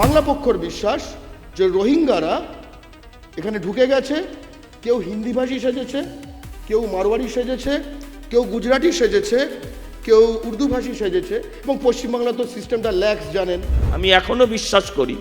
বাংলা পক্ষর বিশ্বাস যে রোহিঙ্গারা এখানে ঢুকে গেছে, কেউ হিন্দিভাষী সেজেছে, কেউ মারওয়ারি সেজেছে, কেউ গুজরাটি সেজেছে, কেউ উর্দুভাষী সেজেছে, এবং পশ্চিমবাংলা তো সিস্টেমটা ল্যাক্স জানেন। আমি এখনো বিশ্বাস করি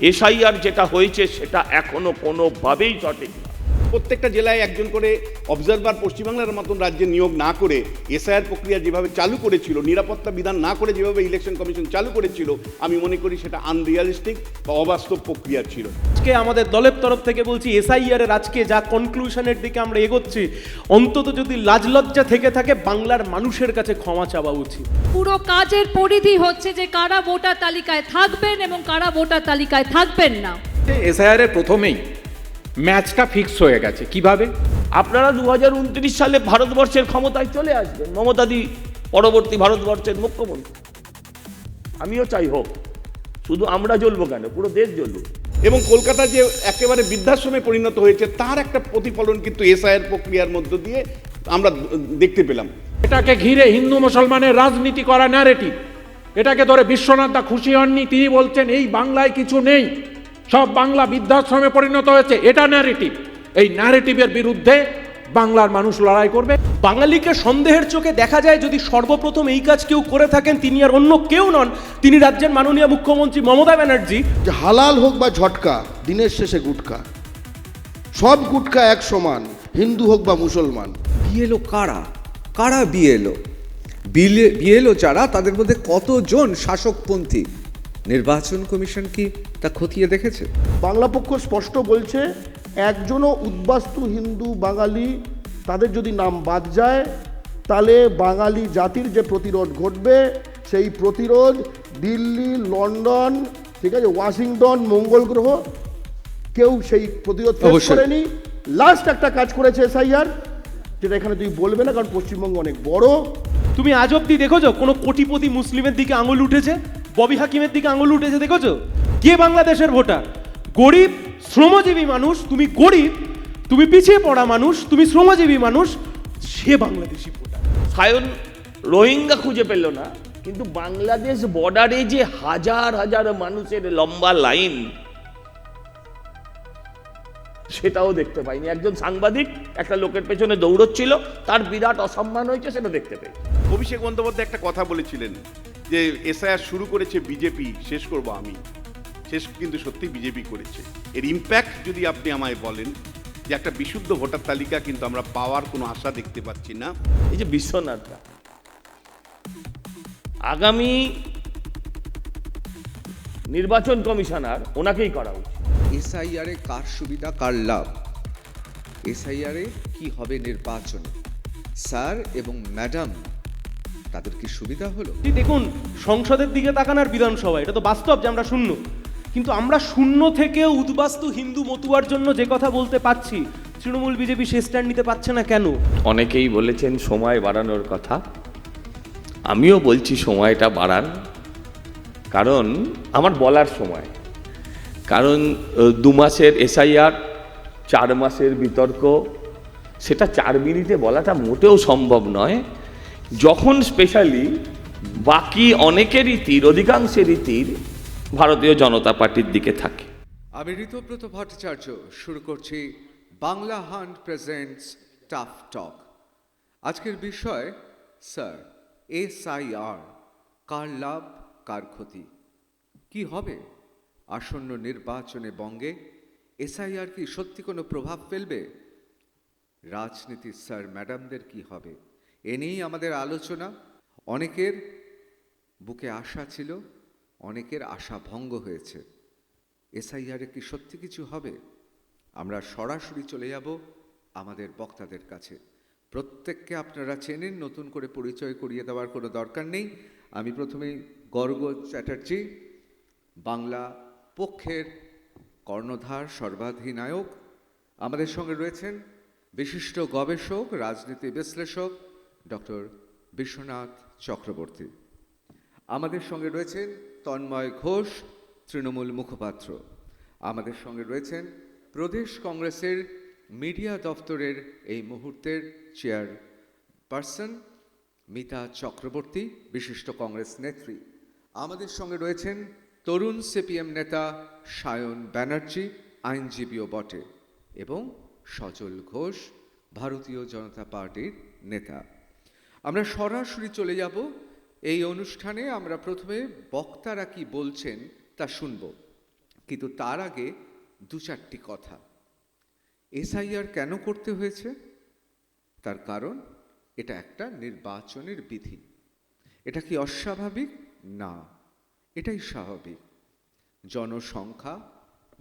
এসআইআর যেটা হয়েছে সেটা এখনো কোনোভাবেই সঠিক না। প্রত্যেকটা জেলায় একজন করে অবজারভার পশ্চিমবাংলার মতন রাজ্যে নিয়োগ না করে এসআইআর প্রক্রিয়া যেভাবে চালু করেছিল, নিরাপত্তা বিধান না করে যেভাবে ইলেকশন কমিশন চালু করেছিল, আমি মনে করি সেটা আনরিয়ালিস্টিক বা অবাস্তব প্রক্রিয়া ছিল। আজকে আমাদের দলের তরফ থেকে বলছি, এসআইআর এর আজকে যা কনক্লুশনের দিকে আমরা এগোচ্ছি, অন্তত যদি লাজলজ্জা থেকে থাকে বাংলার মানুষের কাছে ক্ষমা চাওয়া উচিত। পুরো কাজের পরিধি হচ্ছে যে কারা ভোটার তালিকায় থাকবেন এবং কারা ভোটার তালিকায় থাকবেন না। এসআইআর এর প্রথমেই ম্যাচটা ফিক্স হয়ে গেছে। কিভাবে? আপনারা 2029 সালে ভারতবর্ষের ক্ষমতায় চলে আসবেন, মমতাদি পরবর্তী ভারতবর্ষের মুখ্যমন্ত্রী। আমিও চাই হোক, শুধু আমরা জ্বলবো কেন, পুরো দেশ জ্বলবে। এবং কলকাতা যে একেবারে বৃদ্ধাশ্রমে পরিণত হয়েছে তার একটা প্রতিফলন কিন্তু এসআইআর প্রক্রিয়ার মধ্য দিয়ে আমরা দেখতে পেলাম। এটাকে ঘিরে হিন্দু মুসলমানের রাজনীতি করা ন্যারেটিভ, এটাকে ধরে বিশ্বনাথ দা খুশি হননি। তিনি বলছেন এই বাংলায় কিছু নেই, সব বাংলা বৃদ্ধাশ্রমে পরিণত হয়েছে। এটা ন্যারেটিভ। এই ন্যারেটিভের বিরুদ্ধে বাংলার মানুষ লড়াই করবে। বাঙালিকে সন্দেহের চোখে দেখা যায় যদি সর্বপ্রথম এই কাজ কেউ করে থাকেন তিনি আর অন্য কেউ নন, তিনি রাজ্যের মাননীয় মুখ্যমন্ত্রী মমতা ব্যানার্জি। যে হালাল হোক বা ঝটকা, দিনের শেষে গুটকা, সব গুটকা এক সমান, হিন্দু হোক বা মুসলমান। বিএলও কারা? কারা বিএলও? বিএলও যারা, তাদের মধ্যে কতজন শাসকপন্থী? নির্বাচন কমিশন কি তা খতিয়ে দেখেছে? বাংলা পক্ষ স্পষ্ট বলছে একজনও উদ্বাস্তু হিন্দু বাঙালি তাদের যদি নাম বাদ যায় তাহলে বাঙালি জাতির যে প্রতিরোধ ঘটবে সেই প্রতিরোধ দিল্লি, লন্ডন, ঠিক আছে, ওয়াশিংটন, মঙ্গল গ্রহ, কেউ সেই প্রতিরোধ ফেস করেনি। লাস্ট একটা কাজ করেছে এসআইআর, যেটা এখানে তুই বলবে না কারণ পশ্চিমবঙ্গ অনেক বড়। তুমি আজ অব্দি দেখেছো কোনো কোটিপতি মুসলিমের দিকে আঙুল উঠেছে? ববি হাকিমের দিকে আঙুল উঠেছে দেখেছো? কে বাংলাদেশের ভোটার? গরিব শ্রমজীবী মানুষ। তুমি গরিব, তুমি পিছিয়ে পড়া মানুষ, তুমি শ্রমজীবী মানুষ, সে বাংলাদেশি ভোটার। সায়ন রোহিঙ্গা খুঁজে পেল না, কিন্তু বাংলাদেশ বর্ডারে যে হাজার হাজার মানুষের লম্বা লাইন, সেটাও দেখতে পাইনি। একজন সাংবাদিক একটা লোকের পেছনে দৌড়চ্ছিল, তার বিরাট অসম্মান হয়েছে, সেটা দেখতে পাই। অভিষেক বন্দ্যোপাধ্যায় একটা কথা বলেছিলেন যে এসআইআর শুরু করেছে বিজেপি, শেষ করব আমি। শেষ কিন্তু সত্যি বিজেপি করেছে। এর ইম্প্যাক্ট যদি আপনি আমায় বলেন যে একটা বিশুদ্ধ ভোটার তালিকা কিন্তু আমরা পাওয়ার কোনো আশা দেখতে পাচ্ছি না। এই যে বিশ্বনাথদা, আগামী নির্বাচন কমিশনার ওনাকেই করা উচিত। এসআইআরে কার সুবিধা, কার লাভ? এসআইআরে কি হবে নির্বাচনে? স্যার এবং ম্যাডাম তাদের কি সুবিধা হলো? দেখুন, সংসদের দিকে তাকান আর বিধানসভা, এটা তো বাস্তব যে আমরা শূন্য। কিন্তু আমরা শূন্য থেকে উদ্বাস্তু হিন্দু মতুয়ার জন্য যে কথা বলতে পাচ্ছি, তৃণমূল বিজেপি সে স্ট্যান্ড নিতে পারছে না কেন? অনেকেই বলেছেন সময় বাড়ানোর কথা, আমিও বলছি সময়টা বাড়ান। কারণ আমার বলার সময়, কারণ 2 মাসের এসআইআর, 4 মাসের বিতর্ক, সেটা 4 মিনিটে বলাটা মোটেও সম্ভব নয়। যখন স্পেশালি বাকি অনেকেরই তীর, অধিকাংশেরই তীর ভারতীয় জনতা পার্টির দিকে থাকে। আমি ঋতব্রত ভট্টাচার্য শুরু করছি বাংলা হান্ট প্রেজেন্টস টাফ টক। আজকের বিষয়, স্যার, এসআইআর কার লাভ, কার ক্ষতি? কি হবে আসন্ন নির্বাচনে বঙ্গে? এসআইআর কি সত্যি কোনো প্রভাব ফেলবে? রাজনীতির স্যার ম্যাডামদের কি হবে? এ নিয়েই আমাদের আলোচনা। অনেকের বুকে আশা ছিল, অনেকের আশা ভঙ্গ হয়েছে। এসআইআরে কি সত্যি কিছু হবে? আমরা সরাসরি চলে যাব আমাদের বক্তাদের কাছে। প্রত্যেককে আপনারা চেনেন, নতুন করে পরিচয় করিয়ে দেওয়ার কোনো দরকার নেই। আমি প্রথমেই গর্গ চ্যাটার্জি, বাংলা পক্ষের কর্ণধার, সর্বাধিনায়ক। আমাদের সঙ্গে রয়েছেন বিশিষ্ট গবেষক, রাজনীতি বিশ্লেষক ডক্টর বিশ্বনাথ চক্রবর্তী। আমাদের সঙ্গে রয়েছেন তন্ময় ঘোষ, তৃণমূল মুখপাত্র। আমাদের সঙ্গে রয়েছেন প্রদেশ কংগ্রেসের মিডিয়া দপ্তরের এই মুহূর্তের চেয়ারপারসন মিতা চক্রবর্তী, বিশিষ্ট কংগ্রেস নেত্রী। আমাদের সঙ্গে রয়েছেন তরুণ সিপিএম নেতা সায়ন ব্যানার্জি আইনজীবীও বটে এবং সজল ঘোষ ভারতীয় জনতা পার্টির নেতা। আমরা সরাসরি চলে যাব এই অনুষ্ঠানে। আমরা প্রথমে বক্তারা কি বলছেন তা শুনব, কিন্তু তার আগে দু চারটি কথা। এসআইআর কেন করতে হয়েছে? তার কারণ এটা একটা নির্বাচনের বিধি। এটা কি অস্বাভাবিক? না, এটাই স্বাভাবিক। জনসংখ্যা,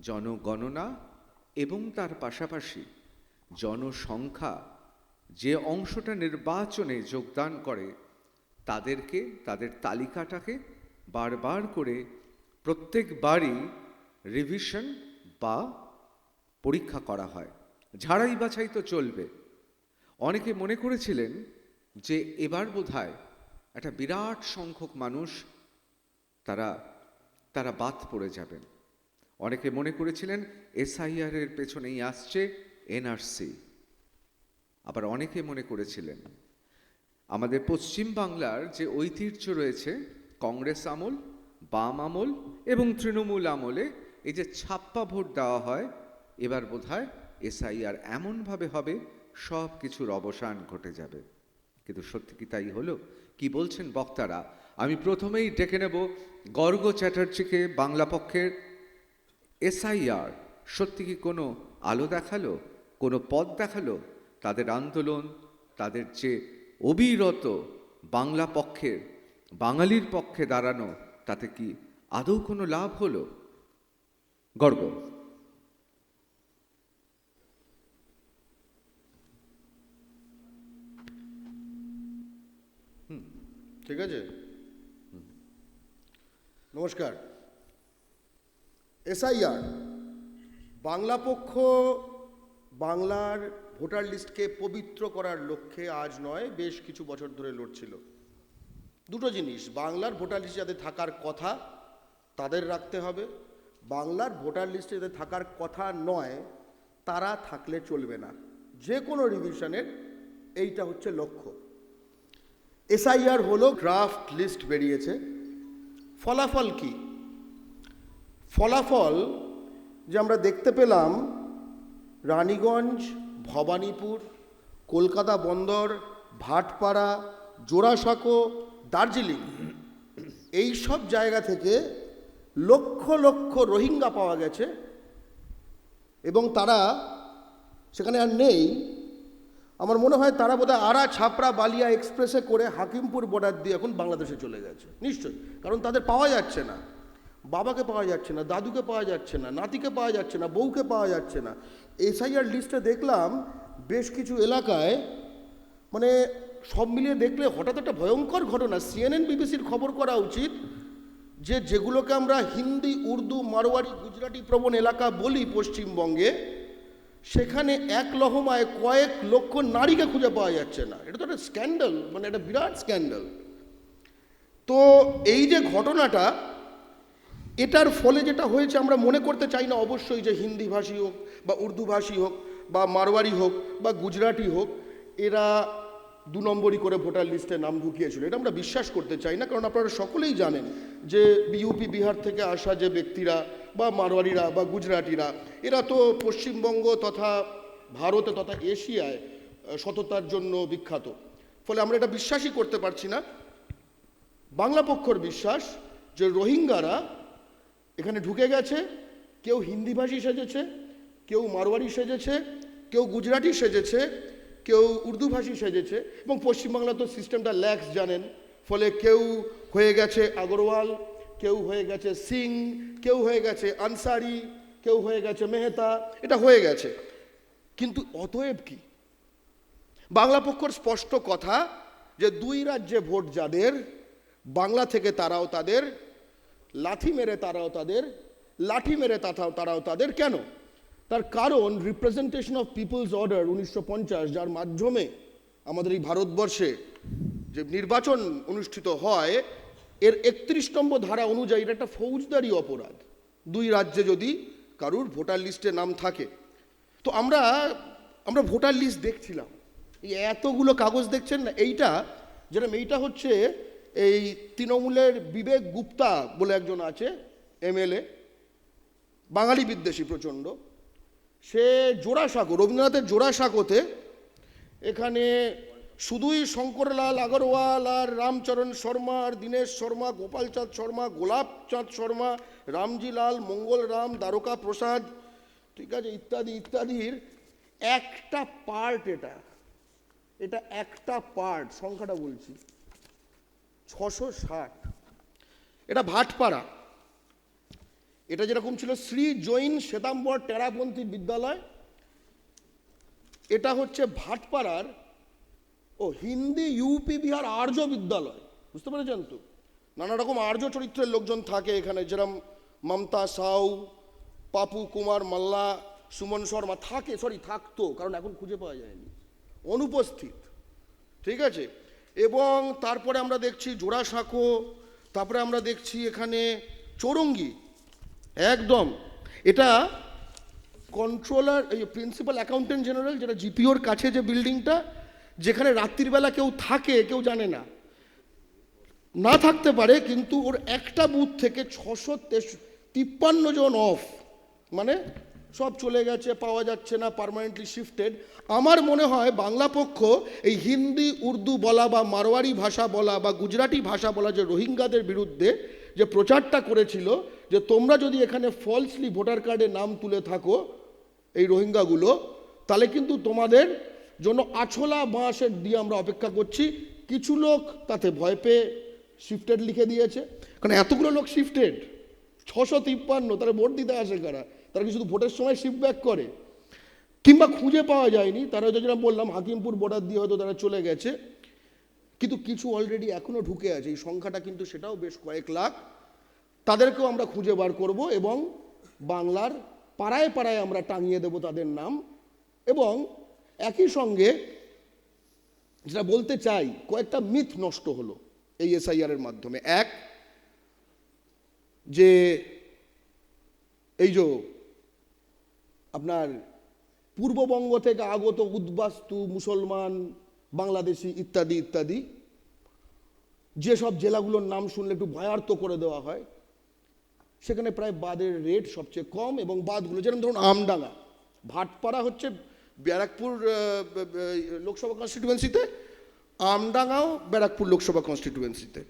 জনগণনা এবং তার পাশাপাশি জনসংখ্যা যে অংশটা নির্বাচনে যোগদান করে তাদেরকে, তাদের তালিকাটাকে বারবার করে প্রত্যেকবারই রিভিশন বা পরীক্ষা করা হয়। ঝাড়াই বাছাই তো চলবে। অনেকে মনে করেছিলেন যে এবার বোধহয় একটা বিরাট সংখ্যক মানুষ তারা বাদ পড়ে যাবেন। অনেকে মনে করেছিলেন এসআইআর এর পেছনেই আসছে এনআরসি। আবার অনেকে মনে করেছিলেন আমাদের পশ্চিম বাংলার যে ঐতিহ্য রয়েছে কংগ্রেস আমল, বাম আমল এবং তৃণমূল আমলে, এই যে ছাপ্পা ভোট দেওয়া হয়, এবার বোধহয় এসআইআর এমনভাবে হবে সব কিছুর অবসান ঘটে যাবে। কিন্তু সত্যি কি তাই হলো? কি বলছেন বক্তারা? আমি প্রথমেই ডেকে নেব গর্গ চ্যাটার্জিকে, বাংলা পক্ষের। এসআইআর সত্যি কি কোনো আলো দেখালো, কোনো পথ দেখালো? তাদের আন্দোলন, তাদের যে অবিরত বাংলা পক্ষের, বাঙালির পক্ষে দাঁড়ানো, তাতে কি আদৌ কোনো লাভ হলো? গর্গ। ঠিক আছে, নমস্কার। এসআইআর বাংলা পক্ষ বাংলার ভোটার লিস্টকে পবিত্র করার লক্ষ্যে আজ নয়, বেশ কিছু বছর ধরে লড়ছিল। দুটো জিনিস, বাংলার ভোটার লিস্টে যাদের থাকার কথা তাদের রাখতে হবে, বাংলার ভোটার লিস্টে যাদের থাকার কথা নয় তারা থাকলে চলবে না। যে কোনো রিভিশনের এইটা হচ্ছে লক্ষ্য। এসআইআর হলো ড্রাফট লিস্ট বেরিয়েছে। ফলাফল কি? ফলাফল যে আমরা দেখতে পেলাম রানীগঞ্জ, ভবানীপুর, কলকাতা বন্দর, ভাটপাড়া, জোড়াসাঁকো, দার্জিলিং, এই সব জায়গা থেকে লক্ষ লক্ষ রোহিঙ্গা পাওয়া গেছে এবং তারা সেখানে আর নেই। আমার মনে হয় তারা বোধহয় আরা, ছাপড়া, বালিয়া এক্সপ্রেসে করে হাকিমপুর বর্ডার দিয়ে এখন বাংলাদেশে চলে গেছে নিশ্চয়ই, কারণ তাদের পাওয়া যাচ্ছে না। বাবাকে পাওয়া যাচ্ছে না, দাদুকে পাওয়া যাচ্ছে না, নাতিকে পাওয়া যাচ্ছে না, বউকে পাওয়া যাচ্ছে না। এসআইআর লিস্টে দেখলাম বেশ কিছু এলাকায়, মানে সব মিলিয়ে দেখলে হঠাৎ একটা ভয়ঙ্কর ঘটনা। CNN বিবিসির খবর করা উচিত যে যেগুলোকে আমরা হিন্দি, উর্দু, মারোয়ারি, গুজরাটি প্রবণ এলাকা বলি পশ্চিমবঙ্গে, সেখানে এক লহমায় কয়েক লক্ষ নারীকে খুঁজে পাওয়া যাচ্ছে না। এটা তো একটা স্ক্যান্ডাল, মানে একটা বিরাট স্ক্যান্ডাল। তো এই যে ঘটনাটা, এটার ফলে যেটা হয়েছে আমরা মনে করতে চাই না অবশ্যই যে হিন্দি ভাষী হোক বা উর্দু ভাষী হোক বা মারওয়ারি হোক বা গুজরাটি হোক, এরা 2 নম্বরই করে ভোটার লিস্টে নাম ঢুকিয়েছিল, এটা আমরা বিশ্বাস করতে চাই না। কারণ আপনারা সকলেই জানেন যে ইউপি, বিহার থেকে আসা যে ব্যক্তিরা বা মারওয়ারিরা বা গুজরাটিরা, এরা তো পশ্চিমবঙ্গ তথা ভারতে তথা এশিয়ায় সততার জন্য বিখ্যাত। ফলে আমরা এটা বিশ্বাসই করতে পারছি না। বাংলা পক্ষের বিশ্বাস যে রোহিঙ্গারা এখানে ঢুকে গেছে, কেউ হিন্দিভাষী সেজেছে, কেউ মারওয়ারি সেজেছে, কেউ গুজরাটি সেজেছে, কেউ উর্দুভাষী সেজেছে, এবং পশ্চিমবাংলা তো সিস্টেমটা ল্যাক্স জানেন। ফলে কেউ হয়ে গেছে আগরওয়াল, কেউ হয়ে গেছে সিং, কেউ হয়ে গেছে আনসারি, কেউ হয়ে গেছে মেহতা, এটা হয়ে গেছে। কিন্তু অতএব কি? বাংলা পক্ষের স্পষ্ট কথা যে 2 রাজ্যে ভোট যাদের, বাংলা থেকে তারাও তাদের, লাথি মেরে তারাও তাদের, লাঠি মেরে তারাও তাদের। কেন? তার কারণ রিপ্রেজেন্টেশন অফ পিপলস অর্ডার 1950, যার মাধ্যমে আমাদের এই ভারতবর্ষে যে নির্বাচন অনুষ্ঠিত হয়, এর 31 নম্বর ধারা অনুযায়ী এটা একটা ফৌজদারি অপরাধ 2 রাজ্যে যদি কারুর ভোটার লিস্টে নাম থাকে। তো আমরা ভোটার লিস্ট দেখছিলাম, এই এতগুলো কাগজ দেখছেন না, এইটা হচ্ছে এই তৃণমূলের বিবেক গুপ্তা বলে একজন আছে, এমএলএ, বাঙালি বিদ্বেষী প্রচণ্ড, সে জোড়াসাঁকো, রবীন্দ্রনাথের জোড়াসাঁকোতে এখানে শুধুই শঙ্করলাল আগরওয়াল আর রামচরণ শর্মা আর দীনেশ শর্মা, গোপালচাঁদ শর্মা, গোলাপচাঁদ শর্মা, রামজি লাল, মঙ্গল রাম, দ্বারকা প্রসাদ, ঠিক আছে, ইত্যাদি ইত্যাদির একটা পার্ট এটা একটা পার্ট, সংখ্যাটা বলছি 660। এটা ভাটপাড়া, এটা যেরকম ছিল শ্রী জৈন শ্বেতাম্বর টেরাপন্থী বিদ্যালয়, এটা হচ্ছে ভাটপাড়ার হিন্দি ইউপি বিহার আর্য বিদ্যালয়। বুঝতে পেরেছেন তো? নানা রকম আর্য চরিত্রের লোকজন থাকে এখানে, যেরকম মমতা সাউ, পাপু কুমার মাল্লা, সুমন শর্মা থাকতো, কারণ এখন খুঁজে পাওয়া যায়নি, অনুপস্থিত, ঠিক আছে। এবং তারপরে আমরা দেখছি জোড়াসাঁকো, তারপরে আমরা দেখছি এখানে চৌরঙ্গি, একদম এটা কন্ট্রোলার, এই প্রিন্সিপাল অ্যাকাউন্টেন্ট জেনারেল, যেটা জিপিওর কাছে যে বিল্ডিংটা, যেখানে রাত্রিবেলা কেউ থাকে কেউ জানে না, না থাকতে পারে, কিন্তু ওর একটা বুথ থেকে 653 জন অফ, মানে সব চলে গেছে, পাওয়া যাচ্ছে না, পার্মানেন্টলি শিফটেড। আমার মনে হয় বাংলা পক্ষ এই হিন্দি উর্দু বলা বা মারোয়ারি ভাষা বলা বা গুজরাটি ভাষা বলা যে রোহিঙ্গাদের বিরুদ্ধে যে প্রচারটা করেছিল, যে তোমরা যদি এখানে ফলসলি ভোটার কার্ডে নাম তুলে থাকো এই রোহিঙ্গাগুলো, তাহলে কিন্তু তোমাদের জন্য আছলা বাঁশের দিয়ে আমরা অপেক্ষা করছি। কিছু লোক তাতে ভয় পেয়ে শিফটেড লিখে দিয়েছে, কারণ এতগুলো লোক শিফটেড 653, তারা ভোট দিতে আসে কারা? তারা কি শুধু ভোটের সময় শিফট ব্যাক করে? কিংবা খুঁজে পাওয়া যায়নি, তারা হয়তো যেটা বললাম হাকিমপুর বর্ডার দিয়ে হয়তো তারা চলে গেছে, কিন্তু কিছু অলরেডি এখনও ঢুকে আছে, এই সংখ্যাটা কিন্তু সেটাও বেশ কয়েক লাখ। তাদেরকেও আমরা খুঁজে বার করব এবং বাংলার পাড়ায় পাড়ায় আমরা টাঙিয়ে দেব তাদের নাম। এবং একই সঙ্গে যেটা বলতে চাই, কয়েকটা মিথ নষ্ট হলো এই এসআইআর এর মাধ্যমে। এক, যে এই যে আপনার পূর্ববঙ্গ থেকে আগত উদ্বাস্তু মুসলমান, বাংলাদেশি ইত্যাদি ইত্যাদি যেসব জেলাগুলোর নাম শুনলে একটু ভয়ার্ত করে দেওয়া হয়, সেখানে প্রায় বাদের রেট সবচেয়ে কম। এবং বাদগুলো যেরকম ধরুন আমডাঙ্গা, ভাটপাড়া হচ্ছে ব্যারাকপুর লোকসভা কনস্টিটিউয়েন্সিতে, আমডাঙ্গাও ব্যারাকপুর লোকসভা কনস্টিটিউয়েন্সিতে।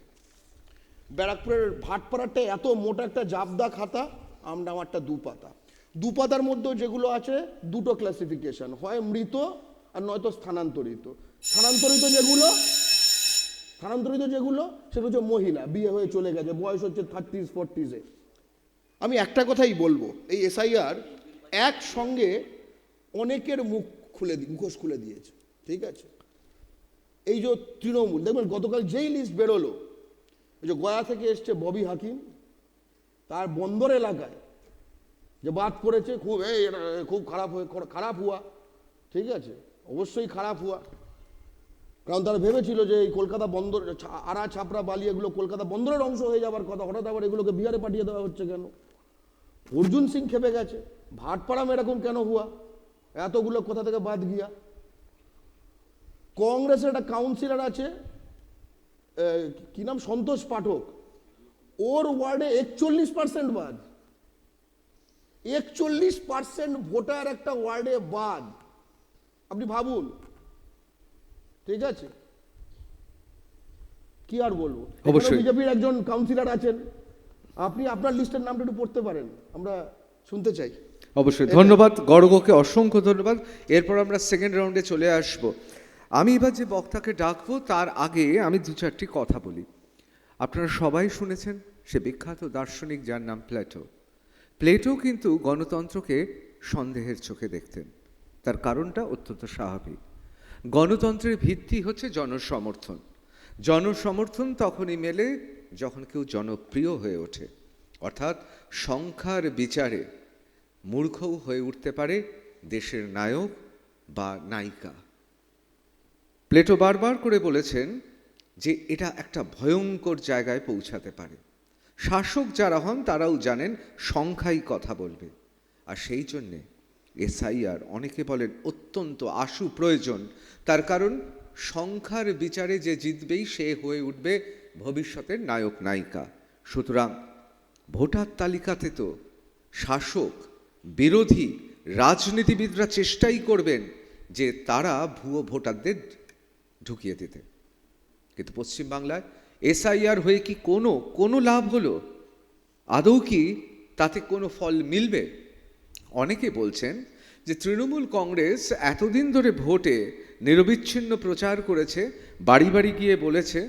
ব্যারাকপুরের ভাটপাড়াটা এত মোটা একটা জাবদা খাতা, আমডাঙ্গারটা 2 পাতা। 2 পাতার মধ্যেও যেগুলো আছে দুটো ক্লাসিফিকেশন, হয় মৃত আর নয়তো স্থানান্তরিত। স্থানান্তরিত যেগুলো সেটা হচ্ছে মহিলা, বিয়ে হয়ে চলে গেছে, বয়স হচ্ছে 30s 40s-এ। আমি একটা কথাই বলবো, এই এসআইআর একসঙ্গে অনেকের মুখোশ খুলে দিয়েছে, ঠিক আছে। এই যে তৃণমূল, দেখবেন গতকাল যেই লিস্ট বেরোলো, এই যে গয়া থেকে এসছে ববি হাকিম, তার বন্দর এলাকায় যে বাদ করেছে, খুব খারাপ হুয়া, ঠিক আছে, অবশ্যই খারাপ হুয়া। কারণ তারা ভেবেছিল যে এই কলকাতা বন্দর, আড়া ছাপড়া বালি এগুলো কলকাতা বন্দরের অংশ হয়ে যাবার কথা, হঠাৎ আবার এগুলোকে বিহারে পাঠিয়ে দেওয়া হচ্ছে কেন? অর্জুন সিং খেপে গেছে, ভাটপাড়াম এরকম কেন হুয়া, এতগুলো কোথা থেকে বাদ গিয়া। কংগ্রেসের একটা কাউন্সিলর আছে, কি নাম, সন্তোষ পাঠক, ওর ওয়ার্ডে 41% বাদ। 41% ভোটার একটা ওয়ার্ডে বাদ, আপনি ভাবুন, ঠিক আছে। কি আর বলবো, অবশ্যই বিজেপির একজন কাউন্সিলর আছেন, আপনি আপনার লিস্টের নামটা একটু পড়তে পারেন, আমরা শুনতে চাই। অবশ্যই ধন্যবাদ গর্গকে, অসংখ্য ধন্যবাদ। এরপর আমরা সেকেন্ড রাউন্ডে চলে আসব। আমি এবার যে বক্তাকে ডাকবো তার আগে আমি 2-4টি কথা বলি। আপনারা সবাই শুনেছেন সে বিখ্যাত দার্শনিক যার নাম প্লেটো। প্লেটো কিন্তু গণতন্ত্রকে সন্দেহের চোখে দেখতেন। তার কারণটা অত্যন্ত স্বাভাবিক। গণতন্ত্রের ভিত্তি হচ্ছে জনসমর্থন। জনসমর্থন তখনই মেলে যখন কেউ জনপ্রিয় হয়ে ওঠে, অর্থাৎ সংখ্যার বিচারে মূর্খও হয়ে উঠতে পারে দেশের নায়ক বা নায়িকা। প্লেটো বারবার করে বলেছেন যে এটা একটা ভয়ঙ্কর জায়গায় পৌঁছাতে পারে। শাসক যারা হন তারাও জানেন সংখ্যাই কথা বলবে, আর সেই জন্যে এসআইআর অনেকে বলেন অত্যন্ত আশু প্রয়োজন। তার কারণ সংখ্যার বিচারে যে জিতবেই সে হয়ে উঠবে ভবিষ্যতের নায়ক নায়িকা। সুতরাং ভোটার তালিকাতে তো শাসক বিরোধী রাজনীতিবিদরা চেষ্টাই করবেন যে তারা ভুয়ো ভোটারদের ঢুকিয়ে দিতে। কিন্তু পশ্চিমবাংলায় এসআইআর হয়ে কি কোনো লাভ হলো? আদৌ কি তাতে কোনো ফল মিলবে? অনেকে বলছেন যে তৃণমূল কংগ্রেস এতদিন ধরে ভোটে নিরবিচ্ছিন্ন প্রচার করেছে, বাড়ি বাড়ি গিয়ে বলেছে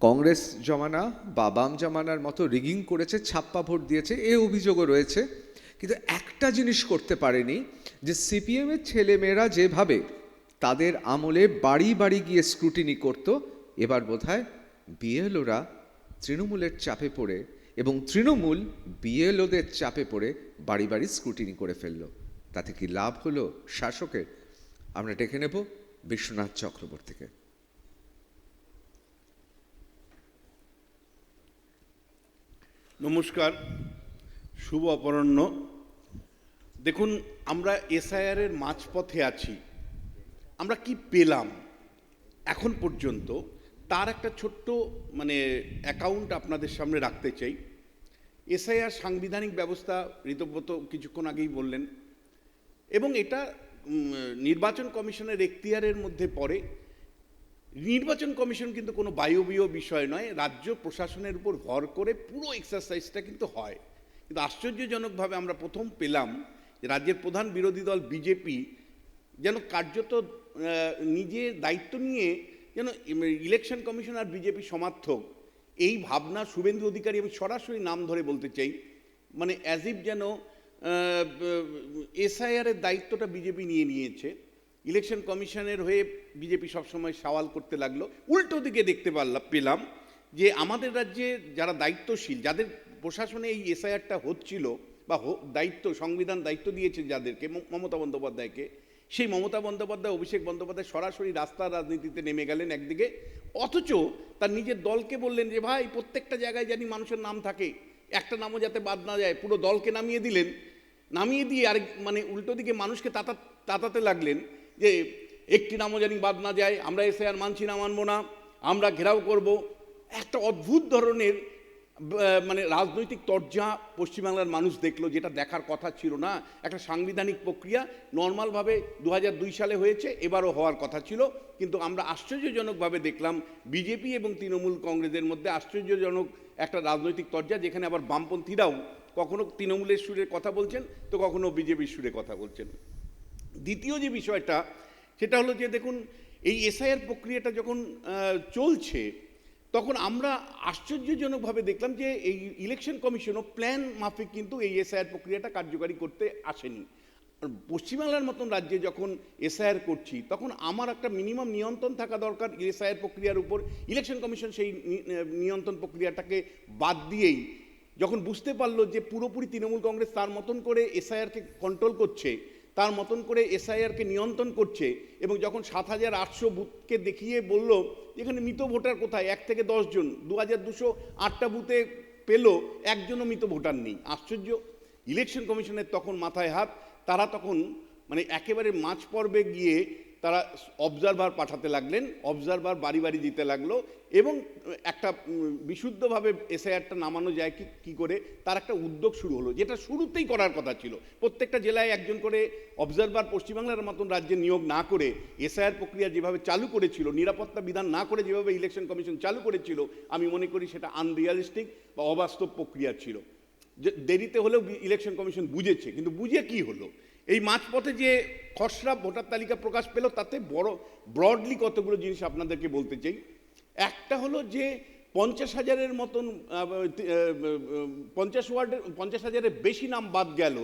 কংগ্রেস জমানা বা বাম জমানার মতো রিগিং করেছে, ছাপ্পা ভোট দিয়েছে, এ অভিযোগও রয়েছে। কিন্তু একটা জিনিস করতে পারেনি, যে সিপিএমের ছেলেমেয়েরা যেভাবে তাদের আমলে বাড়ি বাড়ি গিয়ে স্ক্রুটিনি করত, এবার বোধহয় বিএলওরা তৃণমূলের চাপে পড়ে এবং তৃণমূল বিএলওদের চাপে পড়ে বাড়ি বাড়ি স্ক্রুটিনি করে ফেললো। তাতে কি লাভ হলো শাসকের? আমরা ডেকে নেব বিশ্বনাথ চক্রবর্তীকে। নমস্কার, শুভ অপরাহ্ন। দেখুন, আমরা এসআইআরের মাঝপথে আছি। আমরা কি পেলাম এখন পর্যন্ত তার একটা ছোট্ট অ্যাকাউন্ট আপনাদের সামনে রাখতে চাই। এসআইআর সাংবিধানিক ব্যবস্থা ঋতব্রত কিছুক্ষণ আগেই বললেন, এবং এটা নির্বাচন কমিশনের এখতিয়ারের মধ্যে পড়ে। নির্বাচন কমিশন কিন্তু কোনো বায়বীয় বিষয় নয়, রাজ্য প্রশাসনের উপর ভর করে পুরো এক্সারসাইজটা কিন্তু হয়। কিন্তু আশ্চর্যজনকভাবে আমরা প্রথম পেলাম যে রাজ্যের প্রধান বিরোধী দল বিজেপি যেন কার্যত নিজে দায়িত্ব নিয়ে যেন ইলেকশন কমিশন আর বিজেপি সমার্থক, এই ভাবনা শুভেন্দু অধিকারী, আমি সরাসরি নাম ধরে বলতে চাই, অ্যাজ ইফ যেন এসআইআরের দায়িত্বটা বিজেপি নিয়েছে। ইলেকশন কমিশনের হয়ে বিজেপি সবসময় সওয়াল করতে লাগলো। উল্টো দিকে দেখতে পেলাম যে আমাদের রাজ্যে যারা দায়িত্বশীল, যাদের প্রশাসনে এই এসআইআরটা হচ্ছিল বা সংবিধান দায়িত্ব দিয়েছে যাদেরকে, মমতা বন্দ্যোপাধ্যায়কে, সেই মমতা বন্দ্যোপাধ্যায়, অভিষেক বন্দ্যোপাধ্যায় সরাসরি রাস্তার রাজনীতিতে নেমে গেলেন একদিকে, অথচ তার নিজের দলকে বললেন যে ভাই প্রত্যেকটা জায়গায় জানি মানুষের নাম থাকে, একটা নামও যাতে বাদ না যায়। পুরো দলকে নামিয়ে দিলেন, নামিয়ে দিয়ে আর উল্টো দিকে মানুষকে তাতাতে লাগলেন যে একটি নামও জানি বাদ না যায়, আমরা এসআইআর মানছি না, মানবো না, আমরা ঘেরাও করব। একটা অদ্ভুত ধরনের রাজনৈতিক তরজা পশ্চিমবাংলার মানুষ দেখলো, যেটা দেখার কথা ছিল না। একটা সাংবিধানিক প্রক্রিয়া নর্মালভাবে 2002 সালে হয়েছে, এবারও হওয়ার কথা ছিল, কিন্তু আমরা আশ্চর্যজনকভাবে দেখলাম বিজেপি এবং তৃণমূল কংগ্রেসের মধ্যে আশ্চর্যজনক একটা রাজনৈতিক তরজা, যেখানে আবার বামপন্থীরাও কখনো তৃণমূলের সুরে কথা বলছেন তো কখনো বিজেপির সুরে কথা বলছেন। দ্বিতীয় যে বিষয়টা, সেটা হলো যে দেখুন, এই এসআইআর প্রক্রিয়াটা যখন চলছে, তখন আমরা আশ্চর্যজনকভাবে দেখলাম যে এই ইলেকশন কমিশনও প্ল্যান মাফিক কিন্তু এই এসআইআর প্রক্রিয়াটা কার্যকারী করতে আসেনি। পশ্চিমবাংলার মতন রাজ্যে যখন এসআইআর করছি, তখন আমার একটা মিনিমাম নিয়ন্ত্রণ থাকা দরকার এসআইআর প্রক্রিয়ার উপর। ইলেকশন কমিশন সেই নিয়ন্ত্রণ প্রক্রিয়াটাকে বাদ দিয়েই যখন বুঝতে পারলো যে পুরোপুরি তৃণমূল কংগ্রেস তার মতন করে এসআইআরকে কন্ট্রোল করছে, তার মতন করে এসআইআরকে নিয়ন্ত্রণ করছে, এবং যখন 7,800 বুথকে দেখিয়ে বলল এখানে মৃত ভোটার কোথায়, 1 থেকে 10 জন, 2,208টা বুথে পেল, একজনও মৃত ভোটার নেই। আশ্চর্য। ইলেকশন কমিশনের তখন মাথায় হাত, তারা তখন একেবারে মাঝ পর্বে গিয়ে তারা অবজারভার পাঠাতে লাগলেন, অবজারভার বাড়ি বাড়ি দিতে লাগলো, এবং একটা বিশুদ্ধভাবে এসআইআরটা নামানো যায় কি করে তার একটা উদ্যোগ শুরু হলো, যেটা শুরুতেই করার কথা ছিল। প্রত্যেকটা জেলায় একজন করে অবজারভার পশ্চিমবাংলার মতন রাজ্যে নিয়োগ না করে এসআইআর প্রক্রিয়া যেভাবে চালু করেছিল, নিরাপত্তা বিধান না করে যেভাবে ইলেকশন কমিশন চালু করেছিল, আমি মনে করি সেটা আনরিয়ালিস্টিক বা অবাস্তব প্রক্রিয়া ছিল। যে দেরিতে হলেও ইলেকশন কমিশন বুঝেছে, কিন্তু বুঝে কি হলো, এই মাঝপথে যে খসড়া ভোটার তালিকা প্রকাশ পেল, তাতে ব্রডলি কতগুলো জিনিস আপনাদেরকে বলতে চাই। একটা হলো যে 50,000-এর মতন 50,000-এর বেশি নাম বাদ গেল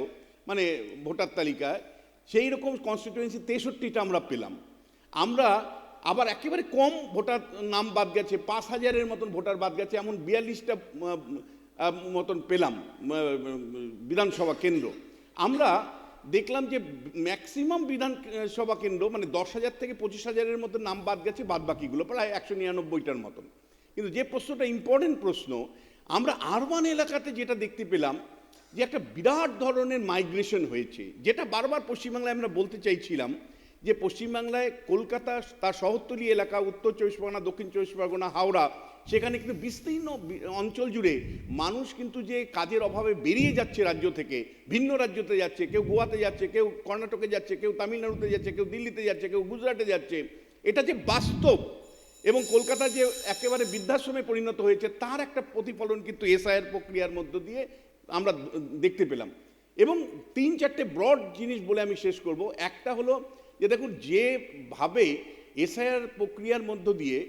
ভোটার তালিকায়। সেই রকম কনস্টিটিউয়েন্সি 63টা আমরা পেলাম। আমরা আবার একেবারে কম ভোটার নাম বাদ গেছে, 5,000-এর মতন ভোটার বাদ গেছে, এমন 42টা মতন পেলাম বিধানসভা কেন্দ্র। আমরা দেখলাম যে ম্যাক্সিমাম বিধানসভা কেন্দ্র 10,000 থেকে 25,000-এর মতো নাম বাদ গেছে, বাদ বাকিগুলো প্রায় 199টার মতন। কিন্তু যে প্রশ্নটা ইম্পর্টেন্ট প্রশ্ন, আমরা আরবান এলাকাতে যেটা দেখতে পেলাম যে একটা বিরাট ধরনের মাইগ্রেশন হয়েছে, যেটা বারবার পশ্চিমবাংলায় আমরা বলতে চাইছিলাম যে পশ্চিমবাংলায় কলকাতা, তার শহরতলি এলাকা, উত্তর 24 পরগনা, দক্ষিণ 24 পরগনা, হাওড়া, সেখানে কিন্তু বিস্তীর্ণ অঞ্চল জুড়ে মানুষ কিন্তু যে কাজের অভাবে বেরিয়ে যাচ্ছে রাজ্য থেকে, ভিন্ন রাজ্যতে যাচ্ছে, কেউ গোয়াতে যাচ্ছে, কেউ কর্ণাটকে যাচ্ছে, কেউ তামিলনাড়ুতে যাচ্ছে, কেউ দিল্লিতে যাচ্ছে, কেউ গুজরাটে যাচ্ছে, এটা যে বাস্তব এবং কলকাতা যে একেবারে বৃদ্ধাশ্রমে পরিণত হয়েছে তার একটা প্রতিফলন কিন্তু এসআইআর প্রক্রিয়ার মধ্য দিয়ে আমরা দেখতে পেলাম। এবং 3-4টে ব্রড জিনিস বলে আমি শেষ করব। একটা হলো যে দেখুন, যেভাবে এসআইআর প্রক্রিয়ার মধ্য দিয়ে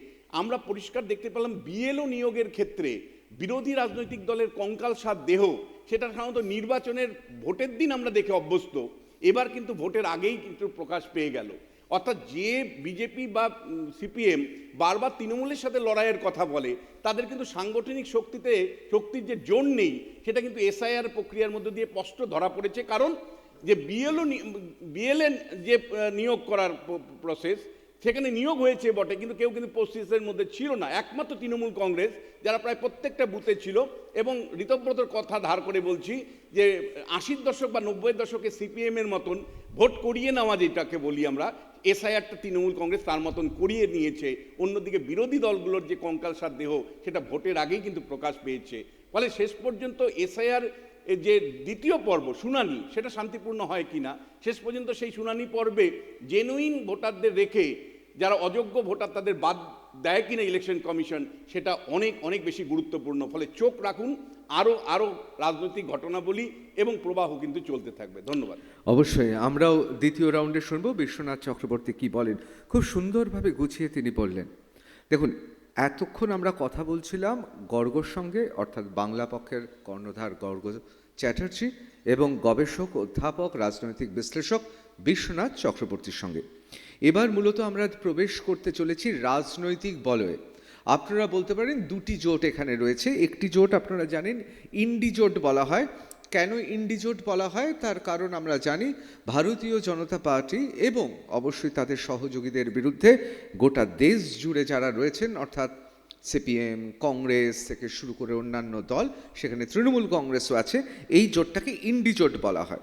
আমরা পরিষ্কার দেখতে পেলাম বিএলও নিয়োগের ক্ষেত্রে বিরোধী রাজনৈতিক দলের কঙ্কালসার দেহ, সেটা সাধারণত নির্বাচনের ভোটের দিন আমরা দেখে অভ্যস্ত, এবার কিন্তু ভোটের আগেই কিন্তু প্রকাশ পেয়ে গেল। অর্থাৎ যে বিজেপি বা সিপিএম বারবার তৃণমূলের সাথে লড়াইয়ের কথা বলে, তাদের কিন্তু সাংগঠনিক শক্তির যে জোর নেই, সেটা কিন্তু এসআইআর প্রক্রিয়ার মধ্যে দিয়ে স্পষ্ট ধরা পড়েছে। কারণ যে বিএলএ যে নিয়োগ করার প্রসেস, সেখানে নিয়োগ হয়েছে বটে, কিন্তু কেউ কিন্তু প্রসেসের মধ্যে ছিল না, একমাত্র তৃণমূল কংগ্রেস, যারা প্রায় প্রত্যেকটা বুথে ছিল। এবং ঋতব্রতর কথা ধার করে বলছি যে 80-র দশক বা 90-এর দশকে সিপিএমের মতন ভোট করিয়ে নেওয়া যেটাকে বলি আমরা, এসআইআরটা তৃণমূল কংগ্রেস তার মতন করিয়ে নিয়েছে। অন্যদিকে বিরোধী দলগুলোর যে কঙ্কালসার দেহ, সেটা ভোটের আগেই কিন্তু প্রকাশ পেয়েছে। ফলে শেষ পর্যন্ত এসআইআর যে দ্বিতীয় পর্ব শুনানি, সেটা শান্তিপূর্ণ হয় কিনা, শেষ পর্যন্ত সেই শুনানি পর্বে জেনুইন ভোটারদের রেখে যারা অযোগ্য ভোটার তাদের বাদ দেয় কিনা ইলেকশন কমিশন, সেটা অনেক অনেক বেশি গুরুত্বপূর্ণ। ফলে চোখ রাখুন, আরও রাজনৈতিক ঘটনাবলী এবং প্রবাহ কিন্তু চলতে থাকবে। ধন্যবাদ। অবশ্যই আমরাও দ্বিতীয় রাউন্ডে শুনবো বিশ্বনাথ চক্রবর্তী কি বলেন। খুব সুন্দরভাবে গুছিয়ে তিনি বললেন। দেখুন, এতক্ষণ আমরা কথা বলছিলাম গর্গর সঙ্গে, অর্থাৎ বাংলা পক্ষের কর্ণধার গর্গ চ্যাটার্জি এবং গবেষক, অধ্যাপক, রাজনৈতিক বিশ্লেষক বিশ্বনাথ চক্রবর্তীর সঙ্গে। এবার মূলত আমরা প্রবেশ করতে চলেছি রাজনৈতিক বলয়ে। আপনারা বলতে পারেন দুটি জোট এখানে রয়েছে। একটি জোট আপনারা জানেন ইন্ডি জোট বলা হয়। কেন ইন্ডি জোট বলা হয় তার কারণ আমরা জানি, ভারতীয় জনতা পার্টি এবং অবশ্যই তাদের সহযোগীদের বিরুদ্ধে গোটা দেশ জুড়ে যারা রয়েছেন, অর্থাৎ সিপিএম, কংগ্রেস থেকে শুরু করে অন্যান্য দল, সেখানে তৃণমূল কংগ্রেসও আছে, এই জোটটাকে ইন্ডি জোট বলা হয়।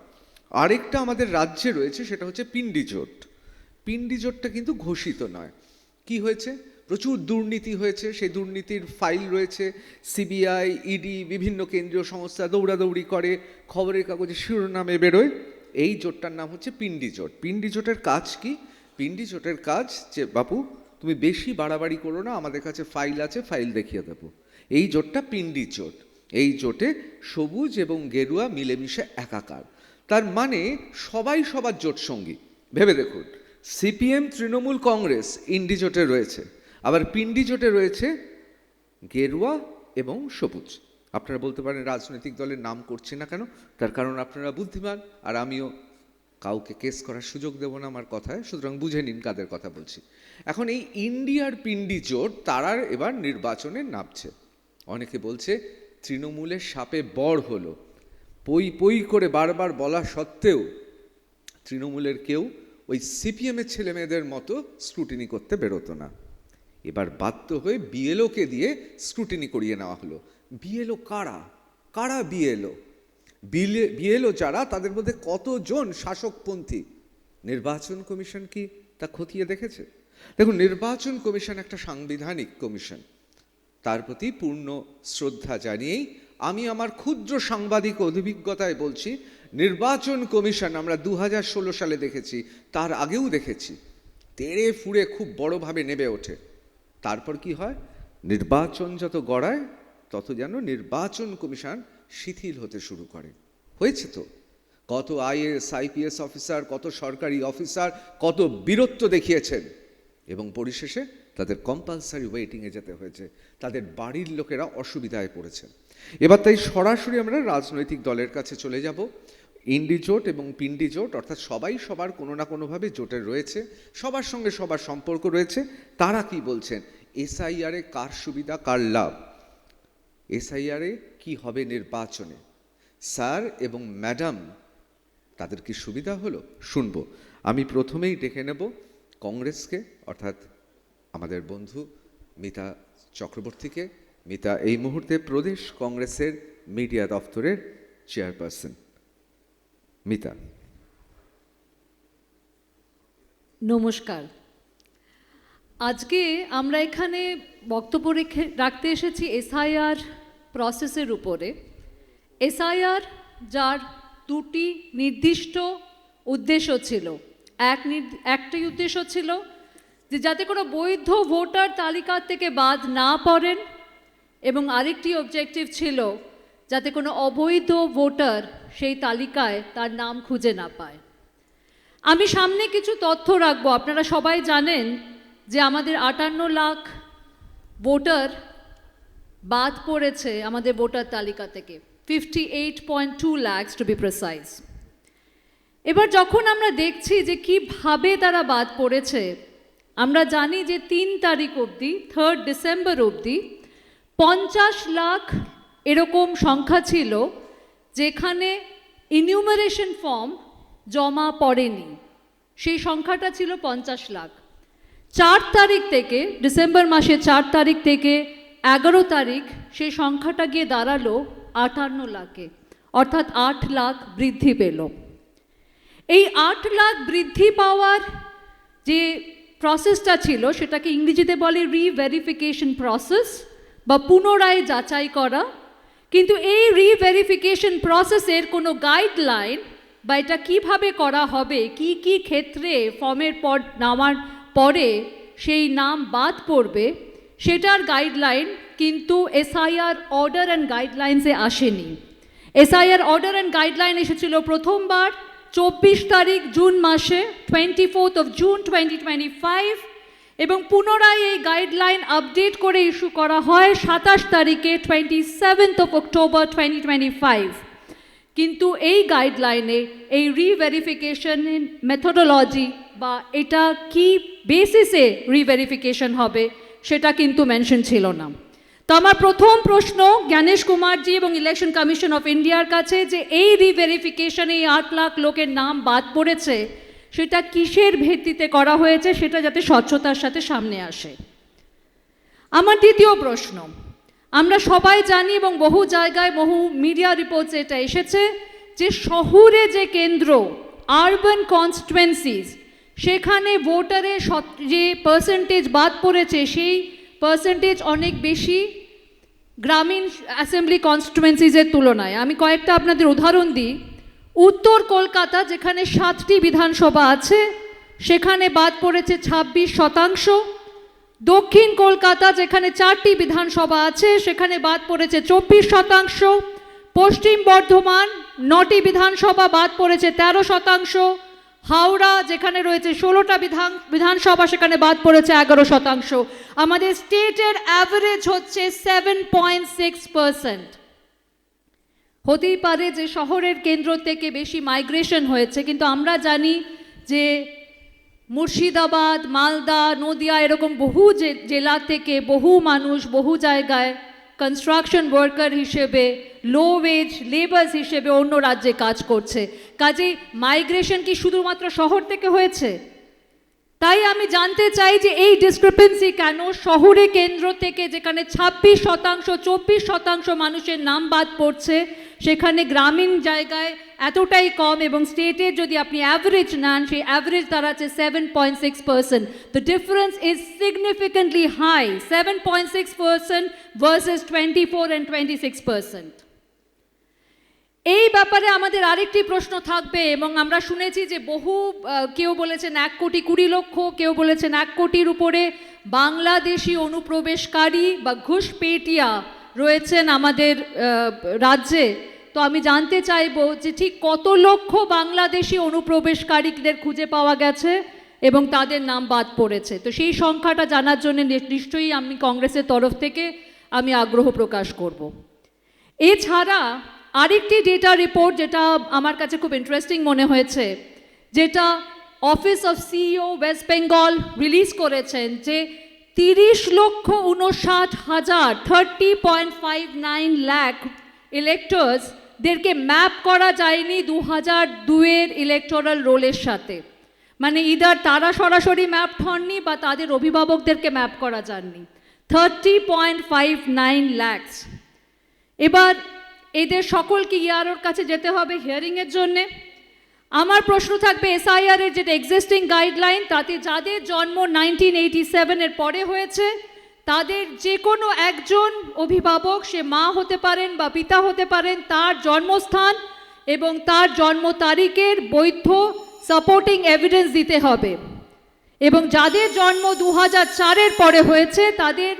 আরেকটা আমাদের রাজ্যে রয়েছে, সেটা হচ্ছে পিন্ডি জোট। পিন্ডি জোটটা কিন্তু ঘোষিত নয়। কি হয়েছে? প্রচুর দুর্নীতি হয়েছে, সেই দুর্নীতির ফাইল রয়েছে, সিবিআই, ইডি, বিভিন্ন কেন্দ্রীয় সংস্থা দৌড়াদৌড়ি করে, খবরের কাগজে শিরোনামে বেরোয়। এই জোটটার নাম হচ্ছে পিন্ডি জোট। পিন্ডি জোটের কাজ কি? পিন্ডি জোটের কাজ যে বাপু তুমি বেশি বাড়াবাড়ি করো না, আমাদের কাছে ফাইল আছে, ফাইল দেখিয়ে দেবো। এই জোটটা পিন্ডি জোট। এই জোটে সবুজ এবং গেরুয়া মিলেমিশে একাকার। তার মানে সবাই সবার জোট সঙ্গী। ভেবে দেখুন, সিপিএম, তৃণমূল কংগ্রেস ইন্ডি জোটে রয়েছে, আবার পিন্ডি জোটে রয়েছে গেরুয়া এবং সবুজ। আপনারা বলতে পারেন রাজনৈতিক দলের নাম করছি না কেন, তার কারণ আপনারা বুদ্ধিমান, আর আমিও কাউকে কেস করার সুযোগ দেব না আমার কথায়, সুতরাং বুঝে নিন কাদের কথা বলছি। এখন এই ইন্ডিয়ার পিন্ডি জোট তারা এবার নির্বাচনে নামছে। অনেকে বলছে তৃণমূলের সাপে বড় হলো। পই পই করে বারবার বলা সত্ত্বেও তৃণমূলের কেউ ওই সিপিএমের ছেলে মেয়েদের মতো স্ক্রুটিনি করতে বেরোতো না। এবার বাধ্য হয়ে বিএলওকে দিয়ে স্ক্রুটিনি করিয়ে নেওয়া হলো। বিএলও কারা? কারা বিএলও? বিএলও যারা, তাদের মধ্যে কতজন শাসকপন্থী? নির্বাচন কমিশন কি তা খতিয়ে দেখেছে? দেখুন, নির্বাচন কমিশন একটা সাংবিধানিক কমিশন, তার প্রতি পূর্ণ শ্রদ্ধা জানিয়েই আমি আমার ক্ষুদ্র সাংবাদিক অভিজ্ঞতায় বলছি, নির্বাচন কমিশন আমরা 2016 সালে দেখেছি, তার আগেও দেখেছি, তেড়ে ফুড়ে খুব বড়ভাবে নেবে ওঠে। তারপর কি হয়? নির্বাচন যত গড়ায় তত যেন নির্বাচন কমিশন শিথিল হতে শুরু করে। হয়েছে তো, কত আইএএস আইপিএস অফিসার, কত সরকারি অফিসার কত বীরত্ব দেখিয়েছেন, এবং পরিশেষে তাদের কম্পালসারি ওয়েটিংয়ে যেতে হয়েছে, তাদের বাড়ির লোকেরা অসুবিধায় পড়েছে। এবার তাই সরাসরি আমরা রাজনৈতিক দলের কাছে চলে যাব। ইন্ডি জোট এবং পিন্ডি জোট, অর্থাৎ সবাই সবার কোনো না কোনোভাবে জোটে রয়েছে, সবার সঙ্গে সবার সম্পর্ক রয়েছে। তারা কি বলছেন? এসআইআরে কার সুবিধা, কার লাভ? এসআইআরে কি হবে নির্বাচনে? স্যার এবং ম্যাডাম তাদের কি সুবিধা হলো? শুনবো। আমি প্রথমেই ডেকে নেব কংগ্রেসকে, অর্থাৎ আমাদের বন্ধু মিতা চক্রবর্তীকে। মিতা এই মুহূর্তে প্রদেশ কংগ্রেসের মিডিয়া দপ্তরের চেয়ারপারসন। মিতা। নমস্কার। আজকে আমরা এখানে বক্তব্য রাখতে এসেছি এসআইআর প্রসেসের উপরে। এসআইআর যার দুটি নির্দিষ্ট উদ্দেশ্য ছিল, একটি উদ্দেশ্য ছিল যে যাতে কোনো বৈধ ভোটার তালিকা থেকে বাদ না পড়েন, এবং আরেকটি অবজেক্টিভ ছিল যাতে কোনো অবৈধ ভোটার সেই তালিকায় তার নাম খুঁজে না পায়। আমি সামনে কিছু তথ্য রাখবো। আপনারা সবাই জানেন যে আমাদের 58 লাখ ভোটার বাদ পড়েছে আমাদের ভোটার তালিকা থেকে, 58.2 lakhs টু বি প্রিসাইজ। এবার যখন আমরা দেখছি যে কিভাবে তারা বাদ পড়েছে, আমরা জানি যে 3 তারিখ অবধি, 3rd ডিসেম্বর অবধি 50 লাখ এরকম সংখ্যা ছিল যেখানে ইনিউমারেশন ফর্ম জমা পড়েনি। সেই সংখ্যাটা ছিল 50 লাখ। 4 তারিখ থেকে, ডিসেম্বর মাসের 4 তারিখ থেকে 11 তারিখ সেই সংখ্যাটা গিয়ে দাঁড়ালো 58 লাখে, অর্থাৎ 8 লাখ বৃদ্ধি পেল। এই 8 লাখ বৃদ্ধি পাওয়ার যে প্রসেসটা ছিল সেটাকে ইংরেজিতে বলে রিভেরিফিকেশন প্রসেস বা পুনরায় যাচাই করা। কিন্তু এই রিভেরিফিকেশন প্রসেসের কোনো গাইডলাইন বা এটা কীভাবে করা হবে, কি কি ক্ষেত্রে ফর্মের পর নামার পরে সেই নাম বাদ পড়বে, সেটার গাইডলাইন কিন্তু এসআইআর অর্ডার অ্যান্ড গাইডলাইন্সে আসেনি। এসআইআর অর্ডার অ্যান্ড গাইডলাইন এসেছিল প্রথমবার 24 তারিখ জুন মাসে, 24th of June 2025, এবং পুনরায় এই গাইডলাইন আপডেট করে ইস্যু করা হয় 27 তারিখে 27th of October 2025। কিন্তু এই গাইডলাইনে এই রিভেরিফিকেশন মেথোডোলজি বা এটা কি বেসিসে রিভেরিফিকেশন হবে সেটা কিন্তু মেনশন ছিল না। তো আমার প্রথম প্রশ্ন জ্ঞানেশ কুমারজি এবং ইলেকশন কমিশন অফ ইন্ডিয়ার কাছে যে এই রিভেরিফিকেশনে এই 8 লাখ লোকের নাম বাদ পড়েছে সেটা কিসের ভিত্তিতে করা হয়েছে, সেটা যাতে স্বচ্ছতার সাথে সামনে আসে। আমার দ্বিতীয় প্রশ্ন, আমরা সবাই জানি এবং বহু জায়গায় বহু মিডিয়া রিপোর্টস এটা এসেছে যে শহুরে যে কেন্দ্র, আরবান কনস্টিটুয়েন্সিস, সেখানে ভোটারের যে পার্সেন্টেজ বাদ পড়েছে সেই পার্সেন্টেজ অনেক বেশি গ্রামীণ অ্যাসেম্বলি কনস্টিটুয়েন্সিসের তুলনায়। আমি কয়েকটা আপনাদের উদাহরণ দিই। উত্তর কলকাতা, যেখানে 7টি বিধানসভা আছে, সেখানে বাদ পড়েছে 26%। দক্ষিণ কলকাতা, যেখানে 4টি বিধানসভা আছে, সেখানে বাদ পড়েছে 24%। পশ্চিম বর্ধমান, 9টি বিধানসভা, বাদ পড়েছে 13%। হাওড়া, যেখানে রয়েছে 16টা বিধানসভা, সেখানে বাদ পড়েছে 11%। আমাদের স্টেটের অ্যাভারেজ হচ্ছে 7.6%। হতেই পারে যে শহরের কেন্দ্র থেকে বেশি মাইগ্রেশন হয়েছে, কিন্তু আমরা জানি যে মুর্শিদাবাদ, মালদা, নদিয়া এরকম বহু জেলা থেকে বহু মানুষ বহু জায়গায় কনস্ট্রাকশন ওয়ার্কার হিসেবে, লো ওয়েজ লেবার্স হিসেবে অন্য রাজ্যে কাজ করছে। কাজেই মাইগ্রেশন কি শুধুমাত্র শহর থেকে হয়েছে? তাই আমি জানতে চাই যে এই ডিসক্রিপেন্সি কেন শহরে কেন্দ্র থেকে, যেখানে 26%, 24% মানুষের নাম বাদ পড়ছে, সেখানে গ্রামীণ জায়গায় এতটাই কম, এবং স্টেটের যদি আপনি অ্যাভারেজ নেন সেই অ্যাভারেজ দাঁড়াচ্ছে 7.6%। The difference is significantly high, 7.6% versus 24 and 26%। এই ব্যাপারে আমাদের আরেকটি প্রশ্ন থাকবে, এবং আমরা শুনেছি যে বহু কেউ বলেছেন 1,20,00,000, কেউ বলেছেন 1 কোটির উপরে বাংলাদেশি অনুপ্রবেশকারী বা ঘুষপেটিয়া রয়েছেন আমাদের রাজ্যে। তো আমি জানতে চাইবো যে ঠিক কত লক্ষ বাংলাদেশি অনুপ্রবেশকারীদের খুঁজে পাওয়া গেছে এবং তাদের নাম বাদ পড়েছে। তো সেই সংখ্যাটা জানার জন্য নিশ্চয়ই আমি কংগ্রেসের তরফ থেকে আমি আগ্রহ প্রকাশ করব। এছাড়া আরেকটি ডেটা রিপোর্ট যেটা আমার কাছে খুব ইন্টারেস্টিং মনে হয়েছে, যেটা office of CEO West Bengal release করেছেন, যে 30,59,000 30.59 লাখ ইলেক্টর্সদেরকে ম্যাপ করা যায়নি 2002-এর ইলেকটোরাল রোলের সাথে। মানে ইদার তারা সরাসরি ম্যাপ হননি বা তাদের অভিভাবকদেরকে ম্যাপ করা যায়নি। 30.59 lakhs। এবার এদের সকলকে ইআরওর কাছে যেতে হবে হিয়ারিংয়ের জন্যে। আমার প্রশ্ন থাকবে, এসআইআর এর যেটা এক্সিস্টিং গাইডলাইন, তাতে যাদের জন্ম 1987-এর পরে হয়েছে তাদের যে কোনো একজন অভিভাবক, সে মা হতে পারেন বা পিতা হতে পারেন, তার জন্মস্থান এবং তার জন্ম তারিখের বৈধ সাপোর্টিং এভিডেন্স দিতে হবে। এবং যাদের জন্ম 2004-এর পরে হয়েছে তাদের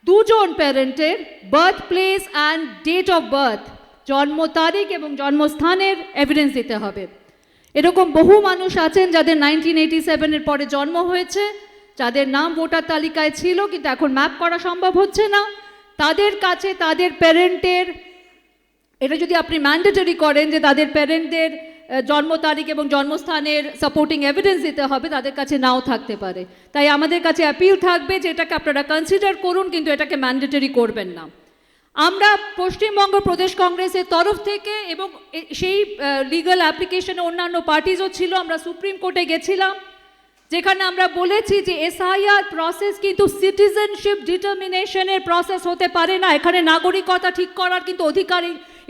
দুজন প্যারেন্টের birth place and date of birth, জন্ম তারিখ এবং জন্মস্থানের এভিডেন্স দিতে হবে। এরকম বহু মানুষ আছেন যাদের 1987-এর পরে জন্ম হয়েছে, যাদের নাম ভোটার তালিকায় ছিল কিন্তু এখন ম্যাপ করা সম্ভব হচ্ছে না। তাদের কাছে তাদের প্যারেন্টের, এটা যদি আপনি ম্যান্ডেটরি করেন যে তাদের প্যারেন্টদের জন্ম তারিখ এবং জন্মস্থানের সাপোর্টিং এভিডেন্স দিতে হবে, তাদের কাছে নাও থাকতে পারে। তাই আমাদের কাছে অ্যাপিল থাকবে যে এটাকে আপনারা কনসিডার করুন, কিন্তু এটাকে ম্যান্ডেটরি করবেন না। আমরা পশ্চিমবঙ্গ প্রদেশ কংগ্রেসের তরফ থেকে এবং সেই লিগ্যাল অ্যাপ্লিকেশনে অন্যান্য পার্টিজও ছিল, আমরা সুপ্রিম কোর্টে গেছিলাম, যেখানে আমরা বলেছি যে এসআইআর প্রসেস কিন্তু সিটিজেনশিপ ডিটারমিনেশনের প্রসেস হতে পারে না। এখানে নাগরিকতা ঠিক করার কিন্তু অধিকার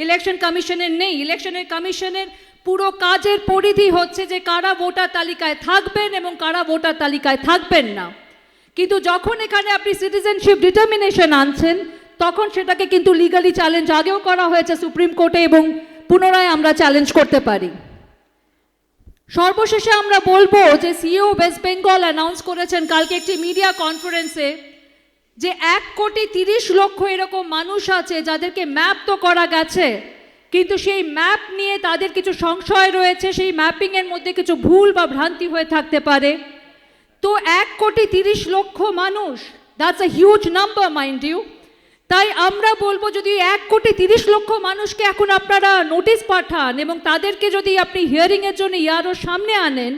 ইলেকশন কমিশনের নেই। ইলেকশনের কমিশনের পুরো কাজের পরিধি হচ্ছে যে কারা ভোটার তালিকায় থাকবেন এবং কারা ভোটার তালিকায় থাকবেন না। কিন্তু যখন এখানে আপনি সিটিজেনশিপ ডিটারমিনেশন আনছেন, তখন সেটাকে কিন্তু লিগালি চ্যালেঞ্জ আগেও করা হয়েছে সুপ্রিম কোর্টে এবং পুনরায় আমরা চ্যালেঞ্জ করতে পারি। সর্বশেষে আমরা বলবো যে সিইও ওয়েস্ট বেঙ্গল অ্যানাউন্স করেছেন কালকে একটি মিডিয়া কনফারেন্সে যে 1,30,00,000 এরকম মানুষ আছে যাদেরকে ম্যাপ তো করা গেছে, কিন্তু সেই ম্যাপ নিয়ে তাদের কিছু সংশয় রয়েছে, সেই ম্যাপিংয়ের মধ্যে কিছু ভুল বা ভ্রান্তি হয়ে থাকতে পারে। তো 1,30,00,000 মানুষ, that's a huge number mind you. তাই আমরা বলবো যদি 1,30,00,000 মানুষকে এখন আপনারা নোটিশ পাঠান এবং তাদেরকে যদি আপনি হিয়ারিংয়ের জন্য ইয়ারোর সামনে আনেন,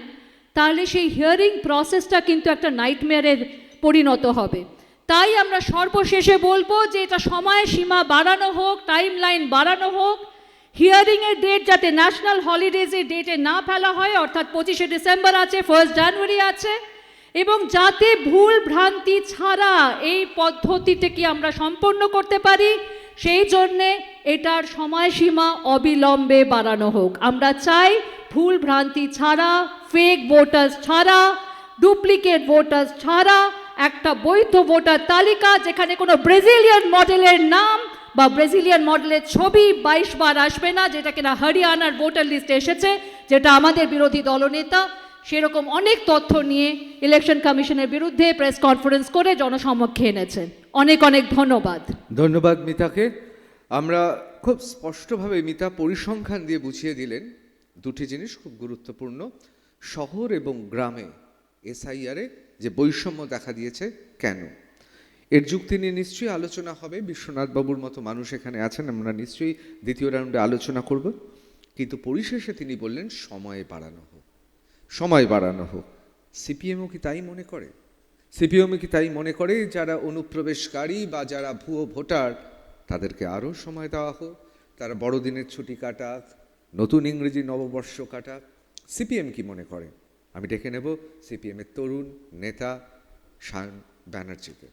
তাহলে সেই হিয়ারিং প্রসেসটা কিন্তু একটা নাইটমেয়ারের পরিণত হবে। তাই আমরা সর্বশেষে বলবো যে এটা সময় সীমা বাড়ানো হোক, টাইম লাইন বাড়ানো হোক, হিয়ারিংয়ের ডেট যাতে ন্যাশনাল হলিডেজের ডেটে না ফেলা হয়, অর্থাৎ 25শে ডিসেম্বর আছে, 1 জানুয়ারি আছে, এবং যাতে ভুল ভ্রান্তি ছাড়া এই পদ্ধতিটাকে আমরা সম্পন্ন করতে পারি, সেই জন্যে এটার সময়সীমা অবিলম্বে বাড়ানো হোক। আমরা চাই ভুল ভ্রান্তি ছাড়া, ফেক ভোটার্স ছাড়া, ডুপ্লিকেট ভোটার্স ছাড়া একটা বৈধ ভোটার তালিকা, যেখানে কোনো ব্রাজিলিয়ান মডেলের নাম বা ব্রাজিলিয়ান মডেলের ছবি 22 বার আসবে না, যেটা কিনা হরিয়ানার ভোটার লিস্টে এসেছে, যেটা আমাদের বিরোধী দলনেতা সেরকম অনেক তথ্য নিয়ে ইলেকশন কমিশনের বিরুদ্ধে প্রেস কনফারেন্স করে জনসমক্ষে এনেছেন। অনেক অনেক ধন্যবাদ। ধন্যবাদ মিতাকে। আমরা খুব স্পষ্টভাবে মিতা পরিসংখ্যান দিয়ে বুঝিয়ে দিলেন দুটি জিনিস খুব গুরুত্বপূর্ণ। শহর এবং গ্রামে এসআইআরে যে বৈষম্য দেখা দিয়েছে কেন, এর যুক্তি নিয়ে নিশ্চয়ই আলোচনা হবে। বিশ্বনাথ বাবুর মতো মানুষ এখানে আছেন, আমরা নিশ্চয়ই দ্বিতীয় রাউন্ডে আলোচনা করব। কিন্তু পরিশেষে তিনি বললেন সময় বাড়ানো হোক, সময় বাড়ানো হোক। সিপিএমও কি তাই মনে করে? সিপিএমও কি তাই মনে করে যারা অনুপ্রবেশকারী বা যারা ভুয়ো ভোটার তাদেরকে আরও সময় দেওয়া হোক, তারা বড়দিনের ছুটি কাটাক, নতুন ইংরেজি নববর্ষ কাটাক? সিপিএম কি মনে করে? আমি ডেকে নেব সিপিএমের তরুণ নেতা সায়ন ব্যানার্জিকে।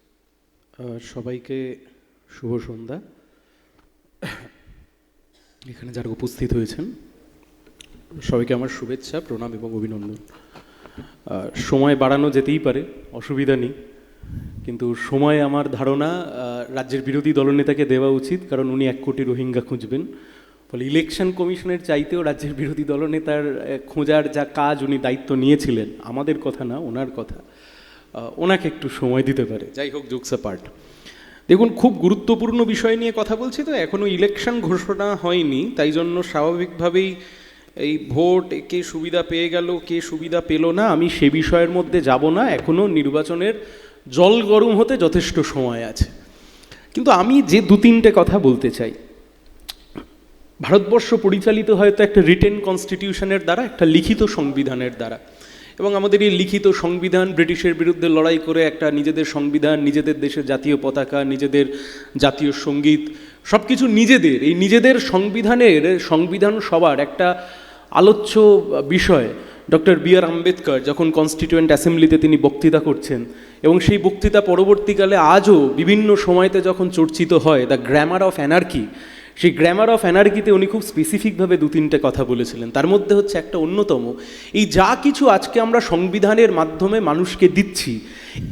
সবাইকে শুভ সন্ধ্যা। এখানে যারা উপস্থিত হয়েছেন সবাইকে আমার শুভেচ্ছা, প্রণাম এবং অভিনন্দন। সময় বাড়ানো যেতেই পারে, অসুবিধা নেই, কিন্তু সময় আমার ধারণা রাজ্যের বিরোধী দলনেতাকে দেওয়া উচিত, কারণ উনি 1 কোটি রোহিঙ্গা খুঁজবেন। ফলে ইলেকশন কমিশনের চাইতেও রাজ্যের বিরোধী দলনেতার খোঁজার যা কাজ উনি দায়িত্ব নিয়েছিলেন, আমাদের কথা না ওনার কথা, ওনাকে একটু সময় দিতে পারে। যাই হোক, জোকস অ্যাপার্ট, দেখুন খুব গুরুত্বপূর্ণ বিষয় নিয়ে কথা বলছি তো, এখনও ইলেকশন ঘোষণা হয়নি, তাই জন্য স্বাভাবিকভাবেই এই ভোট কে সুবিধা পেয়ে গেল কে সুবিধা পেল না আমি সে বিষয়ের মধ্যে যাব না। এখনও নির্বাচনের জল গরম হতে যথেষ্ট সময় আছে। কিন্তু আমি যে 2-3টে কথা বলতে চাই, ভারতবর্ষ পরিচালিত হয়তো একটা রিটেন কনস্টিটিউশনের দ্বারা, একটা লিখিত সংবিধানের দ্বারা, এবং আমাদের এই লিখিত সংবিধান ব্রিটিশের বিরুদ্ধে লড়াই করে একটা নিজেদের সংবিধান, নিজেদের দেশের জাতীয় পতাকা, নিজেদের জাতীয় সঙ্গীত, সব কিছু নিজেদের, এই নিজেদের সংবিধান সবার একটা আলোচ্য বিষয়। Doctor B.R.. আম্বেদকর যখন কনস্টিটিউয়েন্ট অ্যাসেম্বলিতে তিনি বক্তৃতা করছেন, এবং সেই বক্তৃতা পরবর্তীকালে আজও বিভিন্ন সময়তে যখন চর্চিত হয়, দ্য গ্রামার অফ অ্যানার্কি, সেই গ্রামার অফ অ্যানার্কিতে উনি খুব স্পেসিফিকভাবে দু তিনটে কথা বলেছিলেন। তার মধ্যে হচ্ছে একটা অন্যতম, এই যা কিছু আজকে আমরা সংবিধানের মাধ্যমে মানুষকে দিচ্ছি,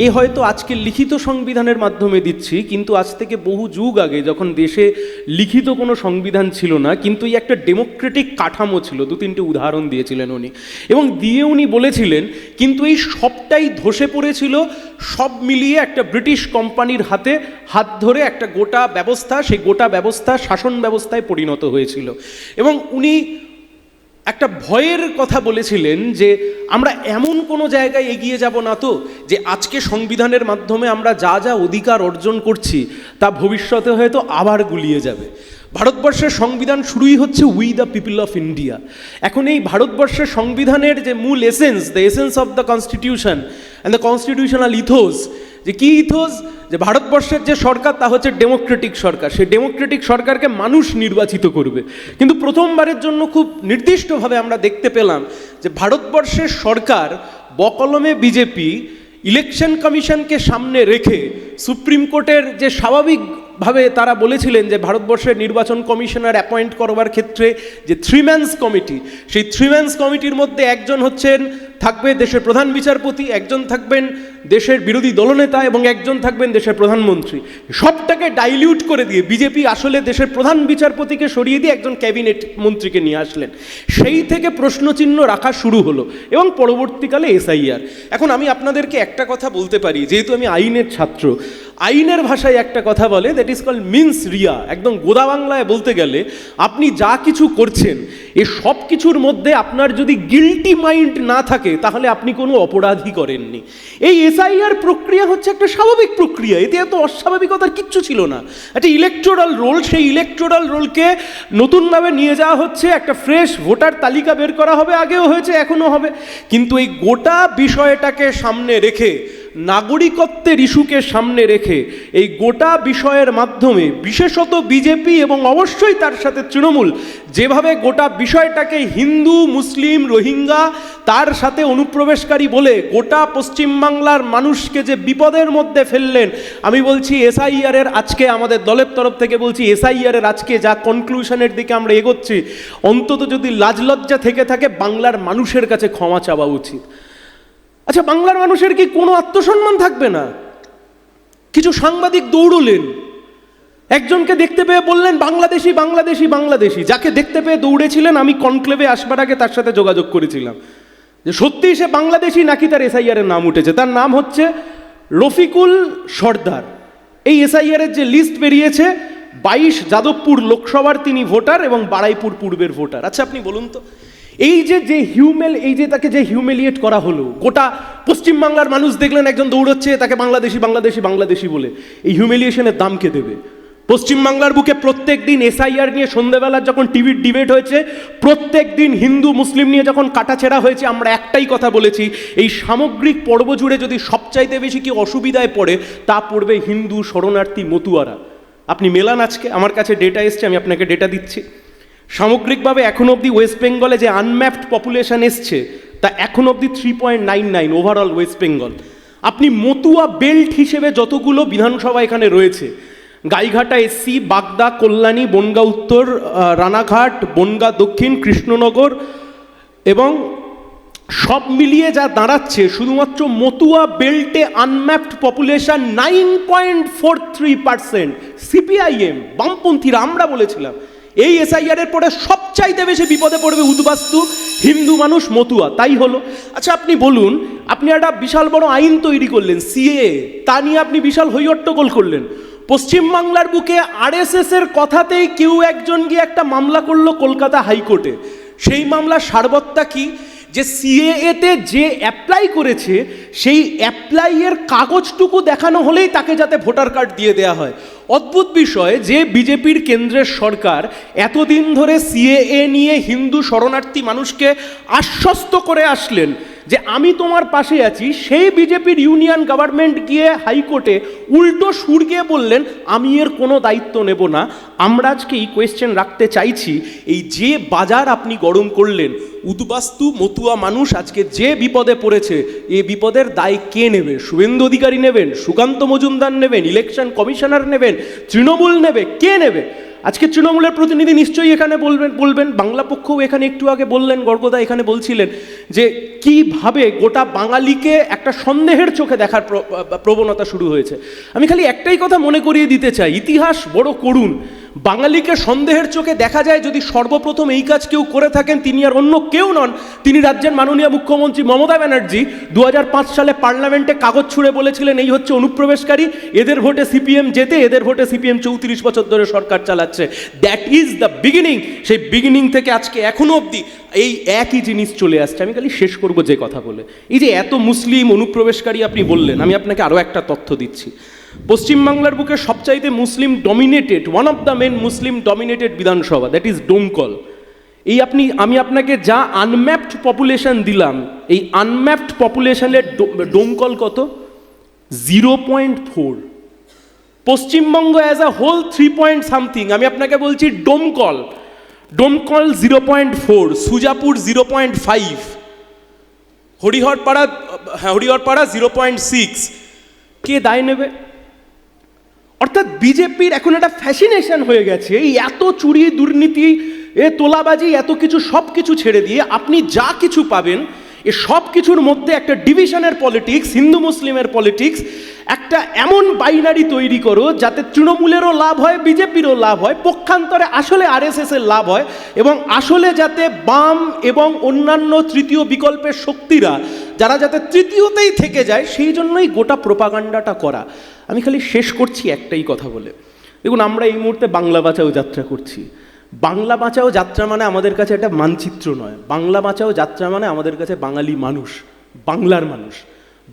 এ হয়তো আজকে লিখিত সংবিধানের মাধ্যমে দিচ্ছি, কিন্তু আজ থেকে বহু যুগ আগে যখন দেশে লিখিত কোনো সংবিধান ছিল না, কিন্তু এই একটা ডেমোক্রেটিক কাঠামো ছিল। দু তিনটে উদাহরণ দিয়েছিলেন উনি, এবং দিয়ে উনি বলেছিলেন কিন্তু এই সবটাই ধসে পড়েছিল সব মিলিয়ে একটা ব্রিটিশ কোম্পানির হাত ধরে একটা গোটা ব্যবস্থা, সেই গোটা ব্যবস্থা শাসন ব্যবস্থায় পরিণত হয়েছিল। এবং উনি একটা ভয়ের কথা বলেছিলেন যে আমরা এমন কোনো জায়গায় এগিয়ে যাব না তো যে আজকে সংবিধানের মাধ্যমে আমরা যা যা অধিকার অর্জন করছি তা ভবিষ্যতে হয়তো আবার গুলিয়ে যাবে। ভারতবর্ষের সংবিধান শুরুই হচ্ছে we the people of India. এখন এই ভারতবর্ষের সংবিধানের যে মূল essence, the essence of the constitution and the constitutional ethos, যে কী ইথোস, যে ভারতবর্ষের যে সরকার তা হচ্ছে ডেমোক্রেটিক সরকার, সেই ডেমোক্রেটিক সরকারকে মানুষ নির্বাচিত করবে। কিন্তু প্রথমবারের জন্য খুব নির্দিষ্টভাবে আমরা দেখতে পেলাম যে ভারতবর্ষের সরকার বকলমে বিজেপি ইলেকশন কমিশনকে সামনে রেখে সুপ্রিম কোর্টের যে স্বাভাবিকভাবে তারা বলেছিলেন যে ভারতবর্ষের নির্বাচন কমিশনার অ্যাপয়েন্ট করবার ক্ষেত্রে যে 3 ম্যানস কমিটি, সেই 3 ম্যানস কমিটির মধ্যে একজন থাকবে দেশের প্রধান বিচারপতি, একজন থাকবেন দেশের বিরোধী দলনেতা এবং একজন থাকবেন দেশের প্রধানমন্ত্রী। সবটাকে ডাইলিউট করে দিয়ে বিজেপি আসলে দেশের প্রধান বিচারপতিকে সরিয়ে দিয়ে একজন ক্যাবিনেট মন্ত্রীকে নিয়ে আসলেন। সেই থেকে প্রশ্নচিহ্ন রাখা শুরু হলো এবং পরবর্তীকালে এসআইআর। এখন আমি আপনাদেরকে একটা কথা বলতে পারি, যেহেতু আমি আইনের ছাত্র, আইনের ভাষায় একটা কথা বলে, that is called mens rea. একদম গোদা বাংলায় বলতে গেলে আপনি যা কিছু করছেন এ সব কিছুর মধ্যে আপনার যদি গিল্টি মাইন্ড না থাকে তাহলে আপনি কোনো অপরাধী করেননি। এই এসআইআর প্রক্রিয়া হচ্ছে একটা স্বাভাবিক প্রক্রিয়া, এতে এত অস্বাভাবিকতার কিচ্ছু ছিল না। একটা ইলেকটোরাল রোল, সেই ইলেকটোরাল রোলকে নতুনভাবে নিয়ে যাওয়া হচ্ছে, একটা ফ্রেশ ভোটার তালিকা বের করা হবে, আগেও হয়েছে এখনও হবে। কিন্তু এই গোটা বিষয়টাকে সামনে রেখে, নাগরিকত্বের ইস্যুকে সামনে রেখে, এই গোটা বিষয়ের মাধ্যমে বিশেষত বিজেপি এবং অবশ্যই তার সাথে তৃণমূল যেভাবে গোটা বিষয়টাকে হিন্দু, মুসলিম, রোহিঙ্গা তার সাথে অনুপ্রবেশকারী বলে গোটা পশ্চিমবাংলার মানুষকে যে বিপদের মধ্যে ফেললেন, আমি বলছি এসআইআরের আজকে আমাদের দলের তরফ থেকে বলছি এসআইআরের আজকে যা কনক্লুশনের দিকে আমরা এগোচ্ছি, অন্তত যদি লাজলজ্জা থেকে থাকে বাংলার মানুষের কাছে ক্ষমা চাওয়া উচিত। আচ্ছা, বাংলার মানুষের কি কোনো আত্মসম্মান থাকবে না? কিছু সাংবাদিক দৌড়লেন, একজনকে দেখতে পেয়ে বললেন বাংলাদেশি বাংলাদেশি বাংলাদেশি। যাকে দেখতে পেয়ে দৌড়েছিলেন আমি কনক্লেভে আসবার আগে তার সাথে যোগাযোগ করেছিলাম যে সত্যিই সে বাংলাদেশি নাকি তার এসআইআরের নাম উঠেছে। তার নাম হচ্ছে রফিকুল সর্দার। এই এসআইআরের যে লিস্ট বেরিয়েছে 22 যাদবপুর লোকসভার তিনি ভোটার এবং বারাইপুর পূর্বের ভোটার। আচ্ছা আপনি বলুন তো, এই যে তাকে যে হিউমিলিয়েট করা হলো, গোটা পশ্চিমবাংলার মানুষ দেখলেন একজন দৌড়চ্ছে তাকে বাংলাদেশি বাংলাদেশি বাংলাদেশি বলে, এই হিউমিলিয়েশনের দাম কে দেবে? পশ্চিমবাংলার বুকে প্রত্যেক দিন এসআইআর নিয়ে সন্ধ্যেবেলার যখন টিভির ডিবেট হয়েছে, প্রত্যেক দিন হিন্দু মুসলিম নিয়ে যখন কাটাছেড়া হয়েছে, আমরা একটাই কথা বলেছি, এই সামগ্রিক পর্ব জুড়ে যদি সবচাইতে বেশি কি অসুবিধায় পড়ে তা পড়বে হিন্দু শরণার্থী মতুয়ারা। আপনি মেলান, আজকে আমার কাছে ডেটা এসছে, আমি আপনাকে ডেটা দিচ্ছি। সামগ্রিকভাবে এখন অবধি ওয়েস্ট বেঙ্গলে যে আনম্যাপড পপুলেশন এসছে তা এখন অবধি 3.99 ওভারঅল ওয়েস্ট বেঙ্গল। আপনি মতুয়া বেল্ট হিসেবে যতগুলো বিধানসভা এখানে রয়েছে, গাইঘাটা এসসি, বাগদা, কল্যাণী, বনগাঁ উত্তর, রানাঘাট, বনগাঁ দক্ষিণ, কৃষ্ণনগর এবং সব মিলিয়ে যা দাঁড়াচ্ছে শুধুমাত্র মতুয়া বেল্টে আনম্যাপড পপুলেশন 9.43%। সিপিআইএম বামপন্থীরা আমরা বলেছিলাম এই এসআইআরের পরে সবচাইতে বেশি বিপদে পড়বে উদ্বাস্তু হিন্দু মানুষ, মতুয়া। তাই হলো। আচ্ছা আপনি বলুন, আপনি একটা বিশাল বড় আইন তৈরি করলেন সিএএ, তা নিয়ে আপনি বিশাল হইহট্টগোল করলেন। পশ্চিমবাংলার বুকে আরএসএস এর কথাতেই কেউ একজন গিয়ে একটা মামলা করলো কলকাতা হাইকোর্টে। সেই মামলার সারবত্তা কি? যে সিএএতে যে অ্যাপ্লাই করেছে সেই অ্যাপ্লাইয়ের কাগজটুকু দেখানো হলেই তাকে যাতে ভোটার কার্ড দিয়ে দেওয়া হয়। অদ্ভুত বিষয় যে বিজেপির কেন্দ্রের সরকার এতদিন ধরে সিএএ নিয়ে হিন্দু শরণার্থী মানুষকে আশ্বস্ত করে আসলেন যে আমি তোমার পাশে আছি, সেই বিজেপির ইউনিয়ন গভর্নমেন্ট গিয়ে হাইকোর্টে উল্টো সুর গিয়ে বললেন আমি এর কোনো দায়িত্ব নেব না। আমরা আজকে এই কোয়েশ্চেন রাখতে চাইছি, এই যে বাজার আপনি গরম করলেন, উদ্বাস্তু মতুয়া মানুষ আজকে যে বিপদে পড়েছে, এই বিপদের দায় কে নেবে? শুভেন্দু অধিকারী নেবেন, সুকান্ত মজুমদার নেবেন, ইলেকশন কমিশনার নেবেন, তৃণমূল নেবে, কে নেবে? আজকে তৃণমূলের প্রতিনিধি নিশ্চয়ই এখানে বলবেন বাংলা পক্ষও এখানে একটু আগে বললেন, গর্গদা এখানে বলছিলেন যে কিভাবে গোটা বাঙালিকে একটা সন্দেহের চোখে দেখার প্রবণতা শুরু হয়েছে। আমি খালি একটাই কথা মনে করিয়ে দিতে চাই, ইতিহাস বড় করুণ। বাঙালিকে সন্দেহের চোখে দেখা যায় যদি সর্বপ্রথম এই কাজ কেউ করে থাকেন তিনি আর অন্য কেউ নন, তিনি রাজ্যের মাননীয় মুখ্যমন্ত্রী মমতা ব্যানার্জি। 2005 সালে পার্লামেন্টে কাগজ ছুঁড়ে বলেছিলেন এই হচ্ছে অনুপ্রবেশকারী, এদের ভোটে সিপিএম জেতে, এদের ভোটে সিপিএম 34 বছর ধরে সরকার চালাচ্ছে। That is the beginning. সেই বিগিনিং থেকে আজকে এখনো অবধি এই একই জিনিস চলে আসছে। আমি খালি শেষ করব যে কথা বলে, এই যে এত মুসলিম অনুপ্রবেশকারী আপনি বললেন, আমি আপনাকে আরও একটা তথ্য দিচ্ছি। পশ্চিমবাংলার বুকে সবচাইতে Muslim dominated, one of the main Muslim dominated Vidhan Sabha, that is Domkal. এই আমি আপনাকে যা আনম্যাপড পপুলেশন দিলাম, এই আনম্যাপড পপুলেশনের ডোমকল কত? 0.4। Paschimbanga as a whole 3 point something. আমি আপনাকে বলছি ডোমকল 0.4, সুজাপুর 0.5, হরিহরপাড়া 0.6। কে দায় নেবে? অর্থাৎ বিজেপির এখন একটা ফ্যাসিনেশন হয়ে গেছে এই এত চুরি, দুর্নীতি, তোলাবাজি, এত কিছু সব কিছু ছেড়ে দিয়ে আপনি যা কিছু পাবেন এ সব কিছুর মধ্যে একটা ডিভিশনের পলিটিক্স, হিন্দু মুসলিমের পলিটিক্স, একটা এমন বাইনারি তৈরি করো যাতে তৃণমূলেরও লাভ হয়, বিজেপিরও লাভ হয়, পক্ষান্তরে আসলে আরএসএসের লাভ হয়, এবং আসলে যাতে বাম এবং অন্যান্য তৃতীয় বিকল্পের শক্তিরা যারা যাতে তৃতীয়তেই থেকে যায়, সেই জন্যই গোটা প্রোপাগান্ডাটা করা। আমি খালি শেষ করছি একটাই কথা বলে, দেখুন আমরা এই মুহূর্তে বাংলা বাঁচাও যাত্রা করছি। বাংলা বাঁচাও যাত্রা মানে আমাদের কাছে একটা মানচিত্র নয়, বাংলা বাঁচাও যাত্রা মানে আমাদের কাছে বাঙালি মানুষ, বাংলার মানুষ।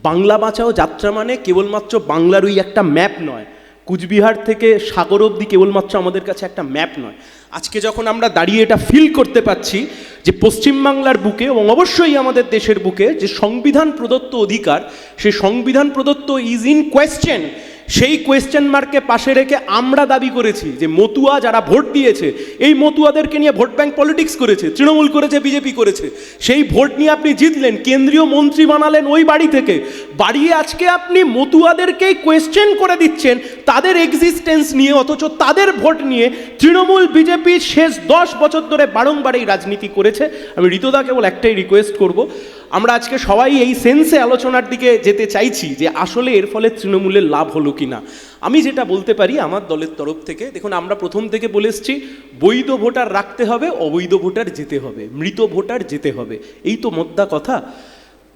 বাংলা বাঁচাও যাত্রা মানে কেবলমাত্র বাংলার ওই একটা ম্যাপ নয়, কুচবিহার থেকে সাগর অবধি কেবলমাত্র আমাদের কাছে একটা ম্যাপ নয়। আজকে যখন আমরা দাঁড়িয়ে এটা ফিল করতে পারছি যে পশ্চিমবাংলার বুকে এবং অবশ্যই আমাদের দেশের বুকে যে সংবিধান প্রদত্ত অধিকার, সেই সংবিধান প্রদত্ত ইজ ইন কোয়েশ্চেন, সেই কোয়েশ্চেন মার্ককে পাশে রেখে আমরা দাবি করেছি যে মতুয়া যারা ভোট দিয়েছে, এই মতুয়াদেরকে নিয়ে ভোট ব্যাংক পলিটিক্স করেছে, তৃণমূল করেছে, বিজেপি করেছে, সেই ভোট নিয়ে আপনি জিতলেন, কেন্দ্রীয় মন্ত্রী বানালেন ওই বাড়ি থেকে, বাড়িয়ে আজকে আপনি মতুয়াদেরকেই কোয়েশ্চেন করে দিচ্ছেন তাদের এক্সিস্টেন্স নিয়ে, অথচ তাদের ভোট নিয়ে তৃণমূল বিজেপি শেষ 10 বছর ধরে বারংবার এই রাজনীতি করেছে। আমি ঋতুদা কেবল একটাই রিকোয়েস্ট করব, আমরা আজকে সবাই এই সেন্সে আলোচনার দিকে যেতে চাইছি যে আসলে এর ফলে তৃণমূলের লাভ হলো কি না। আমি যেটা বলতে পারি আমার দলের তরফ থেকে, দেখুন আমরা প্রথম থেকে বলে এসেছি বৈধ ভোটার রাখতে হবে, অবৈধ ভোটার যেতে হবে, মৃত ভোটার যেতে হবে, এই তো মোদ্দা কথা।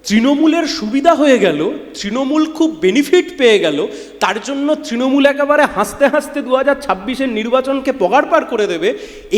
তৃণমূলের সুবিধা হয়ে গেল, তৃণমূল খুব বেনিফিট পেয়ে গেল, তার জন্য তৃণমূল একেবারে হাসতে হাসতে 2026-এর নির্বাচনকে পগার পার করে দেবে,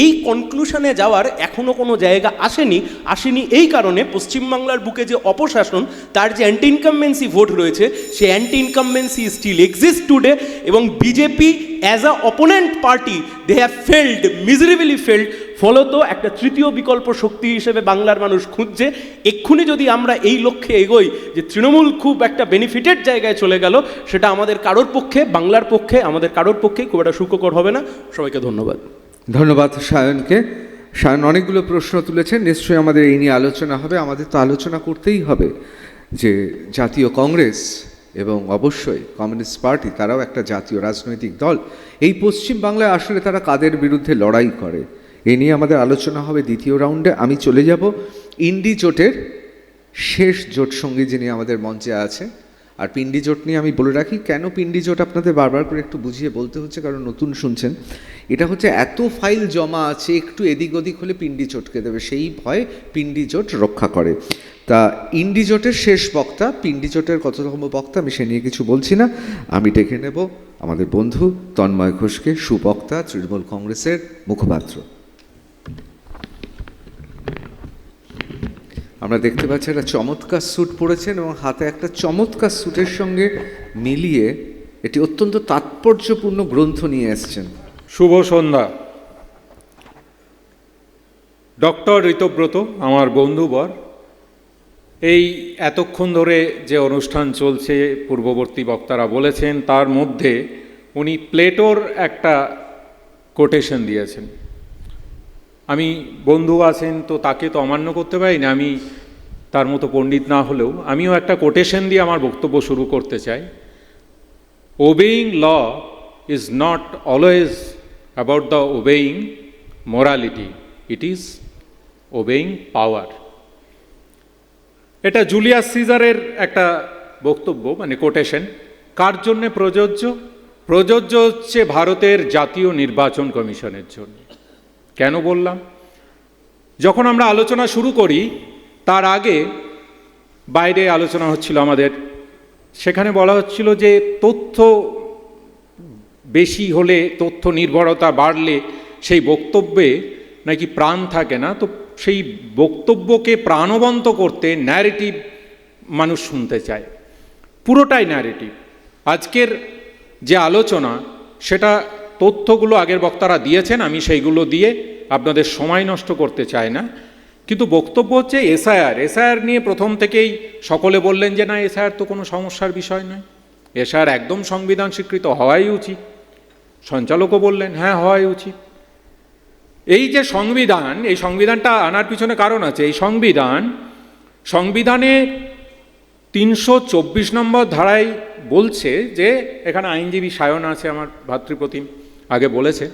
এই কনক্লুশনে যাওয়ার এখনও কোনো জায়গা আসেনি। এই কারণে পশ্চিমবাংলার বুকে যে অপশাসন, তার যে অ্যান্টি ইনকামবেন্সি ভোট রয়েছে, সেই anti incumbency still exist today, এবং BJP as a opponent party they have failed, miserably failed. ফলত একটা তৃতীয় বিকল্প শক্তি হিসেবে বাংলার মানুষ খুঁজছে। এক্ষুনি যদি আমরা এই লক্ষ্যে এগোই যে তৃণমূল খুব একটা বেনিফিটেড জায়গায় চলে গেল, সেটা আমাদের কারোর পক্ষে, বাংলার পক্ষে, আমাদের কারোর পক্ষেই খুব একটা সুখকর হবে না। সবাইকে ধন্যবাদ। ধন্যবাদ সায়নকে। সায়ন অনেকগুলো প্রশ্ন তুলেছেন, নিশ্চয়ই আমাদের এই নিয়ে আলোচনা হবে। আমাদের তো আলোচনা করতেই হবে যে জাতীয় কংগ্রেস এবং অবশ্যই কমিউনিস্ট পার্টি, তারাও একটা জাতীয় রাজনৈতিক দল। এই পশ্চিম বাংলায় আসলে তারা কাদের বিরুদ্ধে লড়াই করে, এ নিয়ে আমাদের আলোচনা হবে দ্বিতীয় রাউন্ডে। আমি চলে যাব ইন্ডি জোটের শেষ জোট সঙ্গী যিনি আমাদের মঞ্চে আছে। আর পিন্ডি জোট নিয়ে আমি বলে রাখি, কেন পিন্ডি জোট আপনাদের বারবার করে একটু বুঝিয়ে বলতে হচ্ছে, কারণ নতুন শুনছেন। এটা হচ্ছে এত ফাইল জমা আছে, একটু এদিক ওদিক হলে পিন্ডি চটকে দেবে, সেই ভয় পিন্ডি জোট রক্ষা করে। তা ইন্ডি জোটের শেষ বক্তা, পিন্ডি জোটের কততম বক্তা আমি সে নিয়ে কিছু বলছি না, আমি ডেকে নেব আমাদের বন্ধু তন্ময় ঘোষকে, সুবক্তা, তৃণমূল কংগ্রেসের মুখপাত্র। আমরা দেখতে পাচ্ছি একটা চমৎকার স্যুট পরেছেন এবং হাতে একটা চমৎকার স্যুটের সঙ্গে মিলিয়ে এটি অত্যন্ত তাৎপর্যপূর্ণ গ্রন্থ নিয়ে এসছেন। শুভ সন্ধ্যা। ডক্টর ঋতব্রত আমার বন্ধুবর, এই এতক্ষণ ধরে যে অনুষ্ঠান চলছে পূর্ববর্তী বক্তারা বলেছেন, তার মধ্যে উনি প্লেটোর একটা কোটেশন দিয়েছেন। আমি বন্ধু আছেন তো তাকে তো অমান্য করতে পারি না, আমি তার মতো পণ্ডিত না হলেও আমিও একটা কোটেশন দিয়ে আমার বক্তব্য শুরু করতে চাই। Obeying law is not always about the obeying morality, it is obeying power. এটা জুলিয়াস সিজারের একটা বক্তব্য, মানে কোটেশন। কার জন্য প্রযোজ্য? প্রযোজ্য হচ্ছে ভারতের জাতীয় নির্বাচন কমিশনের জন্য। কেন বললাম? যখন আমরা আলোচনা শুরু করি তার আগে বাইরে আলোচনা হচ্ছিল আমাদের, সেখানে বলা হচ্ছিল যে তথ্য বেশি হলে, তথ্য নির্ভরতা বাড়লে সেই বক্তব্যে নাকি প্রাণ থাকে না। তো সেই বক্তব্যকে প্রাণবন্ত করতে ন্যারেটিভ মানুষ শুনতে চায়, পুরোটাই ন্যারেটিভ। আজকের যে আলোচনা সেটা তথ্যগুলো আগের বক্তারা দিয়েছেন, আমি সেইগুলো দিয়ে আপনাদের সময় নষ্ট করতে চাই না। কিন্তু বক্তব্য হচ্ছে এসআইআর নিয়ে প্রথম থেকেই সকলে বললেন যে না, এসআইআর তো কোনো সমস্যার বিষয় নয়, এসআইআর একদম সংবিধান স্বীকৃত হওয়াই উচিত। সঞ্চালকও বললেন হ্যাঁ, হওয়াই উচিত। এই যে সংবিধান, এই সংবিধানটা আনার পিছনে কারণ আছে। এই সংবিধানে 324 নম্বর ধারায় বলছে যে, এখানে আইনজীবী সায়ন আছে আমার ভাতৃপ্রতিম, আগে বলেছে,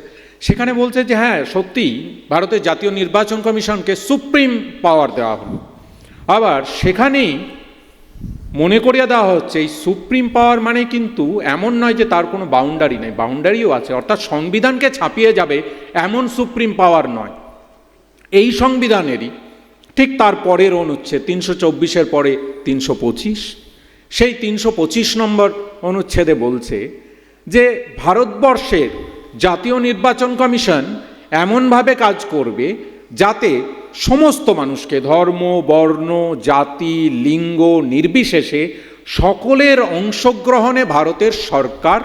সেখানে বলছে যে হ্যাঁ সত্যিই ভারতের জাতীয় নির্বাচন কমিশনকে সুপ্রিম পাওয়ার দেওয়া হলো। আবার সেখানেই মনে করিয়ে দেওয়া হচ্ছে এই সুপ্রিম পাওয়ার মানে কিন্তু এমন নয় যে তার কোনো বাউন্ডারি নেই, বাউন্ডারিও আছে, অর্থাৎ সংবিধানকে ছাপিয়ে যাবে এমন সুপ্রিম পাওয়ার নয়। এই সংবিধানেরই ঠিক তার পরের অনুচ্ছেদ 324-এর পরে 325, সেই 325 নম্বর অনুচ্ছেদে বলছে যে ভারতবর্ষের জাতীয় নির্বাচন কমিশন এমনভাবে কাজ করবে যাতে সমস্ত মানুষকে ধর্ম, বর্ণ, জাতি, লিঙ্গ নির্বিশেষে সকলের অংশগ্রহণে ভারতের সরকার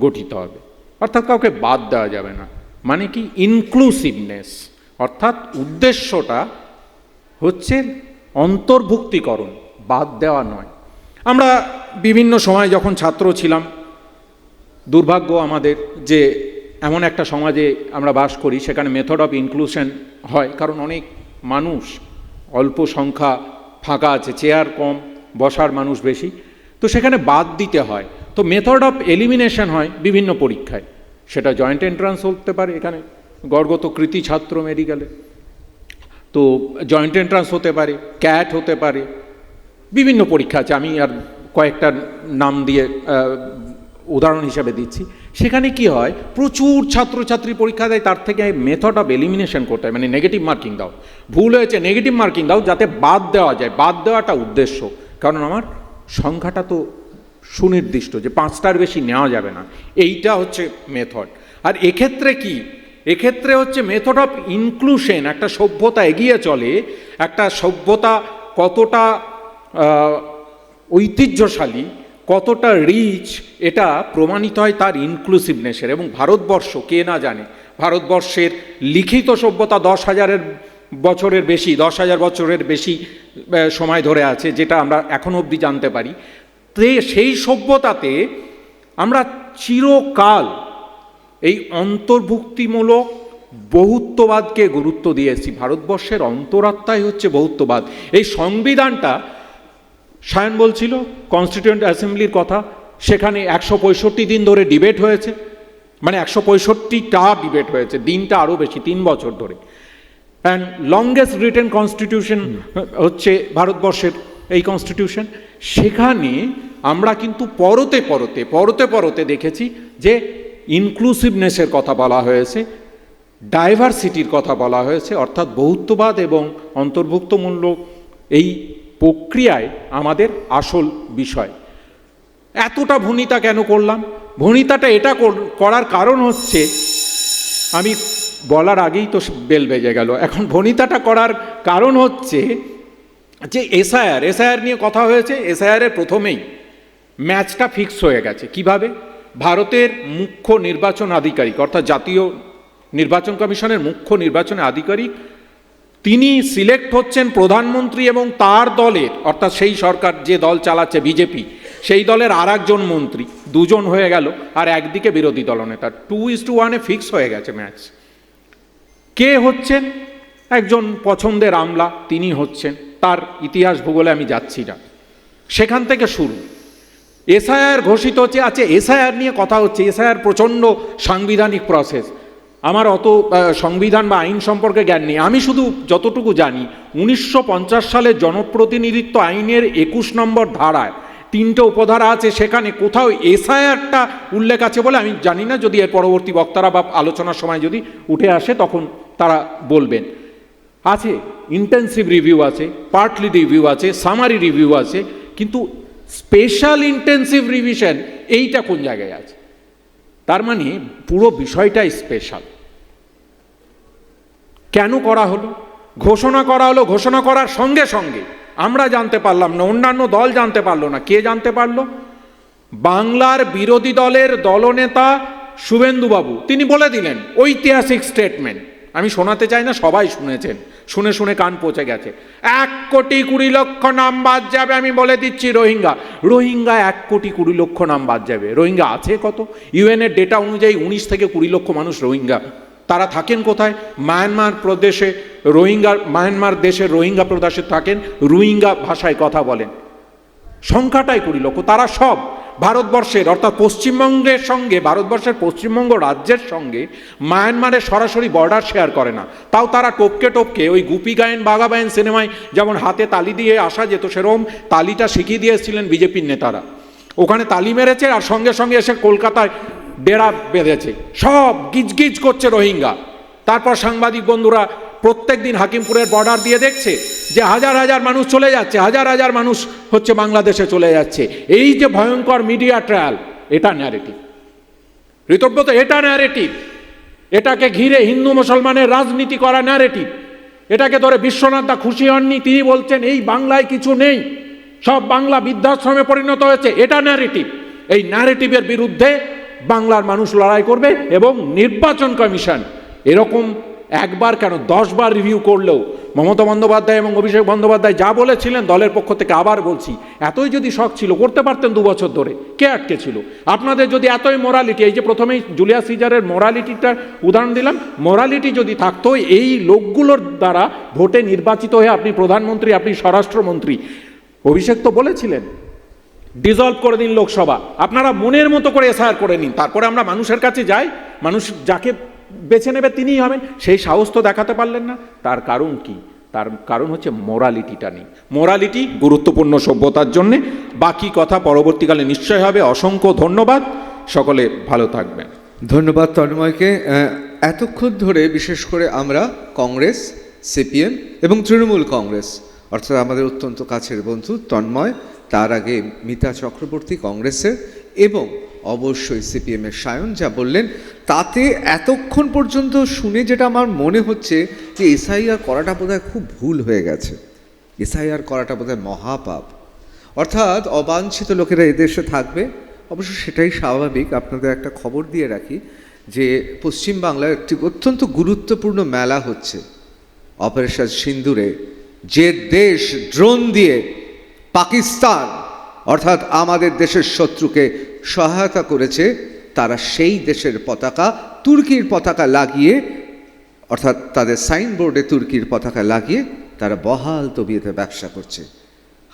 গঠিত হবে, অর্থাৎ কাউকে বাদ দেওয়া যাবে না। মানে কি? ইনক্লুসিভনেস, অর্থাৎ উদ্দেশ্যটা হচ্ছে অন্তর্ভুক্তিকরণ, বাদ দেওয়া নয়। আমরা বিভিন্ন সময় যখন ছাত্র ছিলাম, দুর্ভাগ্য আমাদের যে এমন একটা সমাজে আমরা বাস করি সেখানে মেথড অফ ইনক্লুশন হয়, কারণ অনেক মানুষ, অল্প সংখ্যা ফাঁকা আছে, চেয়ার কম, বসার মানুষ বেশি, তো সেখানে বাদ দিতে হয়। তো মেথড অফ এলিমিনেশন হয় বিভিন্ন পরীক্ষায়, সেটা জয়েন্ট এন্ট্রান্স হতে পারে, এখানে গড়গত কৃতি ছাত্র মেডিকেলে, তো জয়েন্ট এন্ট্রান্স হতে পারে, ক্যাট হতে পারে, বিভিন্ন পরীক্ষা আছে, আমি আর কয়েকটা নাম দিয়ে উদাহরণ হিসাবে দিচ্ছি। সেখানে কি হয়, প্রচুর ছাত্রছাত্রী পরীক্ষা দেয়, তার থেকে মেথড অফ এলিমিনেশন করতে হয়, মানে নেগেটিভ মার্কিং দাও, ভুল হয়েছে নেগেটিভ মার্কিং দাও, যাতে বাদ দেওয়া যায়। বাদ দেওয়াটা উদ্দেশ্য, কারণ আমার সংখ্যাটা তো সুনির্দিষ্ট যে 5টার বেশি নেওয়া যাবে না, এইটা হচ্ছে মেথড। আর এক্ষেত্রে কি, এক্ষেত্রে হচ্ছে মেথড অফ ইনক্লুশন। একটা সভ্যতা এগিয়ে চলে, একটা সভ্যতা কতটা ঐতিহ্যশালী, কতটা রিচ, এটা প্রমাণিত হয় তার ইনক্লুসিভনেসের। এবং ভারতবর্ষ, কে না জানে, ভারতবর্ষের লিখিত সভ্যতা 10,000 বছরের বেশি, 10,000 বছরের বেশি সময় ধরে আছে, যেটা আমরা এখনো অবধি জানতে পারি। তো সেই সভ্যতাতে আমরা চিরকাল এই অন্তর্ভুক্তিমূলক বহুত্ববাদকে গুরুত্ব দিয়েছি। ভারতবর্ষের অন্তরাত্মাই হচ্ছে বহুত্ববাদ। এই সংবিধানটা, সায়ন বলছিল কনস্টিটিউয়েন্ট অ্যাসেম্বলির কথা, সেখানে 165 দিন ধরে ডিবেট হয়েছে, মানে 165টা ডিবেট হয়েছে, দিনটা আরও বেশি, 3 বছর ধরে। অ্যান্ড লংগেস্ট রিটেন কনস্টিটিউশন হচ্ছে ভারতবর্ষের এই কনস্টিটিউশন। সেখানে আমরা কিন্তু পরতে পরতে দেখেছি যে ইনক্লুসিভনেসের কথা বলা হয়েছে, ডাইভার্সিটির কথা বলা হয়েছে, অর্থাৎ বহুত্ববাদ এবং অন্তর্ভুক্তমূলক এই প্রক্রিয়ায় আমাদের আসল বিষয়। এতটা ভূমিতা কেন করলাম? ভূমিতাটা এটা করার কারণ হচ্ছে, আমি বলার আগেই তো বেল বেজে গেল, এখন ভূমিতাটা করার কারণ হচ্ছে যে এসআইআর নিয়ে কথা হয়েছে। এসআইআরের প্রথমেই ম্যাচটা ফিক্স হয়ে গেছে। কিভাবে? ভারতের মুখ্য নির্বাচন আধিকারিক, অর্থাৎ জাতীয় নির্বাচন কমিশনের মুখ্য নির্বাচন আধিকারিক, তিনি সিলেক্ট হচ্ছেন প্রধানমন্ত্রী এবং তার দলের, অর্থাৎ সেই সরকার যে দল চালাচ্ছে বিজেপি, সেই দলের আর একজন মন্ত্রী, 2 জন হয়ে গেল, আর একদিকে বিরোধী দলনেতা। 2:1 ফিক্স হয়ে গেছে ম্যাচ। কে হচ্ছেন? একজন পছন্দের আমলা, তিনি হচ্ছেন। তার ইতিহাস ভূগোলে আমি যাচ্ছি না, সেখান থেকে শুরু। এসআইআর ঘোষিত হচ্ছে, এসআইআর নিয়ে কথা হচ্ছে। এসআইআর প্রচণ্ড সাংবিধানিক প্রসেস, আমার অত সংবিধান বা আইন সম্পর্কে জ্ঞান নেই। আমি শুধু যতটুকু জানি 1950 সালের জনপ্রতিনিধিত্ব আইনের 21 নম্বর ধারায় 3টে উপধারা আছে, সেখানে কোথাও এসআইআরটা উল্লেখ আছে বলে আমি জানি না, যদি এর পরবর্তী বক্তারা বা আলোচনার সময় যদি উঠে আসে তখন তারা বলবেন। আছে ইন্টেন্সিভ রিভিউ আছে, পার্টলি রিভিউ আছে, সামারি রিভিউ আছে, কিন্তু স্পেশাল ইন্টেন্সিভ রিভিশন এইটা কোন জায়গায় আছে? তার মানে পুরো বিষয়টাই স্পেশাল। কেন করা হলো? ঘোষণা করা হলো, ঘোষণা করার সঙ্গে সঙ্গে আমরা জানতে পারলাম না, অন্যান্য দল জানতে পারলো না। কে জানতে পারলো? বাংলার বিরোধী দলের দলনেতা শুভেন্দুবাবু তিনি বলে দিলেন ঐতিহাসিক স্টেটমেন্ট। আমি শোনাতে চাই না, সবাই শুনেছেন, শুনে শুনে কান পচে গেছে। 1,20,00,000 নাম বাদ যাবে, আমি বলে দিচ্ছি। রোহিঙ্গা 1,20,00,000 নাম বাদ যাবে। রোহিঙ্গা আছে কত? ইউএনের ডেটা অনুযায়ী 19 থেকে 20 লক্ষ মানুষ রোহিঙ্গা। তারা থাকেন কোথায়? মায়ানমার প্রদেশে রোহিঙ্গা, মায়ানমার দেশের রোহিঙ্গা প্রদেশে থাকেন, রোহিঙ্গা ভাষায় কথা বলেন। সংখ্যাটাই 20 লক্ষ। তারা সব ভারতবর্ষের অর্থাৎ পশ্চিমবঙ্গের সঙ্গে, ভারতবর্ষের পশ্চিমবঙ্গ রাজ্যের সঙ্গে মায়ানমারের সরাসরি বর্ডার শেয়ার করে না। তাও তারা টপকে টপকে ওই গুপি গায়েন বাঘা বায়েন সিনেমায় যেমন হাতে তালি দিয়ে আসা যেত, সেরকম তালিটা শিখিয়ে দিয়েছিলেন বিজেপির নেতারা। ওখানে তালি মেরেছে আর সঙ্গে সঙ্গে এসে কলকাতায় ডেরা বেঁধেছে, সব গিজগিজ করছে রোহিঙ্গা। তারপর সাংবাদিক বন্ধুরা প্রত্যেক দিন হাকিমপুরের বর্ডার দিয়ে দেখছে যে হাজার হাজার মানুষ চলে যাচ্ছে, হাজার হাজার মানুষ হচ্ছে বাংলাদেশে চলে যাচ্ছে। এই যে ভয়ঙ্কর মিডিয়া ট্রায়াল, এটা ন্যারেটিভ ঋতব্রত, এটা ন্যারেটিভ। এটাকে ঘিরে হিন্দু মুসলমানের রাজনীতি করা ন্যারেটিভ। এটাকে ধরে বিশ্বনাথ দা খুশি হননি, তিনি বলছেন এই বাংলায় কিছু নেই, সব বাংলা বৃদ্ধাশ্রমে পরিণত হয়েছে, এটা ন্যারেটিভ। এই ন্যারেটিভের বিরুদ্ধে বাংলার মানুষ লড়াই করবে এবং নির্বাচন কমিশন এরকম একবার কেন 10 বার রিভিউ করলেও মমতা বন্দ্যোপাধ্যায় এবং অভিষেক বন্দ্যোপাধ্যায় যা বলেছিলেন দলের পক্ষ থেকে, আবার বলছি, এতই যদি শখ ছিল করতে পারতেন 2 বছর ধরে। কে আটকে ছিল? আপনাদের যদি এতই মোরালিটি, এই যে প্রথমেই জুলিয়াস সিজারের মোরালিটিটার উদাহরণ দিলাম, মোরালিটি যদি থাকতো এই লোকগুলোর দ্বারা ভোটে নির্বাচিত হয়ে আপনি প্রধানমন্ত্রী, আপনি স্বরাষ্ট্রমন্ত্রী, অভিষেক তো বলেছিলেন ডিজলভ করে দিন লোকসভা, আপনারা মনের মতো করে এসআইআর করে নিন, তারপরে আমরা মানুষের কাছে যাই, মানুষ যাকে বেছে নেবে তিনিই হবেন। সেই সাহস তো দেখাতে পারলেন না। তার কারণ কি? তার কারণ হচ্ছে মোরালিটিটা নেই। মোরালিটি গুরুত্বপূর্ণ সভ্যতার জন্যে। বাকি কথা পরবর্তীকালে নিশ্চয় হবে। অসংখ্য ধন্যবাদ, সকলে ভালো থাকবেন। ধন্যবাদ তন্ময়কে। এতক্ষণ ধরে বিশেষ করে আমরা কংগ্রেস, সিপিএম এবং তৃণমূল কংগ্রেস, অর্থাৎ আমাদের অত্যন্ত কাছের বন্ধু তন্ময়, তার আগে মিতা চক্রবর্তী কংগ্রেসের, এবং অবশ্যই সিপিএমের সায়ন যা বললেন, তাতে এতক্ষণ পর্যন্ত শুনে যেটা আমার মনে হচ্ছে যে এসআইআর করাটা বোধহয় খুব ভুল হয়ে গেছে। এসআইআর করাটা বোধহয় মহাপাপ। অর্থাৎ অবাঞ্ছিত লোকেরা এদেশে থাকবে। অবশ্য সেটাই স্বাভাবিক। আপনাদের একটা খবর দিয়ে রাখি যে পশ্চিমবাংলায় একটি অত্যন্ত গুরুত্বপূর্ণ মেলা হচ্ছে অপারেশন সিন্দুরে। যে দেশ ড্রোন দিয়ে পাকিস্তান অর্থাৎ আমাদের দেশের শত্রুকে সহায়তা করেছে, তারা সেই দেশের পতাকা, তুর্কির পতাকা লাগিয়ে, অর্থাৎ তাদের সাইনবোর্ডে তুর্কির পতাকা লাগিয়ে তারা বহাল তবিয়তে ব্যবসা করছে।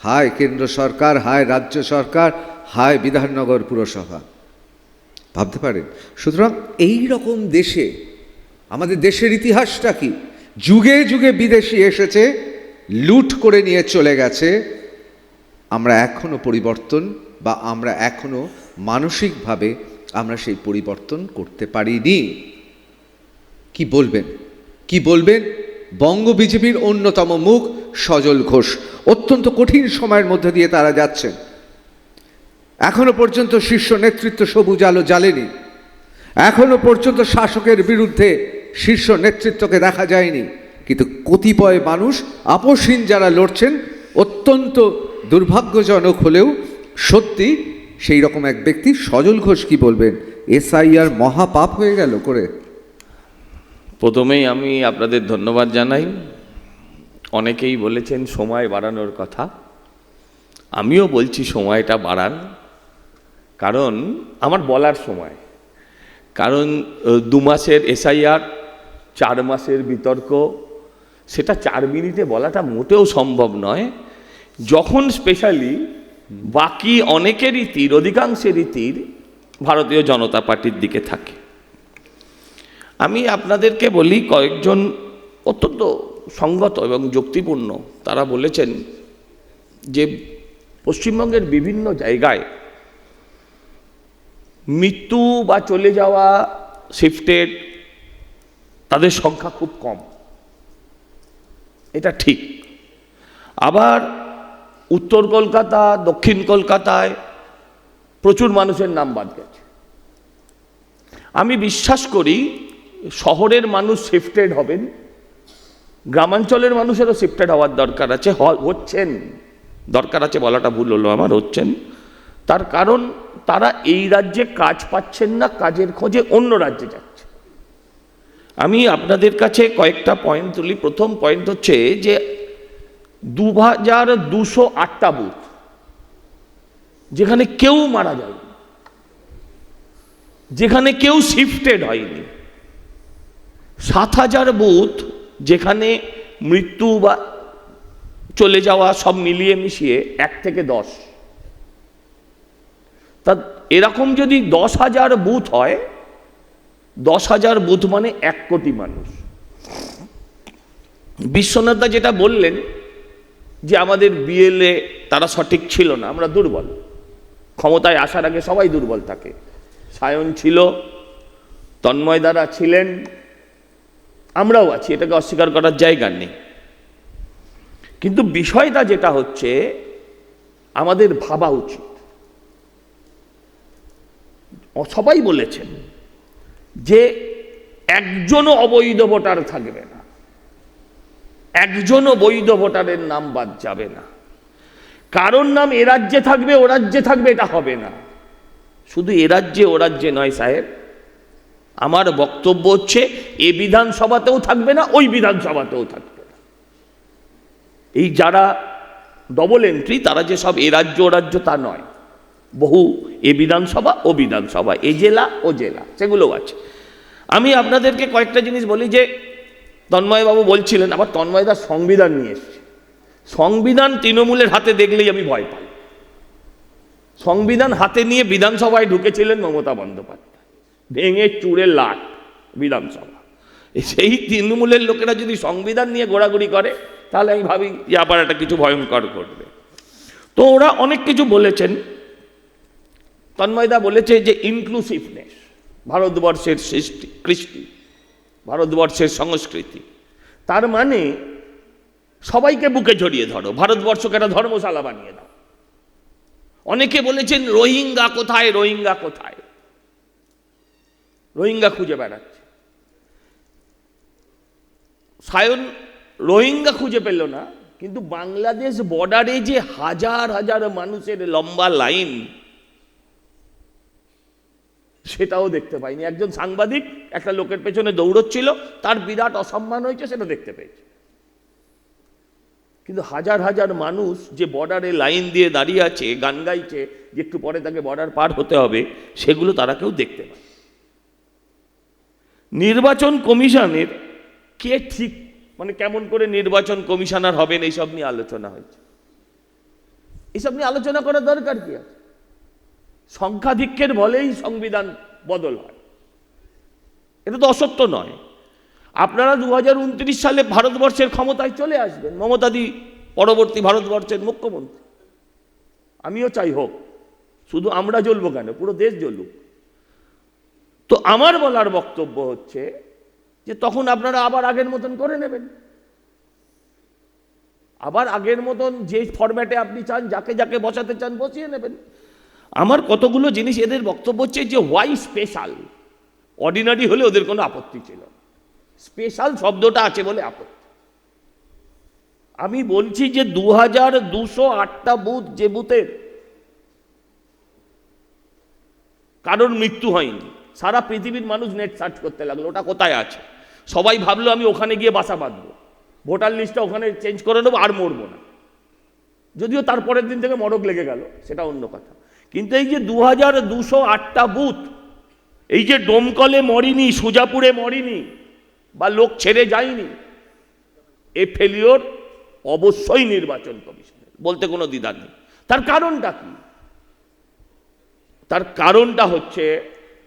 হায় কেন্দ্র সরকার, হায় রাজ্য সরকার, হায় বিধাননগর পুরসভা। ভাবতে পারেন? সুতরাং এই রকম দেশে আমাদের দেশের ইতিহাসটা কি? যুগে যুগে বিদেশি এসেছে, লুট করে নিয়ে চলে গেছে। আমরা এখনো পরিবর্তন, বা আমরা এখনো মানসিকভাবে আমরা সেই পরিবর্তন করতে পারিনি। কি বলবেন? কি বলবেন? বঙ্গ বিজেপির অন্যতম মুখ সজল ঘোষ, অত্যন্ত কঠিন সময়ের মধ্যে দিয়ে তারা যাচ্ছেন। এখনো পর্যন্ত শীর্ষ নেতৃত্ব সবুজ আলো জ্বালেনি। এখনো পর্যন্ত শাসকের বিরুদ্ধে শীর্ষ নেতৃত্বকে দেখা যায়নি। কিন্তু কতিপয় মানুষ, আপোষহীন যারা লড়ছেন, অত্যন্ত দুর্ভাগ্যজনক হলেও সত্যি সেই রকম এক ব্যক্তি সজল ঘোষ। কি বলবেন? এসআইআর মহাপাপ হয়ে গেল করে। প্রথমেই আমি আপনাদের ধন্যবাদ জানাই। অনেকেই বলেছেন সময় বাড়ানোর কথা, আমিও বলছি সময়টা বাড়ান, কারণ আমার বলার সময়, কারণ 2 মাসের এসআইআর, 4 মাসের বিতর্ক, সেটা 4 মিনিটে বলাটা মোটেও সম্ভব নয়। যখন স্পেশালি বাকি অনেকেরই তীর, অধিকাংশেরই তীর ভারতীয় জনতা পার্টির দিকে থাকে। আমি আপনাদেরকে বলি, কয়েকজন অত্যন্ত সঙ্গত এবং যুক্তিপূর্ণ তারা বলেছেন যে পশ্চিমবঙ্গের বিভিন্ন জায়গায় মৃত্যু বা চলে যাওয়া, শিফটেড, তাদের সংখ্যা খুব কম। এটা ঠিক। আবার উত্তর কলকাতা, দক্ষিণ কলকাতায় প্রচুর মানুষের নাম বাদ গেছে। আমি বিশ্বাস করি শহরের মানুষ শিফটেড হবেন, গ্রামাঞ্চলের মানুষেরও শিফটেড হওয়ার দরকার আছে, হচ্ছেন, দরকার আছে বলাটা ভুল হলো আমার, হচ্ছেন। তার কারণ তারা এই রাজ্যে কাজ পাচ্ছেন না, কাজের খোঁজে অন্য রাজ্যে যাচ্ছে। আমি আপনাদের কাছে কয়েকটা পয়েন্ট তুলি। প্রথম পয়েন্ট হচ্ছে যে 2208টা বুথ যেখানে কেউ মারা যায়নি, যেখানে কেউ শিফটেড হয়নি, 7000 বুথ যেখানে মৃত্যু বা চলে যাওয়া সব মিলিয়ে মিশিয়ে 1 থেকে 10। তা এরকম যদি 10,000 বুথ হয়, 10,000 বুথ মানে 1 কোটি মানুষ। বিশ্বনাথদা যেটা বললেন যে আমাদের বিএলএ তারা সঠিক ছিল না, আমরা দুর্বল, ক্ষমতায় আসার আগে সবাই দুর্বল থাকে। সায়ন ছিল, তন্ময় দ্বারা ছিলেন, আমরাও আছি, এটাকে অস্বীকার করার জায়গা নেই। কিন্তু বিষয়টা যেটা হচ্ছে, আমাদের ভাবা উচিত, সবাই বলেছেন যে একজনও অবৈধ ভোটার থাকবে না, একজনও বৈধ ভোটারের নাম বাদ যাবে না। কারোর নাম এ রাজ্যে থাকবে ও রাজ্যে থাকবে এটা হবে না। শুধু এ রাজ্যে ও রাজ্যে নয় সাহেব, আমার বক্তব্য হচ্ছে এ বিধানসভাতেও থাকবে না, ওই বিধানসভাতেও থাকবে না। এই যারা ডবল এন্ট্রি তারা যে সব এ রাজ্য ও রাজ্য তা নয়, বহু এ বিধানসভা ও বিধানসভা, এ জেলা ও জেলা, সেগুলোও আছে। আমি আপনাদেরকে কয়েকটা জিনিস বলি যে তন্ময়বাবু বলছিলেন, আবার তন্ময়দা সংবিধান নিয়ে এসছে। সংবিধান তৃণমূলের হাতে দেখলেই আমি ভয় পাই। সংবিধান হাতে নিয়ে বিধানসভায় ঢুকেছিলেন মমতা বন্দ্যোপাধ্যায়, ভেঙে চুড়ে লাট বিধানসভা। সেই তৃণমূলের লোকেরা যদি সংবিধান নিয়ে ঘোরাঘুরি করে, তাহলে আমি ভাবি যে আবার একটা কিছু ভয়ঙ্কর করবে। তো ওরা অনেক কিছু বলেছেন। তন্ময়দা বলেছে যে ইনক্লুসিভনেস, ভারতবর্ষের কৃষ্টি, ভারতবর্ষের সংস্কৃতি, তার মানে সবাইকে বুকে জড়িয়ে ধরো, ভারতবর্ষকে একটা ধর্মশালা বানিয়ে দাও। অনেকে বলেছেন রোহিঙ্গা কোথায়, রোহিঙ্গা কোথায়, রোহিঙ্গা খুঁজে বেড়াচ্ছে। সায়ন রোহিঙ্গা খুঁজে পেল না, কিন্তু বাংলাদেশ বর্ডারে যে হাজার হাজার মানুষের লম্বা লাইন, সেটাও দেখতে পাইনি। একজন সাংবাদিক একটা লোকের পেছনে দৌড়চ্ছিল, তার বিরাট অসম্মান হয়েছে, সেটা দেখতে পেয়েছে। কিন্তু হাজার হাজার মানুষ যে বর্ডারে লাইন দিয়ে দাঁড়িয়ে আছে, গান গাইছে যে একটু পরে তাকে বর্ডার পার হতে হবে, সেগুলো তারা কেউ দেখতে পায়। নির্বাচন কমিশনের কে ঠিক, মানে কেমন করে নির্বাচন কমিশনার হবেন, এইসব নিয়ে আলোচনা হয়েছে। এইসব নিয়ে আলোচনা করার দরকার কি আছে? সংখ্যাধিক্যের বলেই সংবিধান বদল হয়, এটা তো অসত্য নয়। আপনারা 2029 সালে ভারতবর্ষের ক্ষমতায় চলে আসবেন, মমতাদি পরবর্তী ভারতবর্ষের মুখ্যমন্ত্রী। আমিও চাই হোক, শুধু আমরা জ্বলবো কেন, পুরো দেশ জ্বলুক। তো আমার বলার বক্তব্য হচ্ছে যে তখন আপনারা আবার আগের মতন করে নেবেন, আবার আগের মতন যে ফরম্যাটে আপনি চান, যাকে যাকে বসাতে চান বসিয়ে নেবেন। আমার কতগুলো জিনিস, এদের বক্তব্য হচ্ছে যে ওয়াই স্পেশাল, অর্ডিনারি হলে ওদের কোনো আপত্তি ছিল, স্পেশাল শব্দটা আছে বলে আপত্তি। আমি বলছি যে 2208টা বুথ, যে বুথের কারোর মৃত্যু হয়নি, সারা পৃথিবীর মানুষ নেট সার্চ করতে লাগলো ওটা কোথায় আছে। সবাই ভাবলো আমি ওখানে গিয়ে বাসা বাঁধবো, ভোটার লিস্টটা ওখানে চেঞ্জ করে নেবো, আর মরবো না। যদিও তারপরের দিন থেকে মরক লেগে গেল, সেটা অন্য কথা। কিন্তু এই যে 2208টা বুথ, এই যে ডোমকলে মরিনি, সুজাপুরে মরিনি, বা লোক ছেড়ে যায়নি, এ ফেলিওর অবশ্যই নির্বাচন কমিশনের, বলতে কোনো দ্বিধা নেই। তার কারণটা কি? তার কারণটা হচ্ছে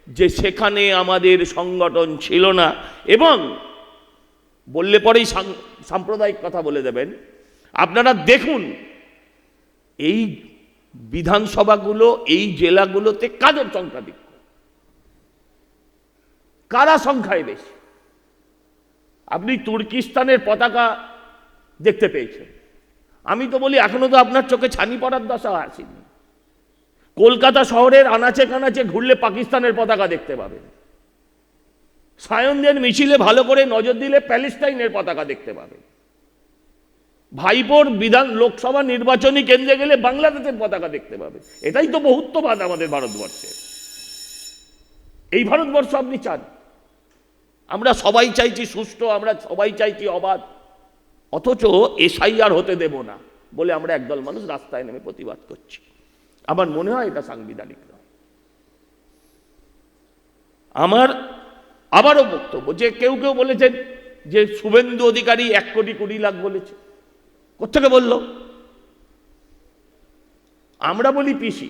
যে সেখানে আমাদের সংগঠন ছিল না, এবং বললে পরেই সাম্প্রদায়িক কথা বলে দেবেন। আপনারা দেখুন এই বিধানসভাগুলো, এই জেলাগুলোতে কাদের সংখ্যাধিক্য, কারা সংখ্যায় বেশি। আপনি তুর্কিস্তানের পতাকা দেখতে পেয়েছেন, আমি তো বলি এখনো তো আপনার চোখে ছানি পড়ার দশা আসেনি। কলকাতা শহরের আনাচে কানাচে ঘুরলে পাকিস্তানের পতাকা দেখতে পাবেন। সায়নদের মিছিলে ভালো করে নজর দিলে প্যালেস্টাইনের পতাকা দেখতে পাবেন। ভাইপোর লোকসভা নির্বাচনী কেন্দ্রে গেলে বাংলাদেশের পতাকা দেখতে পাবেন। এটাই তো বহুত্ববাদ আমাদের ভারতবর্ষের। এই ভারতবর্ষ আপনি চান? আমরা সবাই চাইছি সুষ্ঠু, আমরা সবাই চাইছি অবাধ, অথচ এসআইআর হতে দেব না বলে আমরা একদল মানুষ রাস্তায় নেমে প্রতিবাদ করছি। আমার মনে হয় এটা সাংবিধানিক নয়। আমার আবারও বক্তব্য, যে কেউ কেউ বলেছেন যে শুভেন্দু অধিকারী 1,20,00,000 বলেছে, কোত্থেকে বলল? আমরা বলি পিসি,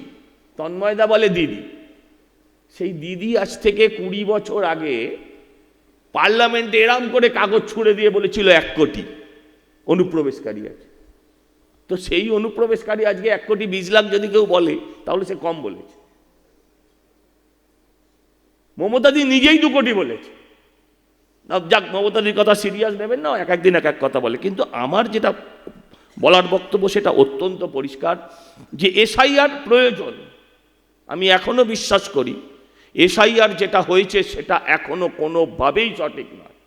তন্ময়দা বলে দিদি। সেই দিদি আজ থেকে 20 বছর আগে পার্লামেন্টে এরাম করে কাগজ ছুঁড়ে দিয়ে বলেছিল 1 কোটি অনুপ্রবেশকারী আছে। তো সেই অনুপ্রবেশকারী আজকে 1,20,00,000 যদি কেউ বলে তাহলে সে কম বলেছে। মমতাদি নিজেই 2 কোটি বলেছে। যাক, মমতাদির কথা সিরিয়াস নেবেন না, এক একদিন এক এক কথা বলে। কিন্তু আমার যেটা বলার বক্তব্য সেটা অত্যন্ত পরিষ্কার, যে এসআইআর প্রয়োজন। আমি এখনো বিশ্বাস করি এসআইআর যেটা হয়েছে সেটা এখনো কোনোভাবেই সঠিক নয়।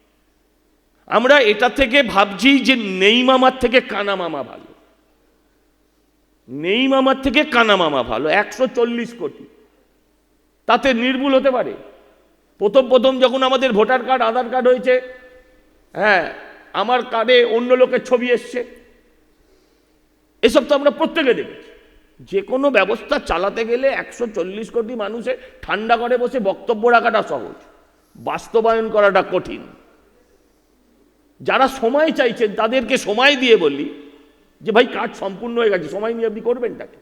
আমরা এটা থেকে ভাবছি যে নেই মামার থেকে কানা মামা ভালো, নেই মামার থেকে কানা মামা ভালো। 140 কোটি, তাতে নির্ভুল হতে পারে? প্রথম যখন আমাদের ভোটার কার্ড, আধার কার্ড হয়েছে, হ্যাঁ, আমার কার্ডে অন্য লোকের ছবি এসছে, এসব তো আমরা প্রত্যেকে দেখেছি। যে কোনো ব্যবস্থা চালাতে গেলে 140 কোটি মানুষের ঠান্ডা করে বসে বক্তব্য রাখাটা সহজ, বাস্তবায়ন করাটা কঠিন। যারা সময় চাইছেন তাদেরকে সময় দিয়ে বলি যে ভাই কাজ সম্পূর্ণ হয়ে গেছে, সময় নিয়ে আপনি করবেন তাকে,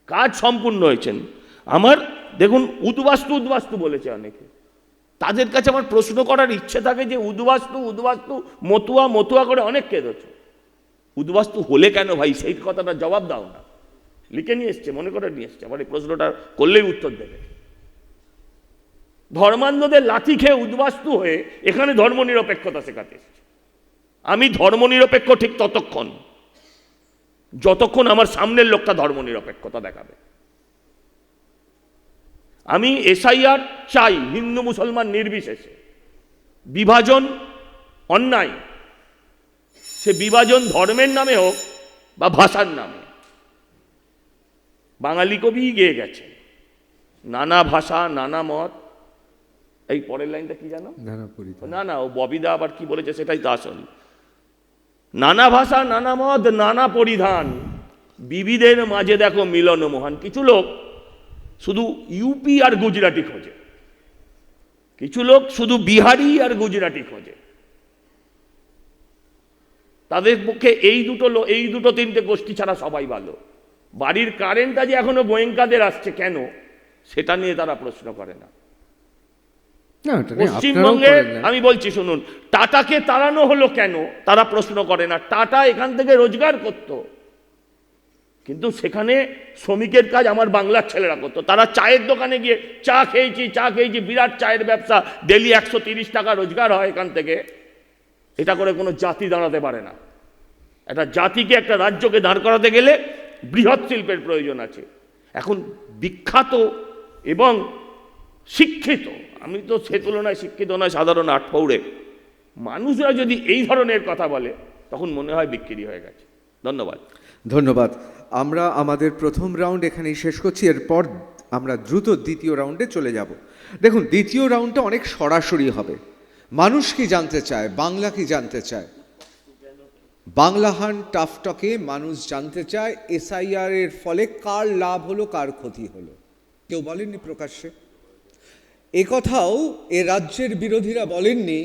কাজ সম্পূর্ণ হয়েছেন। আমার দেখুন উদ্বাস্তু বলেছে অনেকে, তাদের কাছে আমার প্রশ্ন করার ইচ্ছে থাকে যে উদ্বাস্তু মতুয়া করে অনেক কেঁদেছে, উদ্বাস্তু হলে কেন ভাই? সেই কথাটা জবাব দাও না। লিখে নিয়ে এসছে, মনে করে নিয়ে এসছে, আমার এই প্রশ্নটা করলেই উত্তর দেবে। ধর্মান্ধদের লাথি খেয়ে উদ্বাস্তু হয়ে এখানে ধর্মনিরপেক্ষতা শেখাতে এসছে। আমি ধর্মনিরপেক্ষ ঠিক ততক্ষণ যতক্ষণ আমার সামনের লোকটা ধর্মনিরপেক্ষতা দেখাবে। আমি এসআইআর চাই হিন্দু মুসলমান নির্বিশেষে। বিভাজন অন্যায়, সে বিভাজন ধর্মের নামে হোক বা ভাষার নামে। বাঙালি কবি গেয়ে গেছে, নানা ভাষা নানা মত। এই পরের লাইনটা কি জানো? না, ও ববিদা আবার কি বলেছে সেটাই তো আসল। নানা ভাষা নানা মত নানা পরিধান, বিবিধের মাঝে দেখো মিলন মহান। কিছু লোক শুধু ইউপি আর গুজরাটি খোঁজে, কিছু লোক শুধু বিহারি আর গুজরাটি খোঁজে। তাদের পক্ষে এই দুটো তিনটে গোষ্ঠী ছাড়া সবাই ভালো। বাড়ির কারেন্টটা যে এখনো গোয়েঙ্কাদের আসছে কেন, সেটা নিয়ে তারা প্রশ্ন করে না। পশ্চিমবঙ্গে আমি বলছি শুনুন, টাটাকে তাড়ানো হলো কেন তারা প্রশ্ন করে না। টাটা এখান থেকে রোজগার করত, কিন্তু সেখানে শ্রমিকের কাজ আমার বাংলার ছেলেরা করতো। তারা চায়ের দোকানে গিয়ে চা খেয়েছি, বিরাট চায়ের ব্যবসা, ডেলি 130 টাকা রোজগার হয় এখান থেকে। এটা করে কোনো জাতি দাঁড়াতে পারে না। একটা জাতিকে, একটা রাজ্যকে দাঁড় করাতে গেলে বৃহৎ শিল্পের প্রয়োজন আছে। এখন বিখ্যাত এবং শিক্ষিত, আমি তো সে তুলনায় শিক্ষিত নয়, সাধারণ আটপৌরে মানুষরা যদি এই ধরনের কথা বলে তখন মনে হয় বিক্রি হয়ে গেছে। ধন্যবাদ। আমরা আমাদের প্রথম রাউন্ড এখানেই শেষ করছি, এরপর আমরা দ্রুত দ্বিতীয় রাউন্ডে চলে যাব। দেখুন, দ্বিতীয় রাউন্ডটা অনেক সরাসরি হবে। মানুষ কি জানতে চায়, বাংলা কি জানতে চায়, বাংলা হান্ট টাফ টকে মানুষ জানতে চায় এসআইআর এর ফলে কার লাভ হলো কার ক্ষতি হলো। কেউ বলেননি প্রকাশ্যে, একথাও এ রাজ্যের বিরোধীরা বলেননি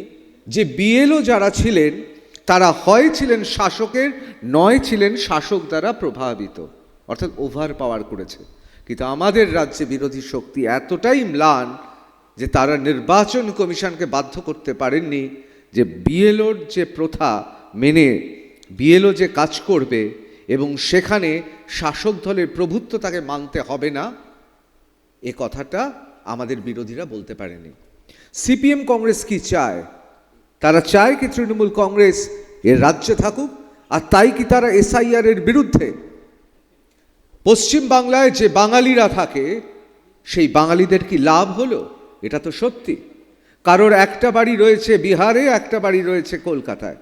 যে বিএলও যারা ছিলেন তারা হয় ছিলেন শাসকের, নয় ছিলেন শাসক দ্বারা প্রভাবিত, অর্থাৎ ওভার পাওয়ার করেছে। কিন্তু আমাদের রাজ্যে বিরোধী শক্তি এতটাই ম্লান যে তারা নির্বাচন কমিশনকে বাধ্য করতে পারেননি যে বিএলওর যে প্রথা মেনে বিএলও যে কাজ করবে এবং সেখানে শাসক দলের প্রভুত্ব তাকে মানতে হবে না, এ কথাটা আমাদের বিরোধীরা বলতে পারেনি। সিপিএম কংগ্রেস কি চায়? তারা চায় কি তৃণমূল কংগ্রেস এর রাজ্যে থাকুক? আর তাই কি তারা এসআইআর এর বিরুদ্ধে? পশ্চিম বাংলায় যে বাঙালিরা থাকে সেই বাঙালিদের কি লাভ হলো? এটা তো সত্যি। কারোর একটা বাড়ি রয়েছে বিহারে, একটা বাড়ি রয়েছে কলকাতায়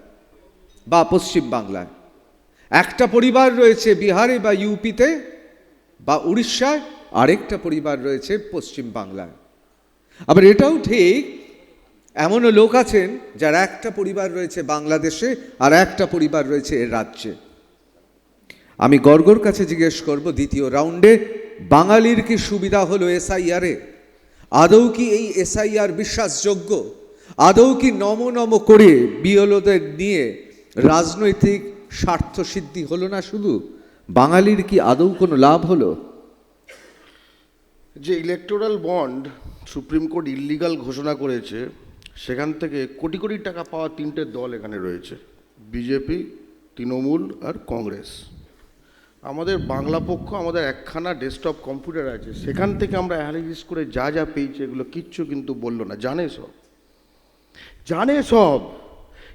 বা পশ্চিম বাংলায়, একটা পরিবার রয়েছে বিহারে বা ইউপিতে বা উড়িষ্যায়, আরেকটা পরিবার রয়েছে পশ্চিম বাংলায়। আবার এটাও ঠিক, এমনও লোক আছেন যার একটা পরিবার রয়েছে বাংলাদেশে আর একটা পরিবার রয়েছে এর রাজ্যে। আমি গর্গর কাছে জিজ্ঞেস করব, দ্বিতীয় রাউন্ডে বাঙালির কি সুবিধা হলো এসআইআরে? আদৌ কি এই এসআইআর বিশ্বাসযোগ্য? আদৌ কি নম নম করে বিএলওদের নিয়ে রাজনৈতিক স্বার্থ সিদ্ধি হলো না? শুধু বাঙালির কি আদৌ কোনো লাভ হলো? যে electoral bond supreme court illegal ঘোষণা করেছে, সেখান থেকে কোটি কোটি টাকা পাওয়া তিনটে দল এখানে রয়েছে, বিজেপি, তৃণমূল আর কংগ্রেস। আমাদের বাংলা পক্ষ, আমাদের একখানা ডেস্কটপ কম্পিউটার আছে, সেখান থেকে আমরা অ্যানালিসিস করে যা যা পেয়েছি এগুলো কিচ্ছু কিন্তু বললো না। জানে সব,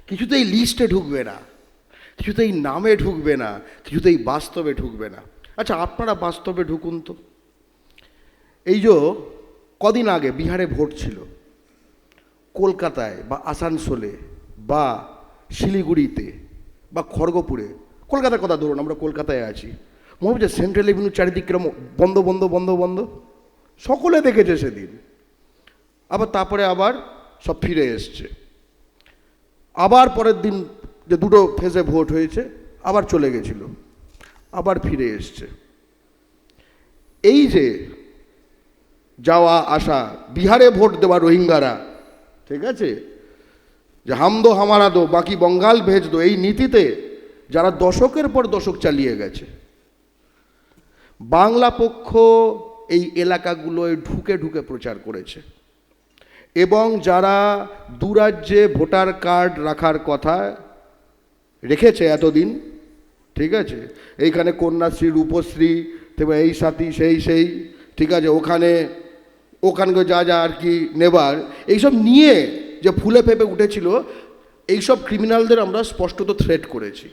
কিছুতেই লিস্টে ঢুকবে না, কিছুতেই নামে ঢুকবে না, কিছুতেই বাস্তবে ঢুকবে না। আচ্ছা, আপনারা বাস্তবে ঢুকুন তো। এই যে কদিন আগে বিহারে ভোট ছিল, কলকাতায় বা আসানসোলে বা শিলিগুড়িতে বা খড়গপুরে, কলকাতার কথা ধরুন, আমরা কলকাতায় আছি, মনে হচ্ছে সেন্ট্রাল এভিনিউ চারিদিক কিরম বন্ধ বন্ধ বন্ধ বন্ধ, সকলে দেখেছে সেদিন। আবার তারপরে আবার সব ফিরে এসছে। আবার পরের দিন যে দুটো ফেজে ভোট হয়েছে, আবার চলে গেছিল, আবার ফিরে এসছে। এই যে যাওয়া আসা, বিহারে ভোট দেওয়া রোহিঙ্গারা, ঠিক আছে, যে হাম দো হামারা দো বাকি বঙ্গাল ভেজ দো, এই নীতিতে যারা দশকের পর দশক চালিয়ে গেছে, বাংলা পক্ষ এই এলাকাগুলোয় ঢুকে ঢুকে প্রচার করেছে। এবং যারা দুরাজ্যে ভোটার কার্ড রাখার কথা রেখেছে এতদিন, ঠিক আছে, এইখানে কন্যাশ্রী, রূপশ্রী, এই সাথী সেই, ঠিক আছে, ওখানে যা যা আর কি নেবার, এইসব নিয়ে যে ফুলে ফেপে উঠেছিল, এইসব ক্রিমিনালদের আমরা স্পষ্টত থ্রেট করেছি।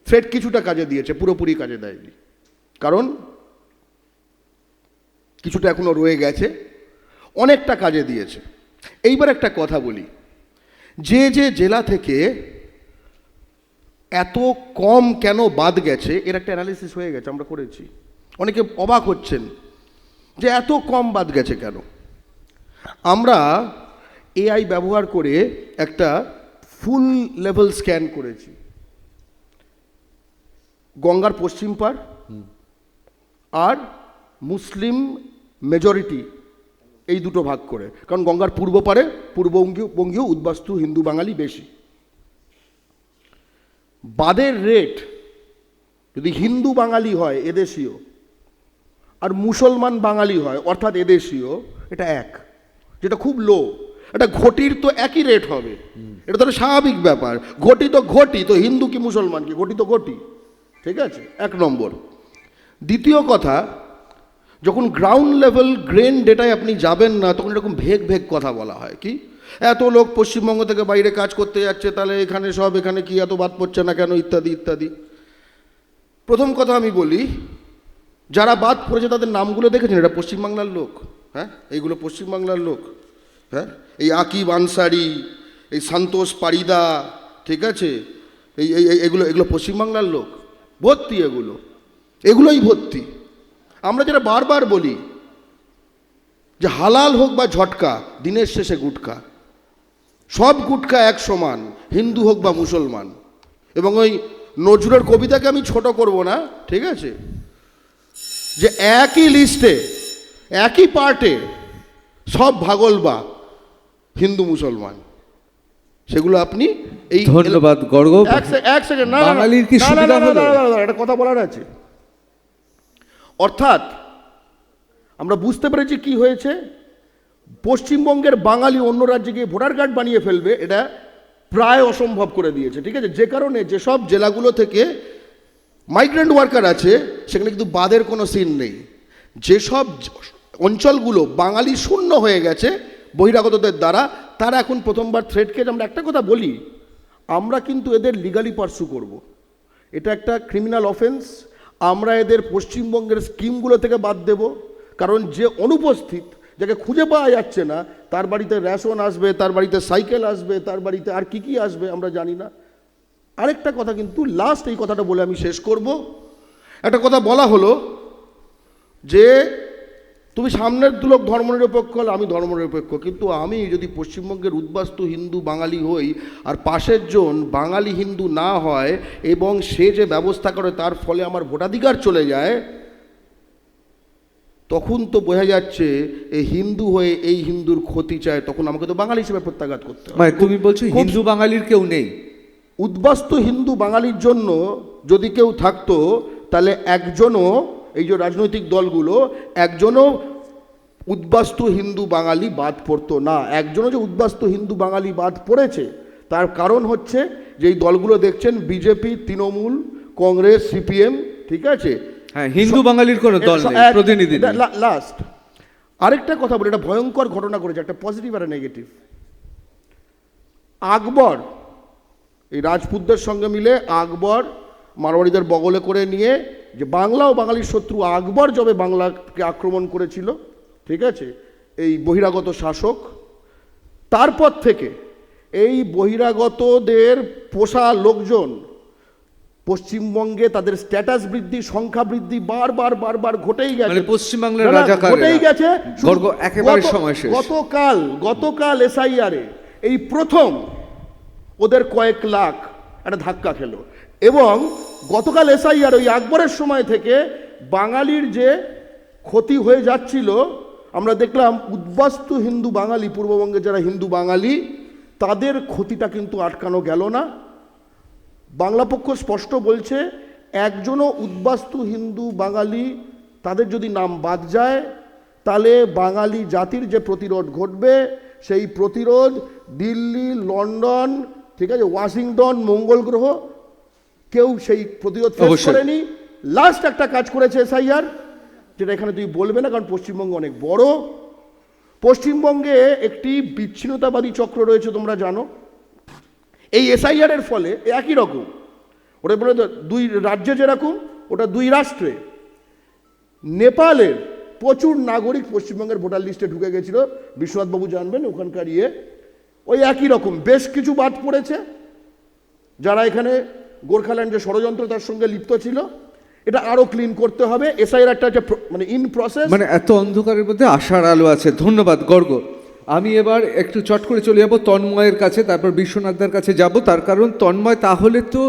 থ্রেট কিছুটা কাজে দিয়েছে, পুরোপুরি কাজে দেয়নি, কারণ কিছুটা এখনো রয়ে গেছে, অনেকটা কাজে দিয়েছে। এইবার একটা কথা বলি, যে যে জেলা থেকে এত কম কেন বাদ গেছে, এর একটা অ্যানালিসিস হয়ে গেছে, আমরা করেছি। অনেকে অবাক হচ্ছেন যে এত কম বাদ গেছে কেন। আমরা এআই ব্যবহার করে একটা ফুল লেভেল স্ক্যান করেছি, গঙ্গার পশ্চিম পার আর মুসলিম মেজরিটি, এই দুটো ভাগ করে, কারণ গঙ্গার পূর্ব পারে পূর্ববঙ্গীয় উদ্বাস্তু হিন্দু বাঙালি বেশি। বাদের রেট যদি হিন্দু বাঙালি হয় এদেশীয় আর মুসলমান বাঙালি হয় অর্থাৎ এদেশীয়, এটা এক, যেটা খুব লো। এটা ঘটির তো একই রেট হবে, এটা তো স্বাভাবিক ব্যাপার। ঘটি তো হিন্দু কি মুসলমান কি, ঘটি তো ঘটি, ঠিক আছে, এক নম্বর। দ্বিতীয় কথা, যখন গ্রাউন্ড লেভেল গ্রেন ডেটায় আপনি যাবেন না, তখন এরকম ভেগ কথা বলা হয়, কি এত লোক পশ্চিমবঙ্গ থেকে বাইরে কাজ করতে যাচ্ছে, তাহলে এখানে কি এত বাদ পড়ছে না কেন, ইত্যাদি ইত্যাদি। প্রথম কথা আমি বলি, যারা বাদ পড়েছে তাদের নামগুলো দেখেছেন? এটা পশ্চিমবাংলার লোক, হ্যাঁ, এইগুলো পশ্চিমবাংলার লোক, হ্যাঁ, এই আকিব আনসারি, এই সন্তোষ পারিদা, ঠিক আছে, এগুলো পশ্চিমবাংলার লোক, ভর্তি এগুলোই ভর্তি। আমরা যেটা বারবার বলি যে হালাল হোক বা ঝটকা, দিনের শেষে গুটকা, সব গুটকা এক সমান, হিন্দু হোক বা মুসলমান। এবং ওই নজরুলের কবিতাকে আমি ছোট করব না, ঠিক আছে, যে একই লিস্টে একই পার্টে সব ভাগলবা হিন্দু মুসলমান, সেগুলো আপনি এই, ধন্যবাদ গর্গ। এক সেকেন্ড, না, বাঙালির কি সুবিধা হলো? একটা কথা বলার আছে। অর্থাৎ আমরা বুঝতে পেরেছি কি হয়েছে। পশ্চিমবঙ্গের বাঙালি অন্য রাজ্যে গিয়ে ভোটার কার্ড বানিয়ে ফেলবে, এটা প্রায় অসম্ভব করে দিয়েছে। ঠিক আছে, যে কারণে যেসব জেলাগুলো থেকে মাইগ্রেন্ট ওয়ার্কার আছে সেখানে কিন্তু বাদের কোনো সিন নেই। যেসব অঞ্চলগুলো বাঙালি শূন্য হয়ে গেছে বহিরাগতদের দ্বারা, তারা এখন প্রথমবার থ্রেট কেস। আমরা একটা কথা বলি, আমরা কিন্তু এদের লিগালি পার্সু করব। এটা একটা ক্রিমিনাল অফেন্স। আমরা এদের পশ্চিমবঙ্গের স্কিমগুলো থেকে বাদ দেব, কারণ যে অনুপস্থিত, যাকে খুঁজে পাওয়া যাচ্ছে না, তার বাড়িতে রেশন আসবে, তার বাড়িতে সাইকেল আসবে, তার বাড়িতে আর কি কি আসবে আমরা জানি না। আরেকটা কথা কিন্তু লাস্ট, এই কথাটা বলে আমি শেষ করব। একটা কথা বলা হলো যে তুমি সামনের লোক ধর্মনিরপেক্ষ হলে আমি ধর্মনিরপেক্ষ, কিন্তু আমি যদি পশ্চিমবঙ্গের উদ্বাস্তু হিন্দু বাঙালি হই আর পাশের জন বাঙালি হিন্দু না হয় এবং সে যে ব্যবস্থা করে তার ফলে আমার ভোটাধিকার চলে যায়, তখন তো বোঝা যাচ্ছে এই হিন্দু হয়ে এই হিন্দুর ক্ষতি চায়, তখন আমাকে তো বাঙালি হিসেবে প্রত্যাঘাত করতে হবে। মানে তুমি বলছো হিন্দু বাঙালির কেউ নেই? উদ্বাস্তু হিন্দু বাঙালির জন্য যদি কেউ থাকতো তাহলে একজনও, এই যে রাজনৈতিক দলগুলো, একজনও উদ্বাস্তু হিন্দু বাঙালি বাদ পড়তো না। একজনও যে উদ্বাস্তু হিন্দু বাঙালি বাদ পড়েছে তার কারণ হচ্ছে যে এই দলগুলো দেখছেন বিজেপি, তৃণমূল, কংগ্রেস, সিপিএম, ঠিক আছে, হ্যাঁ, হিন্দু বাঙালির কোনো দল নেই, প্রতিনিধি নেই। লাস্ট আরেকটা কথা বলি, একটা ভয়ঙ্কর ঘটনা করেছে, একটা পজিটিভ আর নেগেটিভ। আকবর এই রাজপুতদের সঙ্গে মিলে আকবর মারওয়াড়িদের বগলে করে নিয়ে, যে বাংলা ও বাঙালির শত্রু আকবর যবে বাংলাকে আক্রমণ করেছিল, ঠিক আছে, এই বহিরাগত শাসক, তারপর থেকে এই বহিরাগতদের পোষা লোকজন পশ্চিমবঙ্গে তাদের স্ট্যাটাস বৃদ্ধি, সংখ্যা বৃদ্ধি বারবার ঘটেই গেছে। মানে পশ্চিমবাংলার রাজাকারেরা ঘটেই গেছে একেবারে সময় শেষ। গতকাল এসআইআরে এই প্রথম ওদের কয়েক লাখ একটা ধাক্কা খেলো, এবং গতকাল এসআইআর ওই আকবরের সময় থেকে বাঙালির যে ক্ষতি হয়ে যাচ্ছিল, আমরা দেখলাম উদ্বাস্তু হিন্দু বাঙালি, পূর্ববঙ্গে যারা হিন্দু বাঙালি, তাদের ক্ষতিটা কিন্তু আটকানো গেল না। বাংলা পক্ষ স্পষ্ট বলছে একজনও উদ্বাস্তু হিন্দু বাঙালি তাদের যদি নাম বাদ যায় তাহলে বাঙালি জাতির যে প্রতিরোধ ঘটবে, সেই প্রতিরোধ দিল্লি, লন্ডন, ঠিক আছে, ওয়াশিংটন, মঙ্গল গ্রহ, কেউ সেই প্রতিরোধ ফেস করেনি। লাস্ট একটা কাজ করেছে এসআইআর, যেটা এখানে তুই বলবে না কারণ পশ্চিমবঙ্গ অনেক বড়। পশ্চিমবঙ্গে একটি বিচ্ছিন্নতাবাদী চক্র রয়েছে, তোমরা জানো। এই এসআইআর এর ফলে একই রকম, ওটা বলে দুই রাজ্যে যেরকম, ওটা দুই রাষ্ট্রে। নেপালের প্রচুর নাগরিক পশ্চিমবঙ্গের ভোটার লিস্টে ঢুকে গেছিল, বিশ্বনাথবাবু জানবেন ওখানকার ওই একই রকম বেশ কিছু বাদ পড়েছে যারা এখানে গোর্খাল্যান্ড যে ষড়যন্ত্র তার সঙ্গে লিপ্ত ছিল। এটা আরো ক্লিন করতে হবে। এসআইআর একটা মানে ইন প্রসেস। মানে এত অন্ধকারের মধ্যে আশার আলো আছে। ধন্যবাদ গর্গ। আমি এবার একটু চট করে চলে যাব তন্ময়ের কাছে, তারপর বিশ্বনাথদার কাছে যাব। তার কারণ তন্ময়, তাহলে তো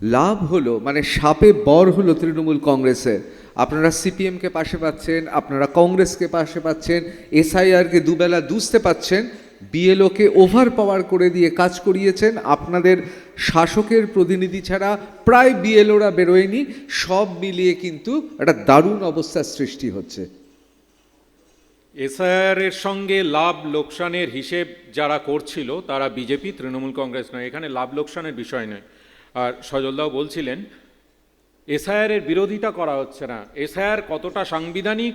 লাভ হলো, মানে সাপে বর হলো তৃণমূল কংগ্রেসের। আপনারা সিপিএমকে পাশে পাচ্ছেন, আপনারা কংগ্রেসকে পাশে পাচ্ছেন, এসআইআরকে দুবেলা দুষতে পাচ্ছেন, বিএলওকে ওভার পাওয়ার করে দিয়ে কাজ করিয়েছেন। আপনাদের শাসকের প্রতিনিধি ছাড়া প্রায় বিএলওরা বেরোয়নি। সব মিলিয়ে কিন্তু একটা দারুণ অবস্থার সৃষ্টি হচ্ছে। এসআইআর এর সঙ্গে লাভ লোকসানের হিসেব যারা করছিল তারা বিজেপি, তৃণমূল কংগ্রেস নয়। এখানে লাভ লোকসানের বিষয় নয়। আর সজলদাও বলছিলেন এসআইআর এর বিরোধিতা করা হচ্ছে না। এসআইআর কতটা সাংবিধানিক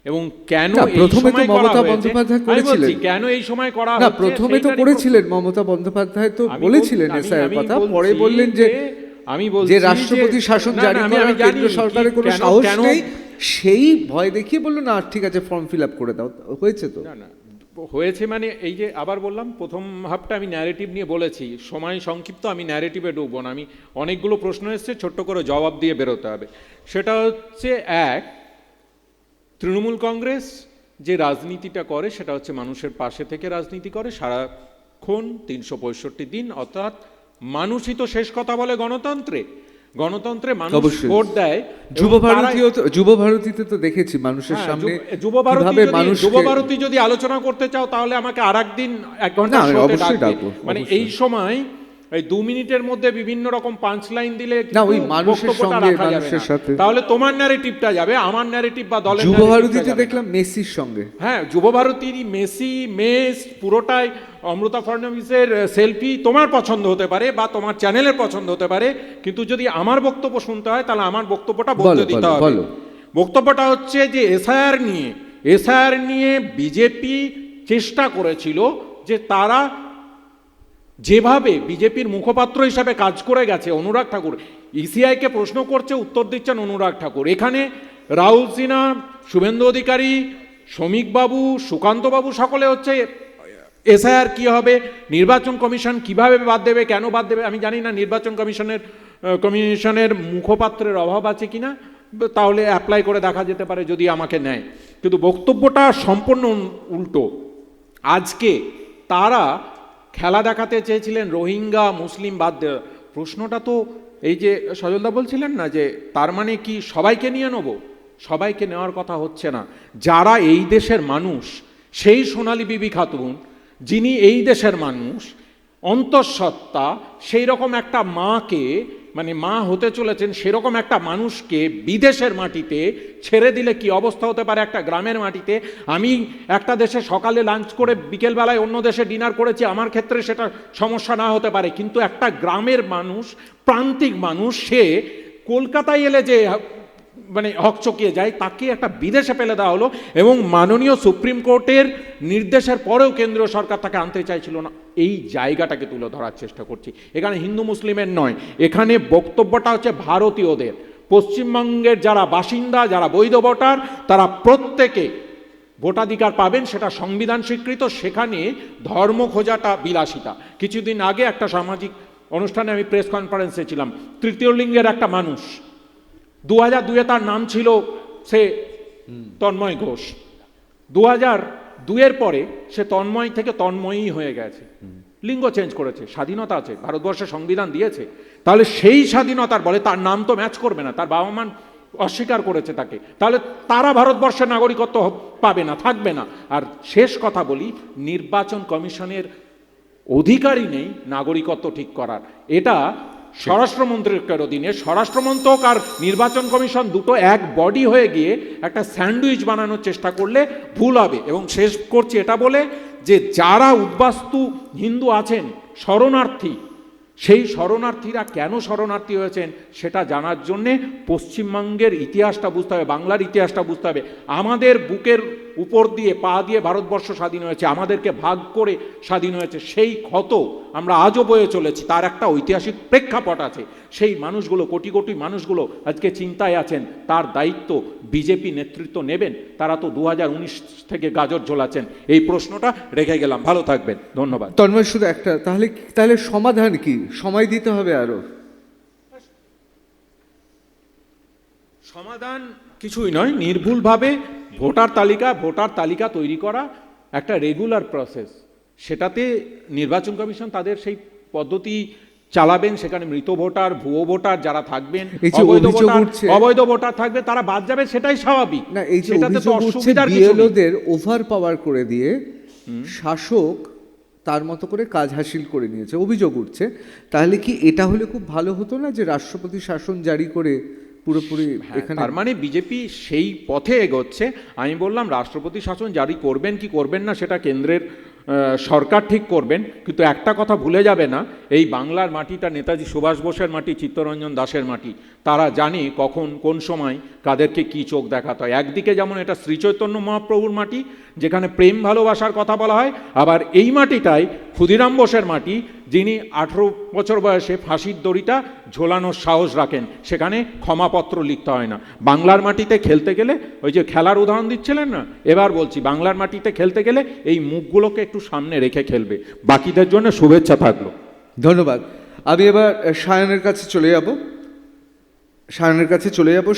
এবং কেন প্রথমে তো মমতা বন্দ্যোপাধ্যায় করেছিলেন, কেন এই সময় করা না প্রথমে তো করেছিলেন মমতা বন্দ্যোপাধ্যায়, তো বলেছিলেন এসআইআর কথা, পরে বললেন যে আমি বলছি যে রাষ্ট্রপতি শাসন জারি করার কেন্দ্র সরকারের কোনো সাহস নেই, সেই ভয় দেখিয়ে বললো না ঠিক আছে ফর্ম ফিল আপ করে দাও। হয়েছে তো না হয়েছে, মানে এই যে আবার বললাম প্রথম হাফটা আমি ন্যারেটিভ নিয়ে বলেছি, সময় সংক্ষিপ্ত, আমি ন্যারেটিভে ঢুকবো না। আমি অনেকগুলো প্রশ্ন এসছে, ছোট্ট করে জবাব দিয়ে বেরোতে হবে। সেটা হচ্ছে এক, তৃণমূল কংগ্রেস যে রাজনীতিটা করে সেটা হচ্ছে মানুষের পাশে থেকে রাজনীতি করে সারাক্ষণ 365 দিন, অর্থাৎ মানুষই তো শেষ কথা বলে গণতন্ত্রে। গণতন্ত্রে মানুষ ভোট দেয়। যুবভারতীতে তো দেখেছি মানুষের সামনে যুবভারতী যদি আলোচনা করতে চাও তাহলে আমাকে আর একদিন 1 ঘন্টা মানে এই সময় এই 2 মিনিটের মধ্যে বিভিন্ন রকম পাঁচ লাইন দিলে না, ওই কিন্তু মানুষের বক্তব্যটা সঙ্গে, রাখা যাবে মানুষের না। সাথে। তাহলে তোমার ন্যারেটিভটা যাবে, আমার ন্যারেটিভ বা দলের যুব narrative টা ভারতীতে যাবে না। দেখলাম মেসির সঙ্গে। হ্যাঁ, যুবভারতীর মেসি মেস পুরোটাই অমৃতা ফডনভিসের সেলফি তোমার পছন্দ হতে পারে বা তোমার চ্যানেলের পছন্দ হতে পারে, কিন্তু যদি আমার বক্তব্য শুনতে হয় তাহলে আমার বক্তব্যটা বলতে বলো, দিতে বলো, হবে। বলো। বক্তব্যটা হচ্ছে যে এসআইআর নিয়ে বিজেপি চেষ্টা করেছিল যে তারা যেভাবে বিজেপির মুখপাত্র হিসাবে কাজ করে গেছে অনুরাগ ঠাকুর, ইসিআইকে প্রশ্ন করছে, উত্তর দিচ্ছেন অনুরাগ ঠাকুর। এখানে রাহুল সিনহা, শুভেন্দু অধিকারী, শ্রমিকবাবু, সুকান্তবাবু সকলে হচ্ছে এসআইআর কি হবে, নির্বাচন কমিশন কিভাবে বাদ দেবে, কেন বাদ দেবে। আমি জানি না নির্বাচন কমিশনের মুখপাত্রের অভাব আছে কিনা, তাহলে অ্যাপ্লাই করে দেখা যেতে পারে যদি আমাকে নেয়। কিন্তু বক্তব্যটা সম্পূর্ণ উল্টো। আজকে তারা খেলা দেখাতে চেয়েছিলেন রোহিঙ্গা মুসলিম বাদ দেওয়া। প্রশ্নটা তো এই যে সজলদা বলছিলেন না যে তার মানে কি সবাইকে নিয়ে নেব, সবাইকে নেওয়ার কথা হচ্ছে না। যারা এই দেশের মানুষ, সেই সোনালী বিবি খাতুন যিনি এই দেশের মানুষ অন্তঃসত্ত্বা, সেই রকম একটা মাকে, মানে মা হতে চলেছেন সেরকম একটা মানুষকে বিদেশের মাটিতে ছেড়ে দিলে কি অবস্থা হতে পারে একটা গ্রামের মাটিতে। আমি একটা দেশে সকালে লাঞ্চ করে বিকেলবেলায় অন্য দেশে ডিনার করেছি, আমার ক্ষেত্রে সেটা সমস্যা না হতে পারে, কিন্তু একটা গ্রামের মানুষ, প্রান্তিক মানুষ, সে কলকাতায় এলে যে মানে হকচকিয়ে যায়, তাকে একটা বিদেশে ফেলে দেওয়া হলো এবং মাননীয় সুপ্রিম কোর্টের নির্দেশের পরেও কেন্দ্রীয় সরকার তাকে আনতে চাইছিল না। এই জায়গাটাকে তুলে ধরার চেষ্টা করছি। এখানে হিন্দু মুসলিমের নয়, এখানে বক্তব্যটা হচ্ছে ভারতীয়দের। পশ্চিমবঙ্গের যারা বাসিন্দা, যারা বৈধ ভোটার, তারা প্রত্যেকে ভোটাধিকার পাবেন, সেটা সংবিধান স্বীকৃত। সেখানে ধর্ম খোঁজাটা বিলাসিতা। কিছুদিন আগে একটা সামাজিক অনুষ্ঠানে আমি প্রেস কনফারেন্সে ছিলাম, তৃতীয় লিঙ্গের একটা মানুষ, 2002-এ তার নাম ছিল সে তন্ময় ঘোষ, 2002-এর পরে সে তন্ময় থেকে তন্ময়ী হয়ে গেছে, লিঙ্গ চেঞ্জ করেছে। স্বাধীনতা আছে, ভারতবর্ষের সংবিধান দিয়েছে। তাহলে সেই স্বাধীনতার বলে তার নাম তো ম্যাচ করবে না, তার বাবা মা অস্বীকার করেছে তাকে, তাহলে তারা ভারতবর্ষের নাগরিকত্ব পাবে না, থাকবে না। আর শেষ কথা বলি, নির্বাচন কমিশনের অধিকারই নেই নাগরিকত্ব ঠিক করার। এটা স্বরাষ্ট্রমন্ত্রকের অধীনে। স্বরাষ্ট্রমন্ত্রক আর নির্বাচন কমিশন দুটো এক বডি হয়ে গিয়ে একটা স্যান্ডউইচ বানানোর চেষ্টা করলে ভুল হবে। এবং শেষ করছি এটা বলে যে যারা উদ্বাস্তু হিন্দু আছেন, শরণার্থী, সেই শরণার্থীরা কেন শরণার্থী হয়েছেন সেটা জানার জন্যে পশ্চিমবঙ্গের ইতিহাসটা বুঝতে হবে, বাংলার ইতিহাসটা বুঝতে হবে। আমাদের বুকের উপর দিয়ে পা দিয়ে ভারতবর্ষ স্বাধীন হয়েছে, আমাদেরকে ভাগ করে স্বাধীন হয়েছে। সেই ক্ষত আমরা আজও বয়ে চলেছি, তার একটা ঐতিহাসিক প্রেক্ষাপট আছে। সেই মানুষগুলো, কোটি কোটি মানুষগুলো আজকে চিন্তায় আছেন, তার দায়িত্ব বিজেপি নেতৃত্ব নেবেন। তারা তো 2019 থেকে গাজর ঝোলাচ্ছেন। এই প্রশ্নটা রেখে গেলাম, ভালো থাকবেন, ধন্যবাদ। তন্ময়, শুধু একটা, তাহলে সমাধান কি? সময় দিতে হবে আরো? সমাধান কিছুই নয়, নির্ভুলভাবে ভোটার তালিকা তৈরি করা একটা রেগুলার প্রসেস। সেটাতে নির্বাচন কমিশন তাদের সেই পদ্ধতি চালাবেন। সেখানে মৃত ভোটার, ভুয়ো ভোটার যারা থাকবেন, অবৈধ ভোটার থাকবে, তারা বাদ যাবে, সেটাই স্বাভাবিক। না, এই যে সেটাতে তো অভিযোগ উঠছে অসুবিধার কিছু নেই। বিএলওদের ওভার পাওয়ার করে দিয়ে শাসক তার মতো করে কাজ হাসিল করে নিয়েছে, অভিযোগ উঠছে। তাহলে কি এটা হলে খুব ভালো হতো না যে রাষ্ট্রপতি শাসন জারি করে পুরোপুরি এখানে? তার মানে বিজেপি সেই পথে এগোচ্ছে। আমি বললাম রাষ্ট্রপতি শাসন জারি করবেন কি করবেন না সেটা কেন্দ্রের সরকার ঠিক করবেন, কিন্তু একটা কথা ভুলে যাবে না, এই বাংলার মাটিটা নেতাজি সুভাষ বোসের মাটি, চিত্তরঞ্জন দাসের মাটি। তারা জানে কখন কোন সময় কাদেরকে কি চোখ দেখাতে হয়। একদিকে যেমন এটা শ্রীচৈতন্য মহাপ্রভুর মাটি, যেখানে প্রেম ভালোবাসার কথা বলা হয়, আবার এই মাটিটাই ক্ষুদিরাম বোসের মাটি, যিনি 18 বছর বয়সে ফাঁসির দড়িটা ঝোলানোর সাহস রাখেন, সেখানে ক্ষমাপত্র লিখতে হয় না। বাংলার মাটিতে খেলতে গেলে, ওই যে খেলার উদাহরণ দিচ্ছিলেন না, এবার বলছি, বাংলার মাটিতে খেলতে গেলে এই মুখগুলোকে একটু সামনে রেখে খেলবে। বাকিদের জন্য শুভেচ্ছা থাকলো। ধন্যবাদ। আমি এবার সায়নের কাছে চলে যাব।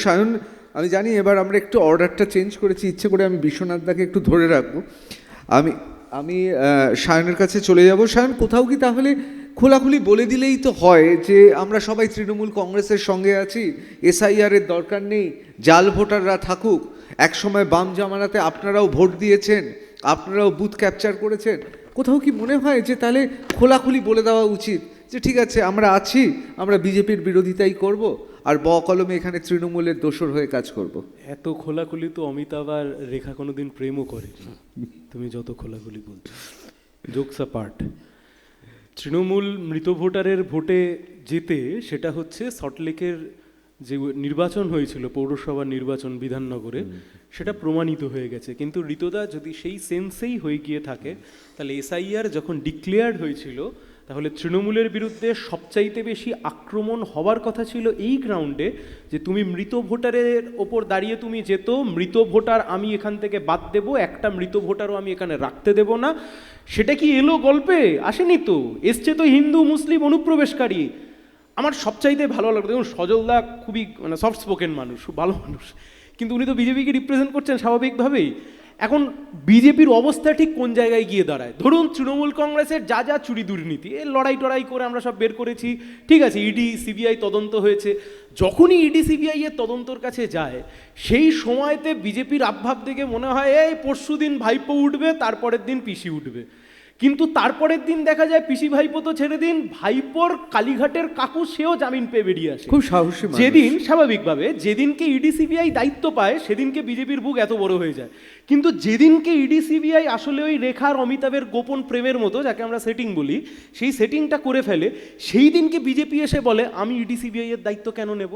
সায়ন, আমি জানি এবার আমরা একটু অর্ডারটা চেঞ্জ করেছি, ইচ্ছে করে আমি বিশ্বনাথ দাকে একটু ধরে রাখবো। আমি সায়নের কাছে চলে যাব। সায়ন, কোথাও কি তাহলে খোলাখুলি বলে দিলেই তো হয় যে আমরা সবাই তৃণমূল কংগ্রেসের সঙ্গে আছি, এসআইআর এর দরকার নেই, জাল ভোটাররা থাকুক, একসময় বাম জামানাতে আপনারাও ভোট দিয়েছেন, আপনারাও বুথ ক্যাপচার করেছেন। কোথাও কি মনে হয় যে তাহলে খোলাখুলি বলে দেওয়া উচিত যে ঠিক আছে আমরা আছি, আমরা বিজেপির বিরোধিতাই করব আর কলমে এখানে তৃণমূলের দোসর হয়ে কাজ করব? এত খোলাখুলি তো অমিতাভ আর রেখা কোনোদিন প্রেমও করে তুমি যত খোলাখুলি বলছো। জোকস পার্ট, তৃণমূল মৃত ভোটারের ভোটে যেতে সেটা হচ্ছে সল্টলেকের যে নির্বাচন হয়েছিল, পৌরসভা নির্বাচন বিধাননগরে, সেটা প্রমাণিত হয়ে গেছে। কিন্তু ঋতদা যদি সেই সেন্সেই হয়ে গিয়ে থাকে, তাহলে এসআইআর যখন ডিক্লেয়ার্ড হয়েছিল, তাহলে তৃণমূলের বিরুদ্ধে সবচাইতে বেশি আক্রমণ হওয়ার কথা ছিল এই গ্রাউন্ডে যে তুমি মৃত ভোটারের ওপর দাঁড়িয়ে তুমি যেত, মৃত ভোটার আমি এখান থেকে বাদ দেব, একটা মৃত ভোটারও আমি এখানে রাখতে দেব না। সেটা কি এলো গল্পে? আসেনি তো, এসছে তো হিন্দু মুসলিম অনুপ্রবেশকারী। আমার সবচাইতে ভালো লাগলো, দেখুন সজলদা খুবই মানে সফট স্পোকেন মানুষ, খুব ভালো মানুষ, কিন্তু উনি তো বিজেপিকে রিপ্রেজেন্ট করছেন স্বাভাবিকভাবেই। এখন বিজেপির অবস্থা ঠিক কোন জায়গায় গিয়ে দাঁড়ায়? ধরুন তৃণমূল কংগ্রেসের যা যা চুরি দুর্নীতি, এর লড়াই টড়াই করে আমরা সব বের করেছি, ঠিক আছে, ইডি সিবিআই তদন্ত হয়েছে। যখনই ইডি সিবিআই এর তদন্তর কাছে যায়, সেই সময়তে বিজেপির আবভাব দেখে মনে হয় এই পরশু দিন ভাইপো উঠবে, তারপরের দিন পিসি উঠবে। কিন্তু তারপরের দিন দেখা যায় পিসি ভাইপো তো ছেড়ে দিন, ভাইপোর কালীঘাটের কাকু সেও জামিন পেয়ে বেরিয়ে আসে। খুব সাহসী মানুষ। যেদিন স্বাভাবিকভাবে যেদিনকে ইডি সিবিআই দায়িত্ব পায়, সেদিনকে বিজেপির বুক এত বড় হয়ে যায়। কিন্তু যেদিনকে ইডি সিবিআই আসলে ওই রেখার অমিতাভের গোপন প্রেমের মতো, যাকে আমরা সেটিং বলি, সেই সেটিংটা করে ফেলে, সেই দিনকে বিজেপি এসে বলে আমি ইডি সিবিআই এর দায়িত্ব কেন নেব?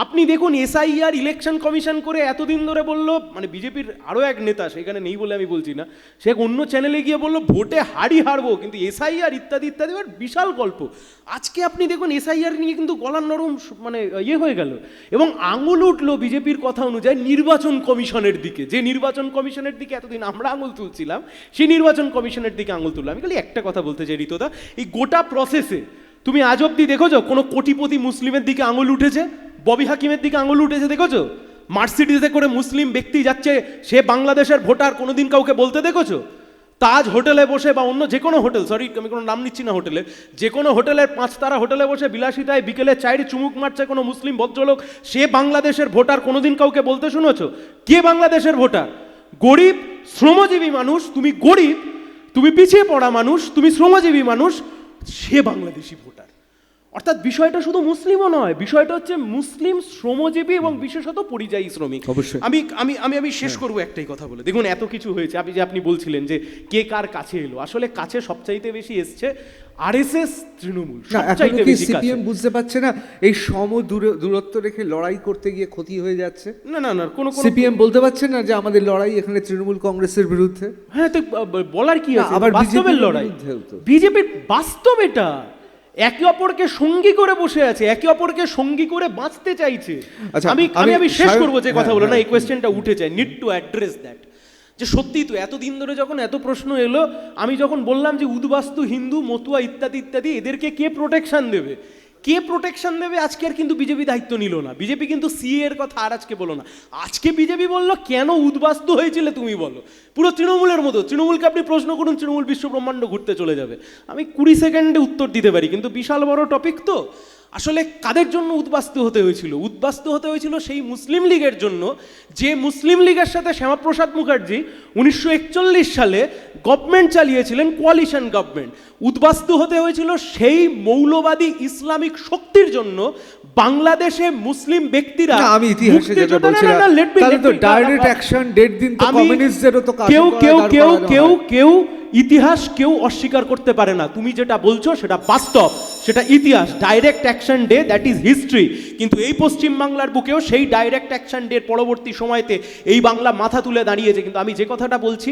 আপনি দেখুন এসআইআর ইলেকশন কমিশন করে এতদিন ধরে বলল, মানে বিজেপির আরও এক নেতা, সেখানে নেই বলে আমি বলছি না, সে অন্য চ্যানেলে গিয়ে বলল ভোটে হারবো, কিন্তু এসআইআর ইত্যাদি ইত্যাদি বিশাল গল্প। আজকে আপনি দেখুন এসআইআর নিয়ে কিন্তু গলার নরম মানে হয়ে গেল, এবং আঙুল উঠলো বিজেপির কথা অনুযায়ী নির্বাচন কমিশনের দিকে। যে নির্বাচন কমিশনের দিকে এতদিন আমরা আঙুল তুলছিলাম, সেই নির্বাচন কমিশনের দিকে আঙুল তুললাম। আমি খালি একটা কথা বলতে চাই ঋতদা, এই গোটা প্রসেসে তুমি আজ অব্দি দেখেছো কোনো কোটিপতি মুসলিমের দিকে আঙুল উঠেছে? ববি হাকিমের দিকে আঙুল উঠেছে দেখেছো? মার্সিডিজে করে মুসলিম ব্যক্তি যাচ্ছে, সে বাংলাদেশের ভোটার, কোনোদিন কাউকে বলতে দেখেছো? তাজ হোটেলে বসে বা অন্য যে কোনো হোটেল, সরি আমি কোনো নাম নিচ্ছি না হোটেলের, যে কোনো হোটেলের 5 তারা হোটেলে বসে বিলাসিতায় বিকেলে চায়ের চুমুক মারছে কোনো মুসলিম ভদ্রলোক, সে বাংলাদেশের ভোটার, কোনোদিন কাউকে বলতে শুনেছো? কে বাংলাদেশের ভোটার? গরিব শ্রমজীবী মানুষ, তুমি গরিব, তুমি পিছিয়ে পড়া মানুষ, তুমি শ্রমজীবী মানুষ, সে বাংলাদেশি ভোটার। অর্থাৎ বিষয়টা শুধু মুসলিমও নয়, বিষয়টা হচ্ছে মুসলিম শ্রমজীবী এবং বিশেষত পরিযায়ী শ্রমিক। অবশ্যই। আমি শেষ করবো একটাই কথা বলে। দেখুন এত কিছু হয়েছে, আপনি বলছিলেন যে কে কার কাছে এলো, আসলে কাছে সবচাইতে বেশি এসছে আরএসএস তৃণমূল, সবচাইতে বেশি কাছে। সিপিএম বুঝতে পারছে না এই দূরত্ব রেখে লড়াই করতে গিয়ে ক্ষতি হয়ে যাচ্ছে? না কোনো সিপিএম বলতে পারছে না যে আমাদের লড়াই এখানে তৃণমূল কংগ্রেসের বিরুদ্ধে? হ্যাঁ, তো বলার কি আছে, আবার বাস্তবের লড়াই, বিজেপির বাস্তব এটা। একে অপরকে সঙ্গী করে বসে আছে, একে অপরকে সঙ্গী করে বাঁচতে চাইছে। আচ্ছা, আমি শেষ করবো যে কথা বলো না, এই হ্যাঁ। কোয়েশ্চেনটা উঠে যায়, নিড টু অ্যাড্রেস দ্যাট, যে সত্যি তো এতদিন ধরে যখন এত প্রশ্ন এলো, আমি যখন বললাম যে উদ্বাস্তু হিন্দু মতুয়া ইত্যাদি ইত্যাদি, এদেরকে কে প্রোটেকশন দেবে, কে প্রোটেকশন দেবে? আজকে আর কিন্তু বিজেপি দায়িত্ব নিল না, বিজেপি কিন্তু সিএ এর কথা আর আজকে বলো না, আজকে বিজেপি বললো কেন উদ্বাস্তু হয়েছিল তুমি বলো। পুরো তৃণমূলের মতো, তৃণমূলকে আপনি প্রশ্ন করুন, তৃণমূল বিশ্ব ব্রহ্মাণ্ড ঘুরতে চলে যাবে। আমি 20 সেকেন্ডে উত্তর দিতে পারি, কিন্তু বিশাল বড় টপিক তো। আসলে কাদের জন্য উদ্বাস্তু হতে হয়েছিল? উদ্বাস্তু হতে হয়েছিল সেই মুসলিম লীগের জন্য, যে মুসলিম লীগের সাথে শ্যামাপ্রসাদ মুখার্জি 1941 সালে গভর্নমেন্ট চালিয়েছিলেন, কোয়ালিশন গভর্নমেন্ট। উদ্বাস্তু হতে হয়েছিল সেই মৌলবাদী ইসলামিক শক্তির জন্য বাংলাদেশে মুসলিম ব্যক্তিরা। আমি ইতিহাসে যেটা বলছিলাম, তাহলে তো ডাইরেক্ট অ্যাকশন, ডেট দিন তো কমিউনিস্টদেরও তো কেউ ইতিহাস কেউ অস্বীকার করতে পারে না। তুমি যেটা বলছো সেটা বাস্তব, সেটা ইতিহাস। Direct action day, that is history. কিন্তু এই পশ্চিম বাংলার বুকেও সেই ডাইরেক্ট অ্যাকশন ডের পরবর্তী সময়তে এই বাংলা মাথা তুলে দাঁড়িয়েছে। কিন্তু আমি যে কথাটা বলছি,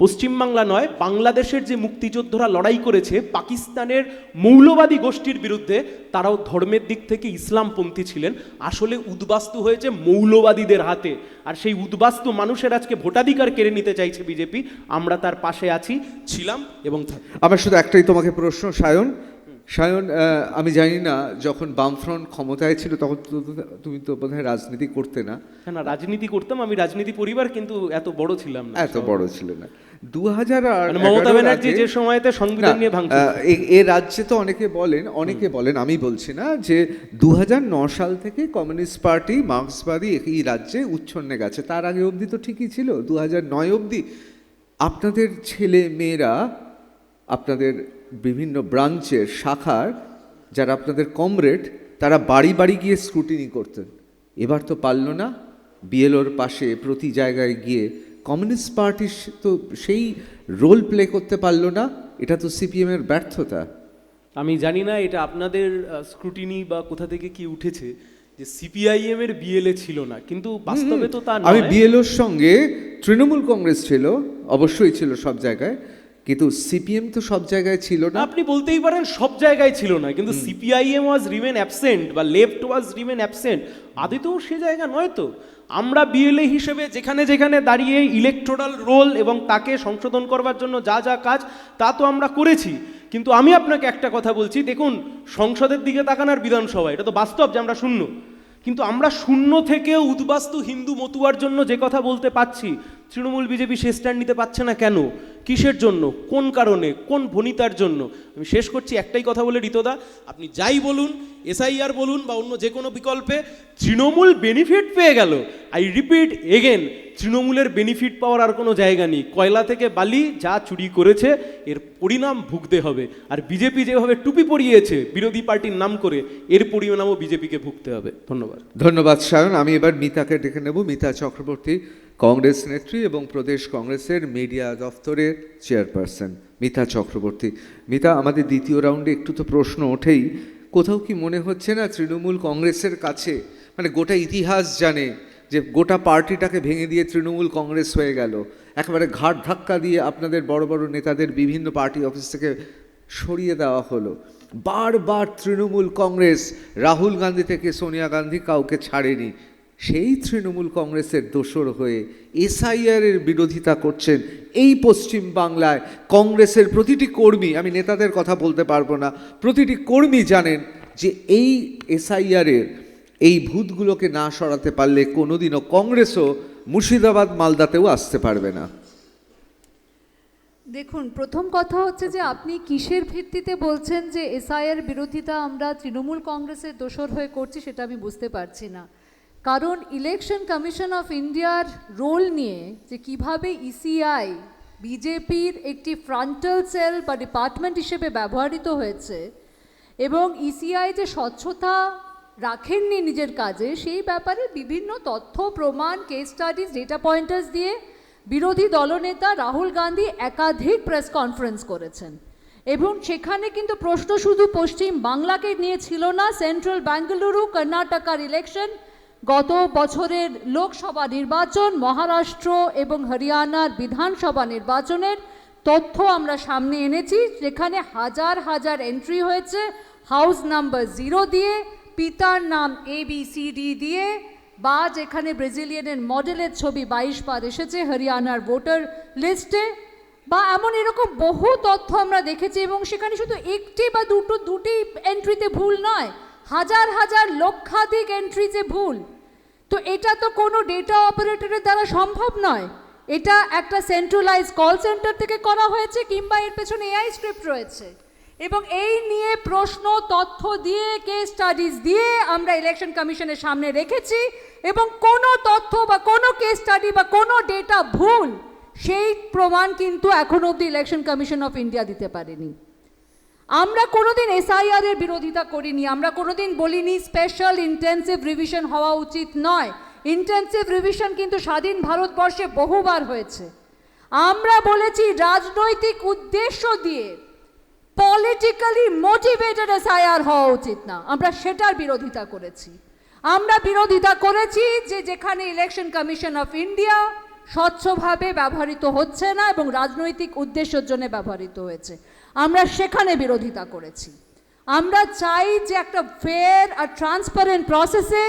পশ্চিমবাংলা নয়, বাংলাদেশের যে মুক্তিযোদ্ধারা লড়াই করেছে পাকিস্তানের মৌলবাদী গোষ্ঠীর বিরুদ্ধে, তারাও ধর্মের দিক থেকে ইসলামপন্থী ছিলেন। আসলে উদ্বাস্তু হয়েছে মৌলবাদীদের হাতে, আর সেই উদ্বাস্তু মানুষের আজকে ভোটাধিকার কেড়ে নিতে চাইছে বিজেপি। আমরা তার পাশে আছি, ছিলাম এবং থাকবো। আমার শুধু একটাই তোমাকে প্রশ্ন, সায়ন, আমি জানি না যখন বামফ্রন্ট ক্ষমতায় ছিল তখন তুমি তো বোধহয় রাজনীতি করতে না? না, রাজনীতি করতাম, আমি রাজনীতি পরিবার, কিন্তু এত বড় ছিলাম না, এত বড় ছিল না। 2011 মমতা ব্যানার্জি যে সময়তে সংবিধান নিয়ে ভাঙচুর, এ রাজ্যে তো অনেকে বলেন, আমি বলছি না, যে 2009 সাল থেকে কমিউনিস্ট পার্টি, মার্ক্সবাদী এই রাজ্যে উচ্ছন্নে গেছে। তার আগে অবধি তো ঠিকই ছিল, 2009 অবধি আপনাদের ছেলে মেয়েরা, আপনাদের বিভিন্ন ব্রাঞ্চের শাখার যারা আপনাদের কমরেড, তারা বাড়ি বাড়ি গিয়ে স্ক্রুটিনি করতেন। এবার তো পারল না, বিএলওর পাশে প্রতি জায়গায় গিয়ে কমিউনিস্ট পার্টি তো সেই রোল প্লে করতে পারলো না। এটা তো সিপিএমের ব্যর্থতা। আমি জানি না এটা আপনাদের স্ক্রুটিনি বা কোথা থেকে কি উঠেছে যে সিপিআইএম এর বিএলএ ছিল না, কিন্তু বাস্তবে তো তা আমি নয়। বিএলওর সঙ্গে তৃণমূল কংগ্রেস ছিল, অবশ্যই ছিল সব জায়গায়, কিন্তু সিপিএম তো সব জায়গায় ছিল না। আপনি বলতেই পারেন সব জায়গায় ছিল না, কিন্তু সিপিআইএম ওয়াজ রিমেন অ্যাবসেন্ট বা লেফট ওয়াজ রিমেন অ্যাবসেন্ট, আদতেও সে জায়গা নয় তো। আমরা বিএলএ হিসেবে যেখানে যেখানে দাঁড়িয়ে ইলেকটোরাল রোল এবং তাকে সংশোধন করবার জন্য যা যা কাজ তা তো আমরা করেছি। কিন্তু আমি আপনাকে একটা কথা বলছি, দেখুন সংসদের দিকে তাকান আর বিধানসভা, এটা তো বাস্তব যে আমরা শূন্য, কিন্তু আমরা শূন্য থেকে উদ্বাস্তু হিন্দু মতুয়ার জন্য যে কথা বলতে পাচ্ছি, তৃণমূল বিজেপি সে স্ট্যান্ড নিতে পারছে না কেন? কিসের জন্য? কোন কারণে? কোন ভনিতার জন্য? আমি শেষ করছি একটাই কথা বলে, ঋতদা আপনি যাই বলুন, এসআইআর বলুন বা অন্য যে কোনো বিকল্পে, তৃণমূল বেনিফিট পেয়ে গেল। আই রিপিট এগেন, তৃণমূলের বেনিফিট পাওয়ার আর কোনো জায়গা নেই। কয়লা থেকে বালি যা চুরি করেছে এর পরিণাম ভুগতে হবে। আর বিজেপি যেভাবে টুপি পরিয়েছে বিরোধী পার্টির নাম করে, এর পরিণামও বিজেপিকে ভুগতে হবে। ধন্যবাদ। ধন্যবাদ সায়ন। আমি এবার মিতাকে ডেকে নেব। মিতা চক্রবর্তী, কংগ্রেস নেত্রী এবং প্রদেশ কংগ্রেসের মিডিয়া দফতরের চেয়ারপারসন। মিতা চক্রবর্তী, মিতা, আমাদের দ্বিতীয় রাউন্ডে একটু তো প্রশ্ন ওঠেই, কোথাও কি মনে হচ্ছে না তৃণমূল কংগ্রেসের কাছে, মানে গোটা ইতিহাস জানে যে গোটা পার্টিটাকে ভেঙে দিয়ে তৃণমূল কংগ্রেস হয়ে গেল, একেবারে ঘাট ধাক্কা দিয়ে আপনাদের বড় বড় নেতাদের বিভিন্ন পার্টি অফিস থেকে সরিয়ে দেওয়া হলো। বারবার তৃণমূল কংগ্রেস, রাহুল গান্ধী থেকে সোনিয়া গান্ধী কাউকে ছাড়েনি। সেই তৃণমূল কংগ্রেসের দোসর হয়ে এসআইআরের বিরোধিতা করছেন এই পশ্চিম বাংলায়। কংগ্রেসের প্রতিটি কর্মী, আমি নেতাদের কথা বলতে পারবো না, প্রতিটি কর্মী জানেন যে এই এসআইআরের এই ভূতগুলোকে না সরাতে পারলে কোনোদিনও কংগ্রেসও মুর্শিদাবাদ মালদাতেও আসতে পারবে না। দেখুন, প্রথম কথা হচ্ছে যে আপনি কিসের ভিত্তিতে বলছেন যে এসআইআর বিরোধিতা আমরা তৃণমূল কংগ্রেসের দোসর হয়ে করছি, সেটা আমি বুঝতে পারছি না। কারণ ইলেকশন কমিশন অফ ইন্ডিয়ার রোল নিয়ে যে কিভাবে ইসিআই বিজেপির একটি ফ্রন্টাল সেল বা ডিপার্টমেন্ট হিসেবে ব্যবহৃত হয়েছে, এবং ইসিআই যে স্বচ্ছতা রাখেননি নিজের কাজে, সেই ব্যাপারে বিভিন্ন তথ্য প্রমাণ, কেস স্টাডিজ, ডেটা পয়েন্টার্স দিয়ে বিরোধী দলনেতা রাহুল গান্ধী একাধিক প্রেস কনফারেন্স করেছেন। এবং সেখানে কিন্তু প্রশ্ন শুধু পশ্চিম বাংলাকে নিয়ে ছিল না, সেন্ট্রাল বেঙ্গালুরু, কর্ণাটকার ইলেকশন, গত বছরের লোকসভা নির্বাচন, মহারাষ্ট্র এবং হরিয়ানার বিধানসভা নির্বাচনের তথ্য আমরা সামনে এনেছি, যেখানে হাজার হাজার এন্ট্রি হয়েছে হাউস নাম্বার 0 দিয়ে, পিতার নাম ABCD দিয়ে, বা যেখানে ব্রাজিলিয়ানের মডেলের ছবি 22 বার এসেছে হরিয়ানার ভোটার লিস্টে, বা এমন এরকম বহু তথ্য আমরা দেখেছি। এবং সেখানে শুধু একটি বা দুটি এন্ট্রিতে ভুল নয়, হাজার হাজার লক্ষাধিক এন্ট্রিতে ভুল। তো এটা তো কোনো ডেটা অপারেটরের দ্বারা সম্ভব নয়। এটা একটা সেন্ট্রালাইজ কল সেন্টার থেকে করা হয়েছে, কিংবা এর পেছনে এআই স্ক্রিপ্ট রয়েছে। এবং এই নিয়ে প্রশ্ন, তথ্য দিয়ে, কেস স্টাডিজ দিয়ে আমরা ইলেকশন কমিশনের সামনে রেখেছি, এবং কোনো তথ্য বা কোনো কেস স্টাডি বা কোনো ডেটা ভুল, সেই প্রমাণ কিন্তু এখনো অবধি ইলেকশন কমিশন অফ ইন্ডিয়া দিতে পারেনি। আমরা কোনোদিন এসআইআর এর বিরোধিতা করিনি, আমরা কোনোদিন বলিনি স্পেশাল ইন্টেন্সিভ রিভিশন হওয়া উচিত নয়। ইন্টেন্সিভ রিভিশন কিন্তু স্বাধীন ভারতবর্ষে বহুবার হয়েছে। আমরা বলেছি রাজনৈতিক উদ্দেশ্য দিয়ে পলিটিক্যালি মোটিভেটেড এসআইআর হওয়া উচিত না, আমরা সেটার বিরোধিতা করেছি। আমরা বিরোধিতা করেছি যে যেখানে ইলেকশন কমিশন অফ ইন্ডিয়া স্বচ্ছভাবে ব্যবহৃত হচ্ছে না এবং রাজনৈতিক উদ্দেশ্যের জন্য ব্যবহৃত হয়েছে, আমরা সেখানে বিরোধিতা করেছি। আমরা চাই যে একটা ফেয়ার আর ট্রান্সপারেন্ট প্রসেসে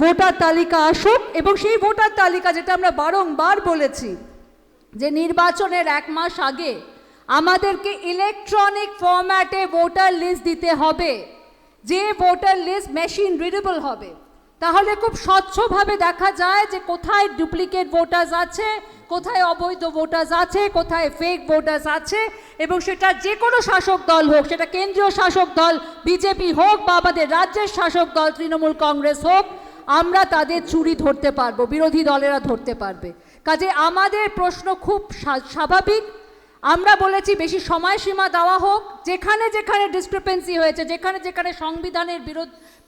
ভোটার তালিকা আসুক, এবং সেই ভোটার তালিকা, যেটা আমরা বারংবার বলেছি যে নির্বাচনের 1 মাস আগে আমাদেরকে ইলেকট্রনিক ফরম্যাটে ভোটার লিস্ট দিতে হবে, যে ভোটার লিস্ট মেশিন রিডেবল হবে, তাহলে খুব স্বচ্ছভাবে দেখা যায় যে কোথায় ডুপ্লিকেট ভোটার্স আছে, কোথায় অবৈধ ভোটার্স আছে, কোথায় ফেক ভোটার্স আছে। এবং সেটা যে কোনো শাসক দল হোক, সেটা কেন্দ্রীয় শাসক দল বিজেপি হোক বা আমাদের রাজ্যের শাসক দল তৃণমূল কংগ্রেস হোক, আমরা তাদের চুরি ধরতে পারবো, বিরোধী দলেরা ধরতে পারবে। কাজে আমাদের প্রশ্ন খুব স্বাভাবিক। আমরা বলেছি বেশি সময়সীমা দেওয়া হোক, যেখানে যেখানে ডিসক্রিপেন্সি হয়েছে, যেখানে যেখানে সংবিধানের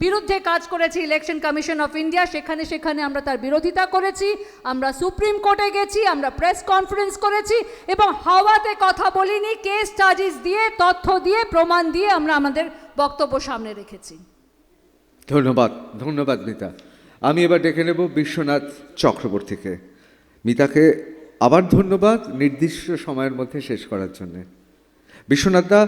বিরুদ্ধে কাজ করেছে ইলেকশন কমিশন অফ ইন্ডিয়া, সেখানে সেখানে আমরা তার বিরোধিতা করেছি, আমরা সুপ্রিম কোর্টে গেছি, আমরা প্রেস কনফারেন্স করেছি এবং হাওয়াতে কথা বলিনি, কেস স্টাডিজ দিয়ে, তথ্য দিয়ে, প্রমাণ দিয়ে আমরা আমাদের বক্তব্য সামনে রেখেছি। ধন্যবাদ, ধন্যবাদ মিতা। আমি এবার ডেকে নেব বিশ্বনাথ চক্রবর্তীকে। মিতাকে আবার ধন্যবাদ নির্দিষ্ট সময়ের মধ্যে শেষ করার জন্য। বিশ্বনাথদা,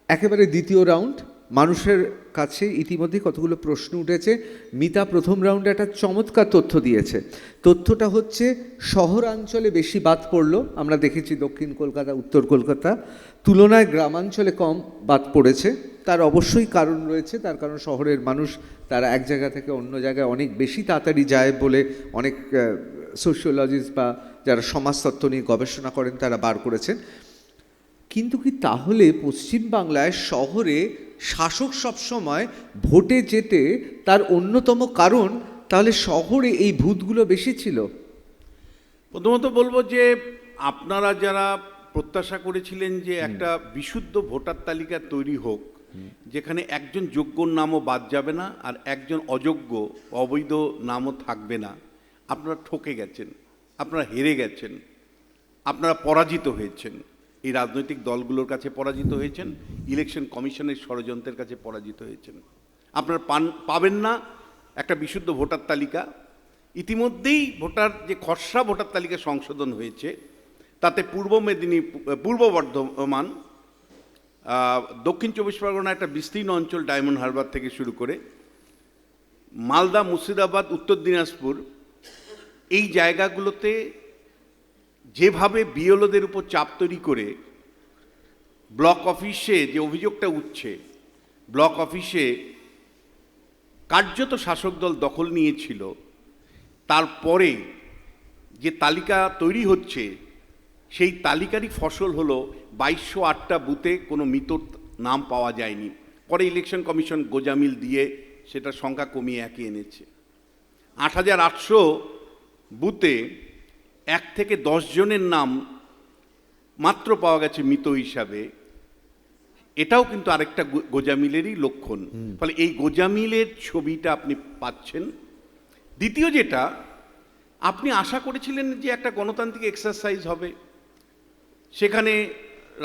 একেবারে দ্বিতীয় রাউন্ড, মানুষের কাছে ইতিমধ্যে কতগুলো প্রশ্ন উঠেছে। মিতা প্রথম রাউন্ডে একটা চমৎকার তথ্য দিয়েছে। তথ্যটা হচ্ছে শহরাঞ্চলে বেশি বাদ পড়লো, আমরা দেখেছি দক্ষিণ কলকাতা, উত্তর কলকাতা তুলনায় গ্রামাঞ্চলে কম বাদ পড়েছে। তার অবশ্যই কারণ রয়েছে, তার কারণ শহরের মানুষ তারা এক জায়গা থেকে অন্য জায়গায় অনেক বেশি তাড়াতাড়ি যায় বলে অনেক সোশিওলজিস্ট বা যারা সমাজতত্ত্ব নিয়ে গবেষণা করেন তারা বার করেছেন। কিন্তু কি তাহলে পশ্চিমবাংলায় শহরে শাসক সবসময় ভোটে যেতে তার অন্যতম কারণ তাহলে শহরে এই ভূতগুলো বেশি ছিল? প্রথমত বলবো যে আপনারা যারা প্রত্যাশা করেছিলেন যে একটা বিশুদ্ধ ভোটার তালিকা তৈরি হোক, যেখানে একজন যোগ্যর নামও বাদ যাবে না আর একজন অযোগ্য অবৈধ নামও থাকবে না, আপনারা ঠকে গেছেন, আপনারা হেরে গেছেন, আপনারা পরাজিত হয়েছেন। এই রাজনৈতিক দলগুলোর কাছে পরাজিত হয়েছেন, ইলেকশন কমিশনের ষড়যন্ত্রের কাছে পরাজিত হয়েছেন। আপনারা পাবেন না একটা বিশুদ্ধ ভোটার তালিকা। ইতিমধ্যেই যে খসড়া ভোটার তালিকা সংশোধন হয়েছে, তাতে পূর্ব বর্ধমান, দক্ষিণ চব্বিশ পরগনা একটা বিস্তীর্ণ অঞ্চল, ডায়মন্ড হারবার থেকে শুরু করে মালদা, মুর্শিদাবাদ, উত্তর দিনাজপুর, এই জায়গাগুলোতে যেভাবে বিএলওদের উপর চাপ তৈরি করে ব্লক অফিসে যে অভিযোগটা উঠছে, ব্লক অফিসে কার্যত শাসক দল দখল নিয়েছিল, তারপরে যে তালিকা তৈরি হচ্ছে সেই তালিকারই ফসল হলো 2208টা বুথে কোনো মৃত নাম পাওয়া যায়নি। পরে ইলেকশন কমিশন গোজামিল দিয়ে সেটা সংখ্যা কমিয়ে একই এনেছে। 8800 বুথে 1 থেকে 10 জনের নাম মাত্র পাওয়া গেছে মৃত হিসাবে। এটাও কিন্তু আরেকটা গোজামিলেরই লক্ষণ। ফলে এই গোজামিলের ছবিটা আপনি পাচ্ছেন। দ্বিতীয় যেটা, আপনি আশা করেছিলেন যে একটা গণতান্ত্রিক এক্সারসাইজ হবে, সেখানে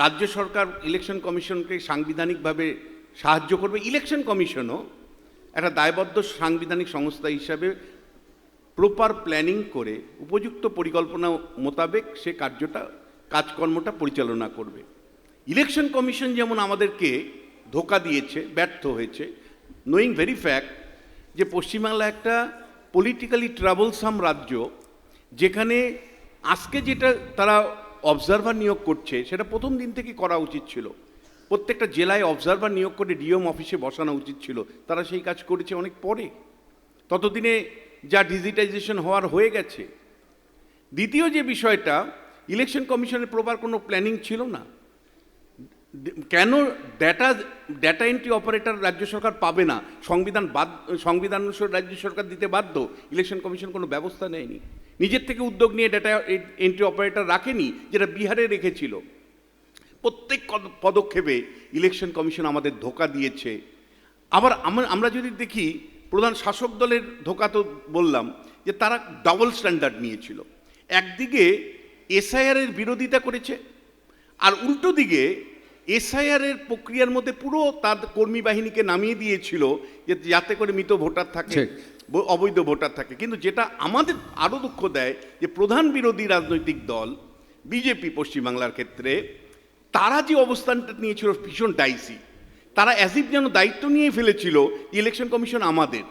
রাজ্য সরকার ইলেকশন কমিশনকে সাংবিধানিকভাবে সাহায্য করবে। ইলেকশন কমিশনও একটা দায়বদ্ধ সাংবিধানিক সংস্থা হিসাবে প্রপার প্ল্যানিং করে উপযুক্ত পরিকল্পনা মোতাবেক সে কাজকর্মটা পরিচালনা করবে। ইলেকশন কমিশন যেমন আমাদেরকে ধোঁকা দিয়েছে, ব্যর্থ হয়েছে, নোয়িং ভেরি ফ্যাক্ট যে পশ্চিমবাংলা একটা পলিটিক্যালি ট্রাবলসাম রাজ্য, যেখানে আজকে যেটা তারা অবজারভার নিয়োগ করছে সেটা প্রথম দিন থেকে করা উচিত ছিল। প্রত্যেকটা জেলায় অবজারভার নিয়োগ করে ডিএম অফিসে বসানো উচিত ছিল। তারা সেই কাজ করেছে অনেক পরে, ততদিনে যা ডিজিটাইজেশন হওয়ার হয়ে গেছে। দ্বিতীয় যে বিষয়টা, ইলেকশন কমিশনের প্রপার কোনো প্ল্যানিং ছিল না। কেন ডেটা এন্ট্রি অপারেটর রাজ্য সরকার পাবে না? সংবিধান অনুসারে রাজ্য সরকার দিতে বাধ্য। ইলেকশন কমিশন কোনো ব্যবস্থা নেয়নি, নিজের থেকে উদ্যোগ নিয়ে ডেটা এন্ট্রি অপারেটর রাখেনি, যেটা বিহারে রেখেছিল। প্রত্যেক পদক্ষেপে ইলেকশন কমিশন আমাদের ধোঁকা দিয়েছে। আবার আমরা যদি দেখি, প্রধান শাসক দলের ধোঁকা তো বললাম যে তারা ডাবল স্ট্যান্ডার্ড নিয়েছিল। একদিকে এসআইআরের বিরোধিতা করেছে, আর উল্টো দিকে এসআইআরের প্রক্রিয়ার মধ্যে পুরো তার কর্মী বাহিনীকে নামিয়ে দিয়েছিল যে যাতে করে মৃত ভোটার থাকে, অবৈধ ভোটার থাকে। কিন্তু যেটা আমাদের আরও দুঃখ দেয় যে প্রধান বিরোধী রাজনৈতিক দল বিজেপি পশ্চিমবাংলার ক্ষেত্রে তারা যে অবস্থানটা নিয়েছিল ভীষণ ডাইসি। তারা অ্যাজিভ যেন দায়িত্ব নিয়ে ফেলেছিল ইলেকশন কমিশন আমাদের,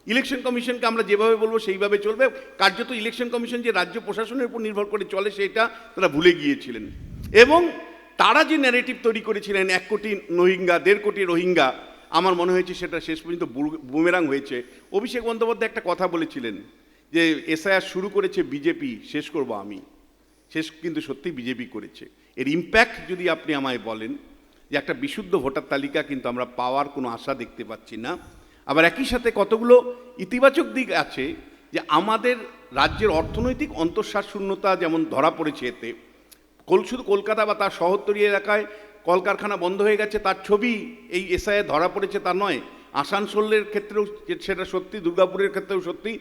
ইলেকশন কমিশনকে আমরা যেভাবে বলবো সেইভাবে চলবে। কার্যত ইলেকশন কমিশন যে রাজ্য প্রশাসনের উপর নির্ভর করে চলে সেটা তারা ভুলে গিয়েছিলেন। এবং তারা যে ন্যারেটিভ তৈরি করেছিলেন 1 কোটি রোহিঙ্গা, 1.5 কোটি রোহিঙ্গা, আমার মনে হয়েছে সেটা শেষ পর্যন্ত বুমেরাং হয়েছে। অভিষেক বন্দ্যোপাধ্যায় একটা কথা বলেছিলেন যে এসআইআর শুরু করেছে বিজেপি, শেষ করব আমি। শেষ কিন্তু সত্যি বিজেপি করেছে। এর ইম্প্যাক্ট যদি আপনি আমায় বলেন যে একটা বিশুদ্ধ ভোটার তালিকা কিন্তু আমরা পাওয়ার কোনো আশা দেখতে পাচ্ছি না। আবার একই সাথে কতগুলো ইতিবাচক দিক আছে, যে আমাদের রাজ্যের অর্থনৈতিক অন্তঃসার শূন্যতা যেমন ধরা পড়েছে, এতে শুধু কলকাতা বা তার শহরতলি এলাকায় কলকারখানা বন্ধ হয়ে গেছে তার ছবি এই এসআইয়ে ধরা পড়েছে তা নয়, আসানসোলের ক্ষেত্রেও সেটা সত্যি, দুর্গাপুরের ক্ষেত্রেও সত্যি,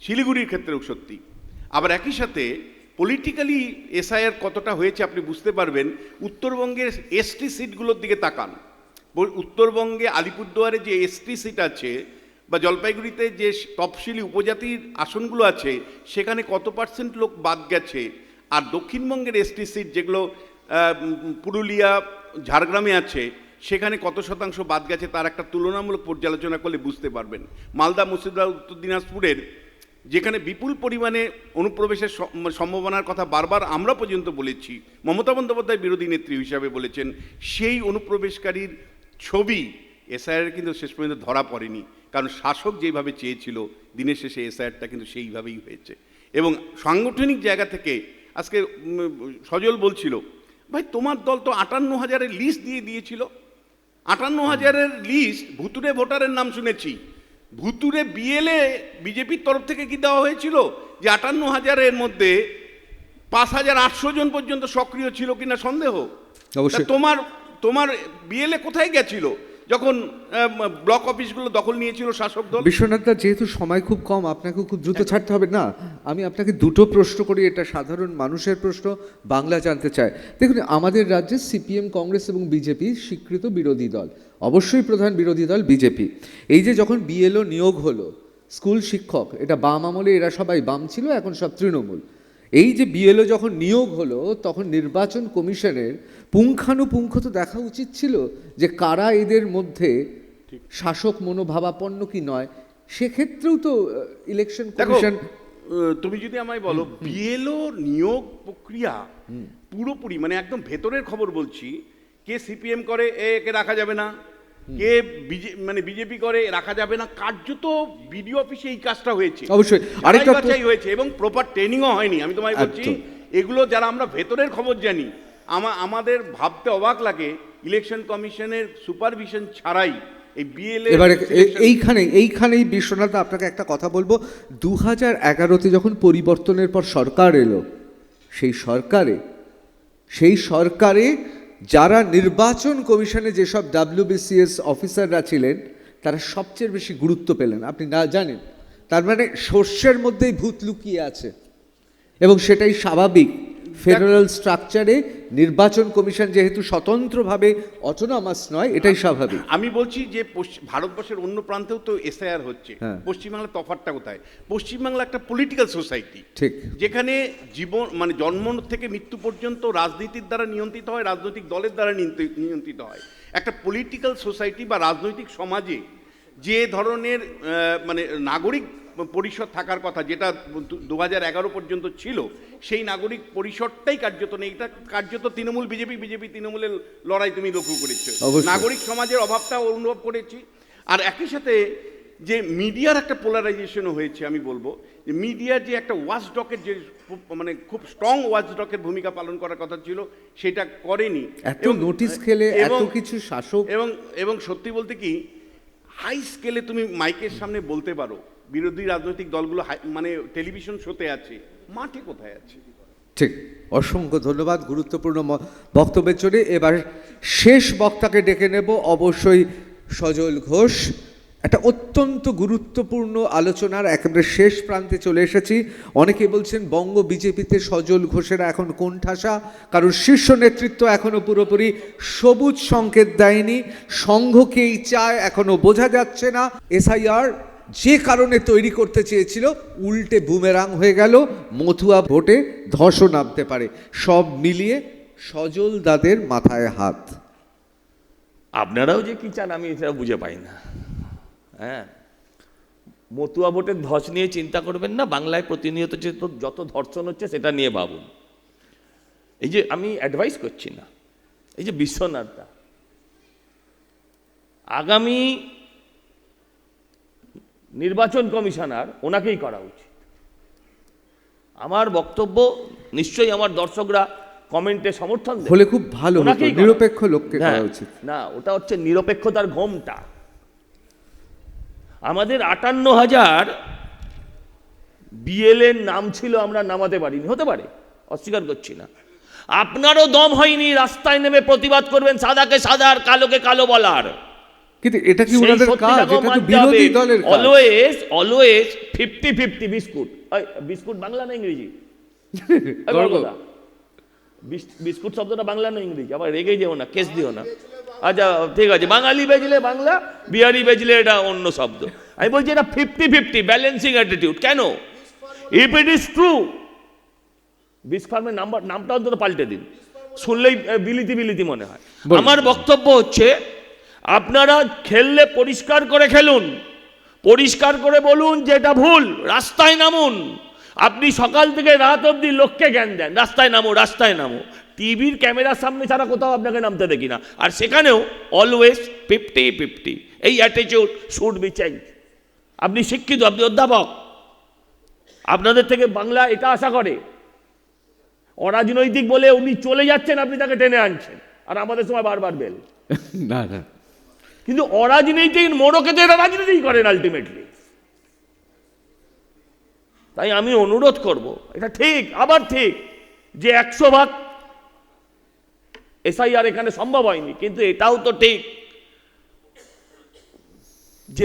শিলিগুড়ির ক্ষেত্রেও সত্যি। আবার একই সাথে পলিটিক্যালি এসআইয়ের কতটা হয়েছে আপনি বুঝতে পারবেন উত্তরবঙ্গের এসটি সিটগুলোর দিকে তাকান। উত্তরবঙ্গে আলিপুরদুয়ারে যে এসটি সিট আছে বা জলপাইগুড়িতে যে তফসিলি উপজাতির আসনগুলো আছে সেখানে কত পার্সেন্ট লোক বাদ গেছে, আর দক্ষিণবঙ্গের এসটি সিট যেগুলো পুরুলিয়া ঝাড়গ্রামে আছে সেখানে কত শতাংশ বাদ গেছে তার একটা তুলনামূলক পর্যালোচনা করলে বুঝতে পারবেন। মালদা, মুর্শিদাবাদ, উত্তর দিনাজপুরের যেখানে বিপুল পরিমাণে অনুপ্রবেশের সম্ভাবনার কথা বারবার আমরা পর্যন্ত বলেছি, মমতা বন্দ্যোপাধ্যায় বিরোধী নেত্রী হিসাবে বলেছেন, সেই অনুপ্রবেশকারীর ছবি এসআইআর কিন্তু শেষ পর্যন্ত ধরা পড়েনি, কারণ শাসক যেভাবে চেয়েছিল দিনের শেষে এসআইআরটা কিন্তু সেইভাবেই হয়েছে। এবং সাংগঠনিক জায়গা থেকে আজকে সজল বলছিল, ভাই তোমার দল তো 58,000-এর লিস্ট দিয়েছিল, 58,000-এর লিস্ট, ভুতুরে ভোটারের নাম শুনেছি, ভুতুরে বিএলএ বিজেপির তরফ থেকে কি দেওয়া হয়েছিল যে 58,000-এর মধ্যে 5,800 জন পর্যন্ত সক্রিয় ছিল কিনা সন্দেহ। অবশ্যই। তোমার বিএলএ কোথায় গেছিল যখন ব্লক অফিসগুলো দখল নিয়েছিল শাসক দল? বিশ্বনাথ দা, যেহেতু সময় খুব কম, আপনাকে খুব দ্রুত ছাড়তে হবে না, আমি আপনাকে দুটো প্রশ্ন করি, এটা সাধারণ মানুষের প্রশ্ন, বাংলা জানতে চায়। দেখুন, আমাদের রাজ্যে সিপিএম, কংগ্রেস এবং বিজেপি স্বীকৃত বিরোধী দল, অবশ্যই প্রধান বিরোধী দল বিজেপি। এই যে যখন বিএলও নিয়োগ হলো, স্কুল শিক্ষক, এটা বাম আমলে এরা সবাই বাম ছিল, এখন সব তৃণমূল। এই যে বিএলও যখন নিয়োগ হলো তখন নির্বাচন কমিশনের পুঙ্খানুপুঙ্খ তো দেখা উচিত ছিল যে কারা এদের মধ্যে শাসক মনোভাবাপন্ন কি নয়। সেক্ষেত্রেও তো ইলেকশন কমিশন, তুমি যদি আমায় বলো বিএলও নিয়োগ প্রক্রিয়া পুরোপুরি মানে একদম ভেতরের খবর বলছি, কে সিপিএম করে একে রাখা যাবে না, কে বিজেপি করে রাখা যাবে না, কার্যত বিডিও অফিসে এই কাজটা হয়েছে। অবশ্যই আরেকটা বাছাই হয়েছে এবং প্রপার ট্রেনিংও হয়নি। আমি তোমায় বলছি, এগুলো যারা আমরা ভেতরের খবর জানি, আমাদের ভাবতে অবাক লাগে ইলেকশন কমিশনের সুপারভিশন ছাড়াই এই বিএলএ। এবারে এইখানেই বিশ্বনাথ, আপনাকে একটা কথা বলবো, 2011-তে যখন পরিবর্তনের পর সরকার এলো, সেই সরকারে যারা নির্বাচন কমিশনে যেসব WBCS অফিসাররা ছিলেন তারা সবচেয়ে বেশি গুরুত্ব পেলেন, আপনি না জানেন। তার মানে শস্যের মধ্যেই ভূত লুকিয়ে আছে, এবং সেটাই স্বাভাবিক। ফেডারেল স্ট্রাকচারে নির্বাচন কমিশন যেহেতু স্বতন্ত্রভাবে অটোনমাস নয়, এটাই স্বাভাবিক। আমি বলছি যে ভারতবর্ষের অন্য প্রান্তেও তো এসআইআর হচ্ছে, পশ্চিমবাংলার তফাৎটা কোথায়? পশ্চিমবাংলা একটা পলিটিক্যাল সোসাইটি, ঠিক, যেখানে জীবন মানে জন্ম থেকে মৃত্যু পর্যন্ত রাজনীতির দ্বারা নিয়ন্ত্রিত হয়, রাজনৈতিক দলের দ্বারা নিয়ন্ত্রিত হয়। একটা পলিটিক্যাল সোসাইটি বা রাজনৈতিক সমাজে যে ধরনের মানে নাগরিক পরিষদ থাকার কথা, যেটা 2011 পর্যন্ত ছিল, সেই নাগরিক পরিষদটাই কার্যত নেই। এটা কার্যত তৃণমূল বিজেপি তৃণমূলের লড়াই তুমি লক্ষ্য করেছো, নাগরিক সমাজের অভাবটা অনুভব করেছি। আর একই সাথে যে মিডিয়ার একটা পোলারাইজেশনও হয়েছে, আমি বলবো যে মিডিয়ার যে একটা ওয়াচডগের যে মানে খুব স্ট্রং ওয়াচডগের ভূমিকা পালন করার কথা ছিল সেটা করেনি। এত নোটিশ খেলে এত কিছু শাসক, এবং সত্যি বলতে কি হাই স্কেলে তুমি মাইকের সামনে বলতে পারো, বিরোধী রাজনৈতিক দলগুলো মানে টেলিভিশন শোতে আছে, মাঠে কোথায় আছে? ঠিক, অসংখ্য ধন্যবাদ গুরুত্বপূর্ণ বক্তব্যের জন্য। এবার শেষ বক্তাকে ডেকে নেব, অবশ্যই সজল ঘোষ। একটা অত্যন্ত গুরুত্বপূর্ণ আলোচনার একেবারে শেষ প্রান্তে চলে এসেছি। অনেকে বলছেন বঙ্গ বিজেপিতে সজল ঘোষেরা এখন কোণঠাসা, কারণ শীর্ষ নেতৃত্ব এখনো পুরোপুরি সবুজ সংকেত দেয়নি, সংঘকেই চায় এখনো বোঝা যাচ্ছে না। এসআইআর যে কারণে তৈরি করতে চেয়েছিল উল্টে বুমেরাং হয়ে গেল, মথুয়া ভোটে ধসও নামতে পারে। সব মিলিয়ে সজল দাদের মাথায় হাত। আপনারাও যে কি চান আমি এটা বুঝে পাই না। হ্যাঁ, মতুয়া ভোটের ধস নিয়ে চিন্তা করবেন না, বাংলায় প্রতিনিয়ত যে যত ধর্ষণ হচ্ছে সেটা নিয়ে ভাবুন। এই যে আমি অ্যাডভাইস করছি না, এই যে বিশ্বনাথদা আগামী নির্বাচন কমিশনার, ওনাকেই করা উচিত। আমার বক্তব্য নিশ্চয়ই আমার দর্শকরা কমেন্টে সমর্থন হলে খুব ভালো হতো, নিরপেক্ষ লোককে করা উচিত। না, ওটা হচ্ছে নিরপেক্ষতার ঘোমটা। আমাদের 58,000 বিএলএর নাম ছিল, আমরা নামাতে পারিনি, হতে পারে, অস্বীকার করছি না। আপনারও দম হয়নি রাস্তায় নেমে প্রতিবাদ করবেন, সাদাকে সাদা আর কালোকে কালো বলার। কিন্তু এটা কি ওনাদের কাজ? এটা তো বিরোধী দলের কাজ। Always 50-50 biscuit. বিস্কুট বাংলা না ইংরেজি? বিস্কুট শব্দটা বাংলা না ইংরেজি? আবার রেগে যেও না, কেস দিও না। আচ্ছা ঠিক আছে, বাঙালি বেজলে বাংলা, বিহারি বেজলে এটা অন্য শব্দ। আমি বলছি এটা 50-50 ব্যালেন্সিং অ্যাটিটিউড। কেন? ইফ ইট ইজ ট্রু, বিস ফার্মের নামটা অন্তত পাল্টে দিন, শুনলেই বিলিতি বিলিতি মনে হয়। আমার বক্তব্য হচ্ছে আপনারা খেললে পরিষ্কার করে খেলুন, পরিষ্কার করে বলুন যে এটা ভুল, রাস্তায় নামুন। আপনি সকাল থেকে রাত অবধি লোককে জ্ঞান দেন রাস্তায় নামো রাস্তায় নামো, টিভির ক্যামেরার সামনে ছাড়া কোথাও আপনাকে নামতে দেখি না। আর সেখানেও অলওয়েজ 50-50, এই অ্যাটিটিউড শুড বি চেঞ্জ। আপনি শিক্ষিত, আপনি অধ্যাপক, আপনাদের থেকে বাংলা এটা আশা করে। অরাজনৈতিক বলে উনি চলে যাচ্ছেন, আপনি তাকে টেনে আনছেন, আর আমাদের সময় বারবার বেল। না না, কিন্তু অরাজনৈতিক মোড়কে তো এরা রাজনীতি করেন আলটিমেটলি। তাই আমি অনুরোধ করব, এটা ঠিক, আবার ঠিক যে 100% এসআইআর এখানে সম্ভব হয়নি, কিন্তু এটাও তো ঠিক যে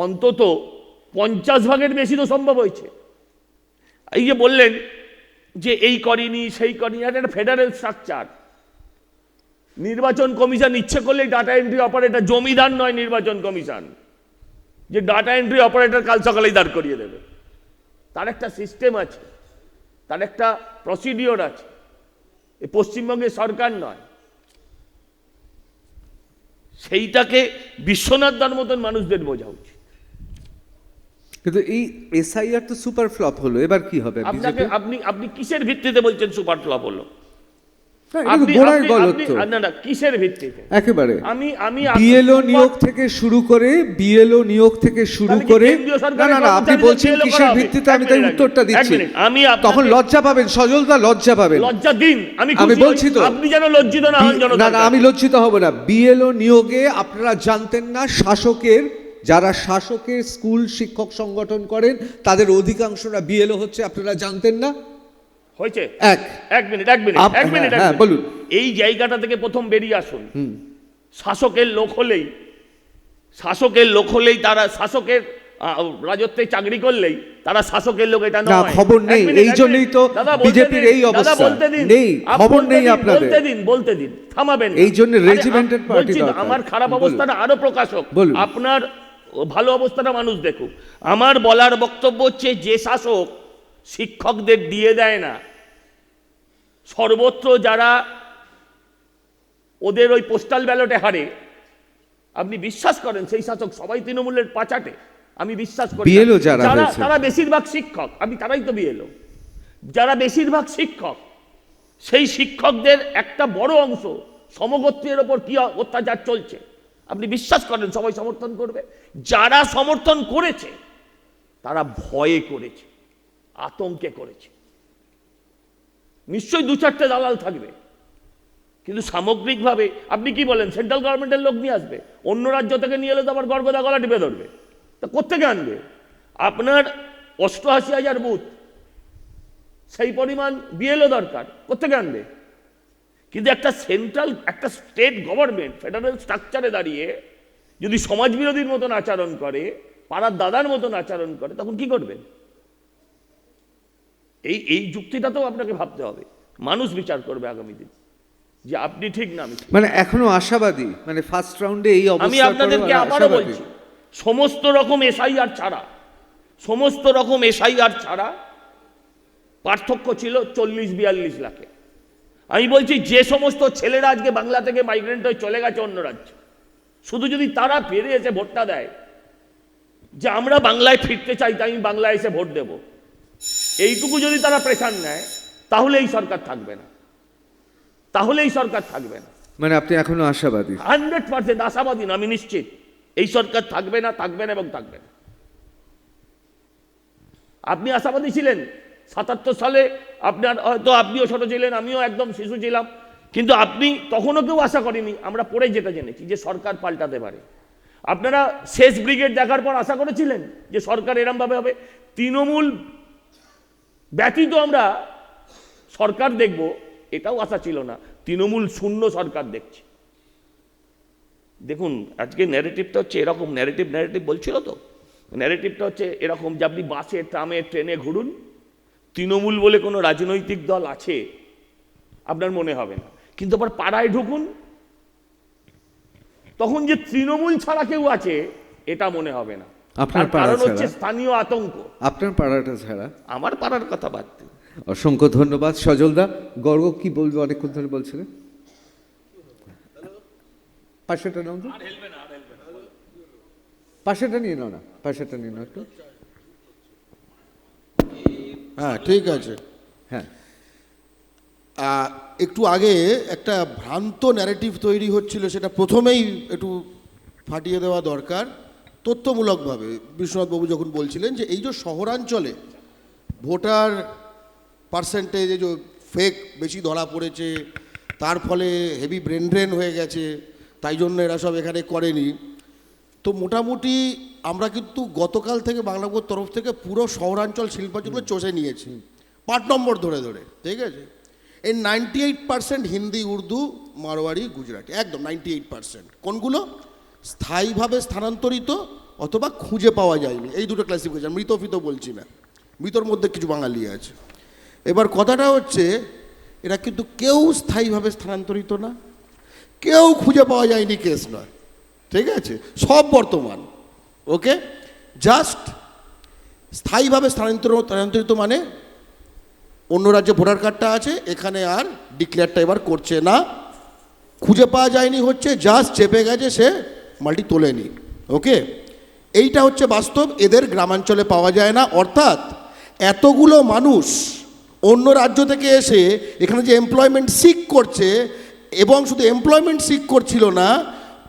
অন্তত 50% বেশি তো সম্ভব হয়েছে। এই যে বললেন যে এই করিনি সেই করিনি, একটা ফেডারেল স্ট্রাকচার। নির্বাচন কমিশন ইচ্ছে করলেই ডাটা এন্ট্রি অপারেটর, জমিদার নয় নির্বাচন কমিশন যে ডাটা এন্ট্রি অপারেটর কাল সকালেই দাঁড় করিয়ে দেবে। তার একটা সিস্টেম আছে, তার একটা প্রসিডিওর আছে। এই পশ্চিমবঙ্গের সরকার নয়, সেইটাকে বিশ্বনাথ দার মতন মানুষদের বোঝা উচিত। কিন্তু এই এসআইআর তো সুপার ফ্লপ হলো, এবার কি হবে? আপনাকে আপনি কিসের ভিত্তিতে বলছেন সুপার ফ্লপ হলো? কিসের ভিত্তিতে? একেবারে আমি বিএলও নিয়োগ থেকে শুরু করে না না, আপনি বলছেন কিসের ভিত্তিতে, আমি তাই উত্তরটা দিচ্ছি। তখন লজ্জা পাবেন, সজলদা লজ্জা পাবেন। লজ্জা দিন, আমি বলছি তো, আপনি যেন লজ্জিত না হন। না না, আমি লজ্জিত হব না। বিএলও নিয়োগে আপনারা জানতেন না যারা শাসকের স্কুল শিক্ষক সংগঠন করেন তাদের অধিকাংশরা বিএলও হচ্ছে, আপনারা জানতেন না? হয়েছে। এক মিনিট বলুন। এই জায়গাটা থেকে প্রথম বেরিয়ে আসুন। শাসকের লোক হলেই তারা শাসকের রাজত্বে চাকরি করলেই তারা শাসকের লোক, এটা নয়। খবর নেই, এই জন্যই তো বিজেপির এই অবস্থা। নেই খবর নেই আপনাদের। বলতে দিন, থামাবেন। এই জন্য রেজিমেন্টেড পার্টি দরকার। আমার খারাপ অবস্থাটা আরো প্রকাশক, আপনার ভালো অবস্থাটা মানুষ দেখুক। আমার বলার বক্তব্য হচ্ছে যে শাসক শিক্ষকদের দিয়ে দেয় না, সর্বত্র যারা ওদের ওই পোস্টাল ব্যালটে হারে, আপনি বিশ্বাস করেন সেই শাসক সবাই তৃণমূলের পাচাটে? আমি বিশ্বাস করি তারা বেশিরভাগ শিক্ষক, আমি তারাই তো বিএলও, যারা বেশিরভাগ শিক্ষক, সেই শিক্ষকদের একটা বড় অংশ সমগোত্রীর ওপর কি অত্যাচার চলছে আপনি বিশ্বাস করেন সবাই সমর্থন করবে? যারা সমর্থন করেছে তারা ভয়ে করেছে, আতঙ্কে করেছে। নিশ্চয়ই 2-4টে দালাল থাকবে, কিন্তু সামগ্রিকভাবে আপনি কি বলেন? সেন্ট্রাল গভর্নমেন্টের লোক নিয়ে আসবে, অন্য রাজ্য থেকে নিয়ে এলে তো আবার গড়গড়া গলা টিপে ধরবে। তা কোত্থেকে আনবে? আপনার 88,000 বুথ, সেই পরিমাণ বিএলও দরকার, কোত্থেকে আনবে? কিন্তু একটা স্টেট গভর্নমেন্ট ফেডারেল স্ট্রাকচারে দাঁড়িয়ে যদি সমাজবিরোধীর মতন আচরণ করে, পাড়ার দাদার মতন আচরণ করে, তখন কি করবেন? এই যুক্তিটা তো আপনাকে ভাবতে হবে। মানুষ বিচার করবে আগামী দিন যে আপনি ঠিক না আমি ঠিক। মানে এখনো আশাবাদী, মানে ফার্স্ট রাউন্ডে এই অবস্থা। আমি আপনাদেরকে আবারও বলছি, সমস্ত রকম এসআইআর ছাড়া পার্থক্য ছিল 40-42 লাখে। আমি বলছি যে সমস্ত ছেলেরা আজকে বাংলা থেকে মাইগ্রেন্ট হয়ে চলে গেছে অন্য রাজ্যে, শুধু যদি তারা ফিরে এসে ভোটটা দেয় যে আমরা বাংলায় ফিরতে চাই, তাই আমি বাংলায় এসে ভোট দেব, এইটুকু যদি তারা প্রেশার নেয়, তাহলে এই সরকার থাকবে না। মানে আপনি এখনো আশাবাদী? 100% আশাবাদী না, আমি নিশ্চিত এই সরকার থাকবে না। আপনি আশাবাদী ছিলেন 77 সালে, আপনার হয়তো আপনিও ছোট ছিলেন, আমিও একদম শিশু ছিলাম, কিন্তু আপনি তখনও কেউ আশা করেনি। আমরা পরে যেটা জেনেছি যে সরকার পাল্টাতে পারে। আপনারা শেষ ব্রিগেড দেখার পর আশা করেছিলেন যে সরকার এরমভাবে হবে? তৃণমূল ব্যতীত আমরা সরকার দেখব, এটাও আশা ছিল না। তৃণমূল শূন্য সরকার দেখছে। দেখুন আজকে ন্যারেটিভটা হচ্ছে এরকম, ন্যারেটিভ বলছিল তো, ন্যারেটিভটা হচ্ছে এরকম যে আপনি বাসে, ট্রামে, ট্রেনে ঘুরুন, তৃণমূল বলে কোনো রাজনৈতিক দল আছে আপনার মনে হবে না, কিন্তু আবার পাড়ায় ঢুকুন, তখন যে তৃণমূল ছাড়া কেউ আছে এটা মনে হবে না। আপনার তার পাড়া কারণ হচ্ছে ছাড়া? স্থানীয় আতঙ্ক। আপনার পাড়াটা ছাড়া? আমার পাড়ার কথা বাদ দিন। অসংখ্য ধন্যবাদ সজলদা। গর্গ কি বলবে, অনেকক্ষণ ধরে বলছিলেন? পাশেটা নাও তো, পাশেটা নিয়ে নাও না, পাশেটা নিয়ে নাও একটু। হ্যাঁ ঠিক আছে। হ্যাঁ, একটু আগে একটা ভ্রান্ত ন্যারেটিভ তৈরি হচ্ছিল, সেটা প্রথমেই একটু ফাটিয়ে দেওয়া দরকার তথ্যমূলকভাবে। বিশ্বনাথবাবু যখন বলছিলেন যে এই যে শহরাঞ্চলে ভোটার পার্সেন্টেজে যে ফেক বেশি ধরা পড়েছে, তার ফলে হেভি ব্রেন ড্রেন হয়ে গেছে, তাই জন্য এরা সব এখানে করেনি। তো মোটামুটি আমরা কিন্তু গতকাল থেকে বাংলাবোর তরফ থেকে পুরো শহরাঞ্চল শিল্পাঞ্চলগুলো চষে নিয়েছি, পার্ট নম্বর ধরে ধরে, ঠিক আছে? এই 98% হিন্দি, উর্দু, মারোয়ারি, গুজরাটি, একদম 98%। কোনগুলো? স্থায়ীভাবে স্থানান্তরিত অথবা খুঁজে পাওয়া যায়নি, এই দুটো ক্লাসিফিকেশন। মৃত ফিত বলছি না, মৃতর মধ্যে কিছু বাঙালি আছে। এবার কথাটা হচ্ছে এরা কিন্তু কেউ স্থায়ীভাবে স্থানান্তরিত না, কেউ খুঁজে পাওয়া যায়নি কেস নয়, ঠিক আছে? সব বর্তমান, ওকে? জাস্ট স্থায়ীভাবে স্থানান্তরিত মানে অন্য রাজ্যে ভোটার কার্ডটা আছে, এখানে আর ডিক্লেয়ারটা এবার করছে না। খুঁজে পাওয়া যায়নি হচ্ছে জাস্ট চেপে গেছে, সে মালটি তোলেনি, ওকে? এইটা হচ্ছে বাস্তব। এদের গ্রামাঞ্চলে পাওয়া যায় না, অর্থাৎ এতগুলো মানুষ অন্য রাজ্য থেকে এসে এখানে যে এমপ্লয়মেন্ট সিক করছে, এবং শুধু এমপ্লয়মেন্ট সিক করছিল না,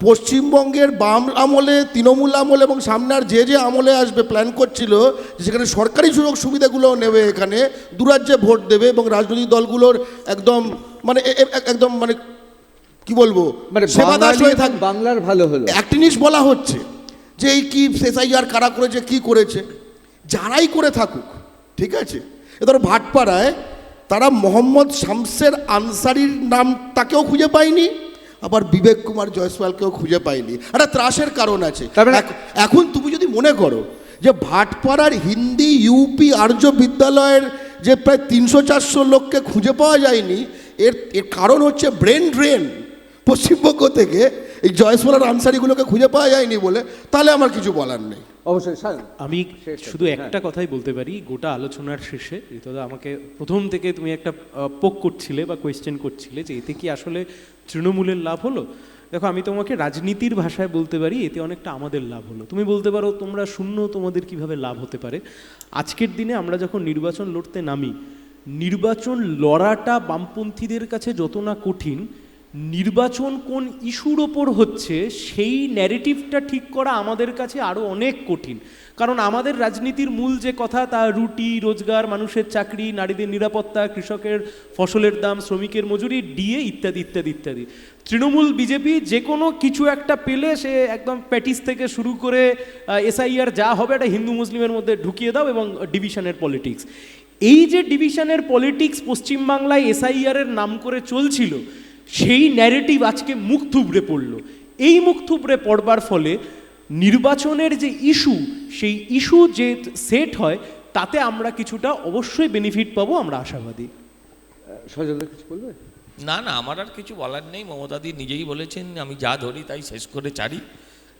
পশ্চিমবঙ্গের বাম আমলে, তৃণমূল আমলে এবং সামনে আর যে আমলে আসবে প্ল্যান করছিল যে সেখানে সরকারি সুযোগ সুবিধাগুলো নেবে, এখানে দুরাজ্যে ভোট দেবে এবং রাজনৈতিক দলগুলোর একদম একদম কি বলবো, মানে সেবাদাস হয়ে থাকবে। বাংলার ভালো হলো। একটা জিনিস বলা হচ্ছে যে এই কি SIR কারা করেছে, কি করেছে, যারাই করে থাকুক, ঠিক আছে? এবার ভাটপাড়ায় তারা মোহাম্মদ শামসের আনসারির নামটাকেও খুঁজে পায়নি, আবার বিবেক কুমার জয়সওয়ালকেও খুঁজে পায়নি। একটা ত্রাসের কারণ আছে। এখন তুমি যদি মনে করো যে ভাটপাড়ার হিন্দি ইউপি আর্য বিদ্যালয়ের যে প্রায় 300-400 লোককে খুঁজে পাওয়া যায়নি, এর কারণ হচ্ছে ব্রেন ড্রেন পশ্চিমবঙ্গ থেকে, এই জয়সওয়াল আর আনসারিগুলোকে খুঁজে পাওয়া যায়নি বলে, তাহলে আমার কিছু বলার নেই। অবশ্যই আমি শুধু একটা কথাই বলতে পারি গোটা আলোচনার শেষে। ঋতুদা, আমাকে প্রথম থেকে তুমি একটা পোক করছিলে বা কোয়েশ্চেন করছিলে যে এতে কি আসলে তৃণমূলের লাভ হলো। দেখো, আমি তোমাকে রাজনীতির ভাষায় বলতে পারি এতে অনেকটা আমাদের লাভ হলো। তুমি বলতে পারো তোমরা শূন্য, তোমাদের কিভাবে লাভ হতে পারে। আজকের দিনে আমরা যখন নির্বাচন লড়তে নামি, নির্বাচন লড়াটা বামপন্থীদের কাছে যত না কঠিন, নির্বাচন কোন ইস্যুর ওপর হচ্ছে সেই ন্যারেটিভটা ঠিক করা আমাদের কাছে আরও অনেক কঠিন। কারণ আমাদের রাজনীতির মূল যে কথা, তা রুটি, রোজগার, মানুষের চাকরি, নারীদের নিরাপত্তা, কৃষকের ফসলের দাম, শ্রমিকের মজুরি, ডিএ ইত্যাদি ইত্যাদি ইত্যাদি। তৃণমূল, বিজেপি যে কোনো কিছু একটা পেলে সে একদম প্যাটিস থেকে শুরু করে SIR যা হবে এটা হিন্দু মুসলিমের মধ্যে ঢুকিয়ে দাও, এবং ডিভিশনের পলিটিক্স। এই যে ডিভিশনের পলিটিক্স পশ্চিমবাংলায় SIR এর নাম করে চলছিল, সেই ন্যারেটিভ আজকে মুখ থুবড়ে পড়ল। এই মুখ থুবড়ে পড়বার ফলে নির্বাচনের যে ইস্যু, সেই ইস্যু যে সেট হয়, তাতে আমরা কিছুটা অবশ্যই বেনিফিট পাবো, আমরা আশাবাদী। সজলদা কিছু বলবে? না, আমার আর কিছু বলার নেই। মমতাদি নিজেই বলেছেন আমি যা ধরি তাই শেষ করে ছাড়ি।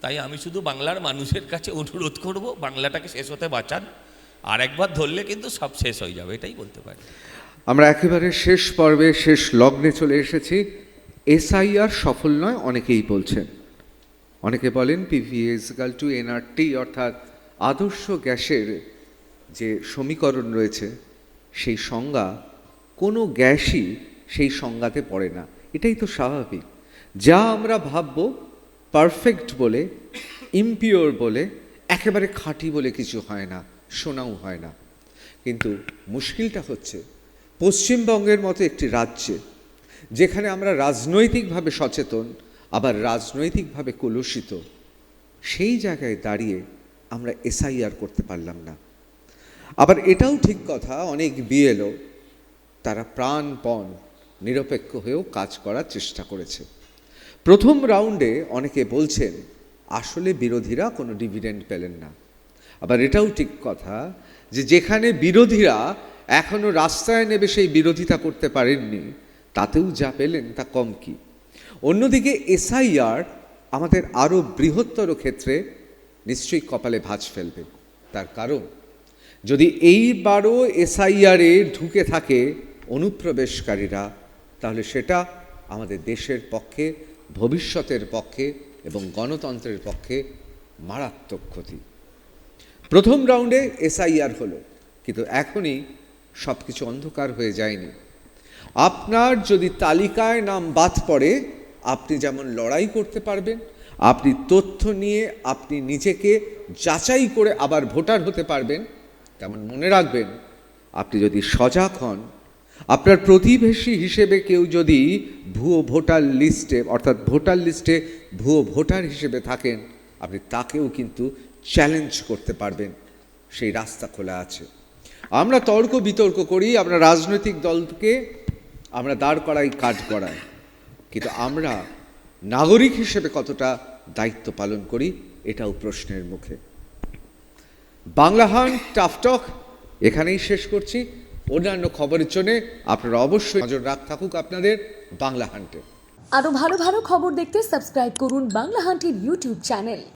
তাই আমি শুধু বাংলার মানুষের কাছে অনুরোধ করব, বাংলাটাকে শেষ হতে বাঁচান। আর একবার ধরলে কিন্তু সব শেষ হয়ে যাবে, এটাই বলতে পারি। আমরা একেবারে শেষ পর্বে, শেষ লগ্নে চলে এসেছি। SIR সফল নয় অনেকেই বলছেন। অনেকে বলেন PV= NRT, অর্থাৎ আদর্শ গ্যাসের যে সমীকরণ রয়েছে সেই সংজ্ঞা, কোনো গ্যাসই সেই সংজ্ঞাতে পড়ে না। এটাই তো স্বাভাবিক। যা আমরা ভাববো পারফেক্ট বলে, ইমপিওর বলে, একেবারে খাঁটি বলে কিছু হয় না, শোনাও হয় না। কিন্তু মুশকিলটা হচ্ছে পশ্চিমবঙ্গের মতো একটি রাজ্যে, যেখানে আমরা রাজনৈতিকভাবে সচেতন আবার রাজনৈতিকভাবে কলুষিত, সেই জায়গায় দাঁড়িয়ে আমরা SIR করতে পারলাম না। আবার এটাও ঠিক কথা, অনেক BLO তারা প্রাণপণ নিরপেক্ষ হয়েও কাজ করার চেষ্টা করেছে। প্রথম রাউন্ডে অনেকে বলছেন আসলে বিরোধীরা কোনো ডিভিডেন্ড পেলেন না। আবার এটাও ঠিক কথা যে যেখানে বিরোধীরা এখনো রাস্তায় নেমে সেই বিরোধিতা করতে পারেননি, তাতেও যা পেলেন তা কম কি। অন্যদিকে এসআইআর আমাদের আরও বৃহত্তর ক্ষেত্রে নিশ্চয়ই কপালে ভাঁজ ফেলবে। তার কারণ যদি এইবারও এসআইআরে ঢুকে থাকে অনুপ্রবেশকারীরা, তাহলে সেটা আমাদের দেশের পক্ষে, ভবিষ্যতের পক্ষে এবং গণতন্ত্রের পক্ষে মারাত্মক ক্ষতি। প্রথম রাউন্ডে এসআইআর হলো, কিন্তু এখনই সব কিছু অন্ধকার হয়ে যায়নি। আপনার যদি তালিকায় নাম বাদ পড়ে, আপনি যেমন লড়াই করতে পারবেন, আপনি তথ্য নিয়ে আপনি নিজেকে যাচাই করে আবার ভোটার হতে পারবেন, তেমন মনে রাখবেন আপনি যদি সজাগ হন, আপনার প্রতিবেশী হিসেবে কেউ যদি ভুয়ো ভোটার লিস্টে অর্থাৎ ভোটার লিস্টে ভুয়ো ভোটার হিসেবে থাকেন, আপনি তাকেও কিন্তু চ্যালেঞ্জ করতে পারবেন। সেই রাস্তা খোলা আছে। আমরা তর্ক বিতর্ক করি, আমরা রাজনৈতিক দলকে আমরা দাঁড় করাই, কাজ করাই, কিন্তু আমরা নাগরিক হিসেবে কতটা দায়িত্ব পালন করি এটাও প্রশ্নের মুখে। বাংলা হান্ট টাফ টক এখানেই শেষ করছি। অন্যান্য খবরের জন্য আপনারা অবশ্যই নজর থাকুক আপনাদের বাংলা হান্টে। আরো ভালো ভালো খবর দেখতে সাবস্ক্রাইব করুন বাংলা হান্টের ইউটিউব চ্যানেল।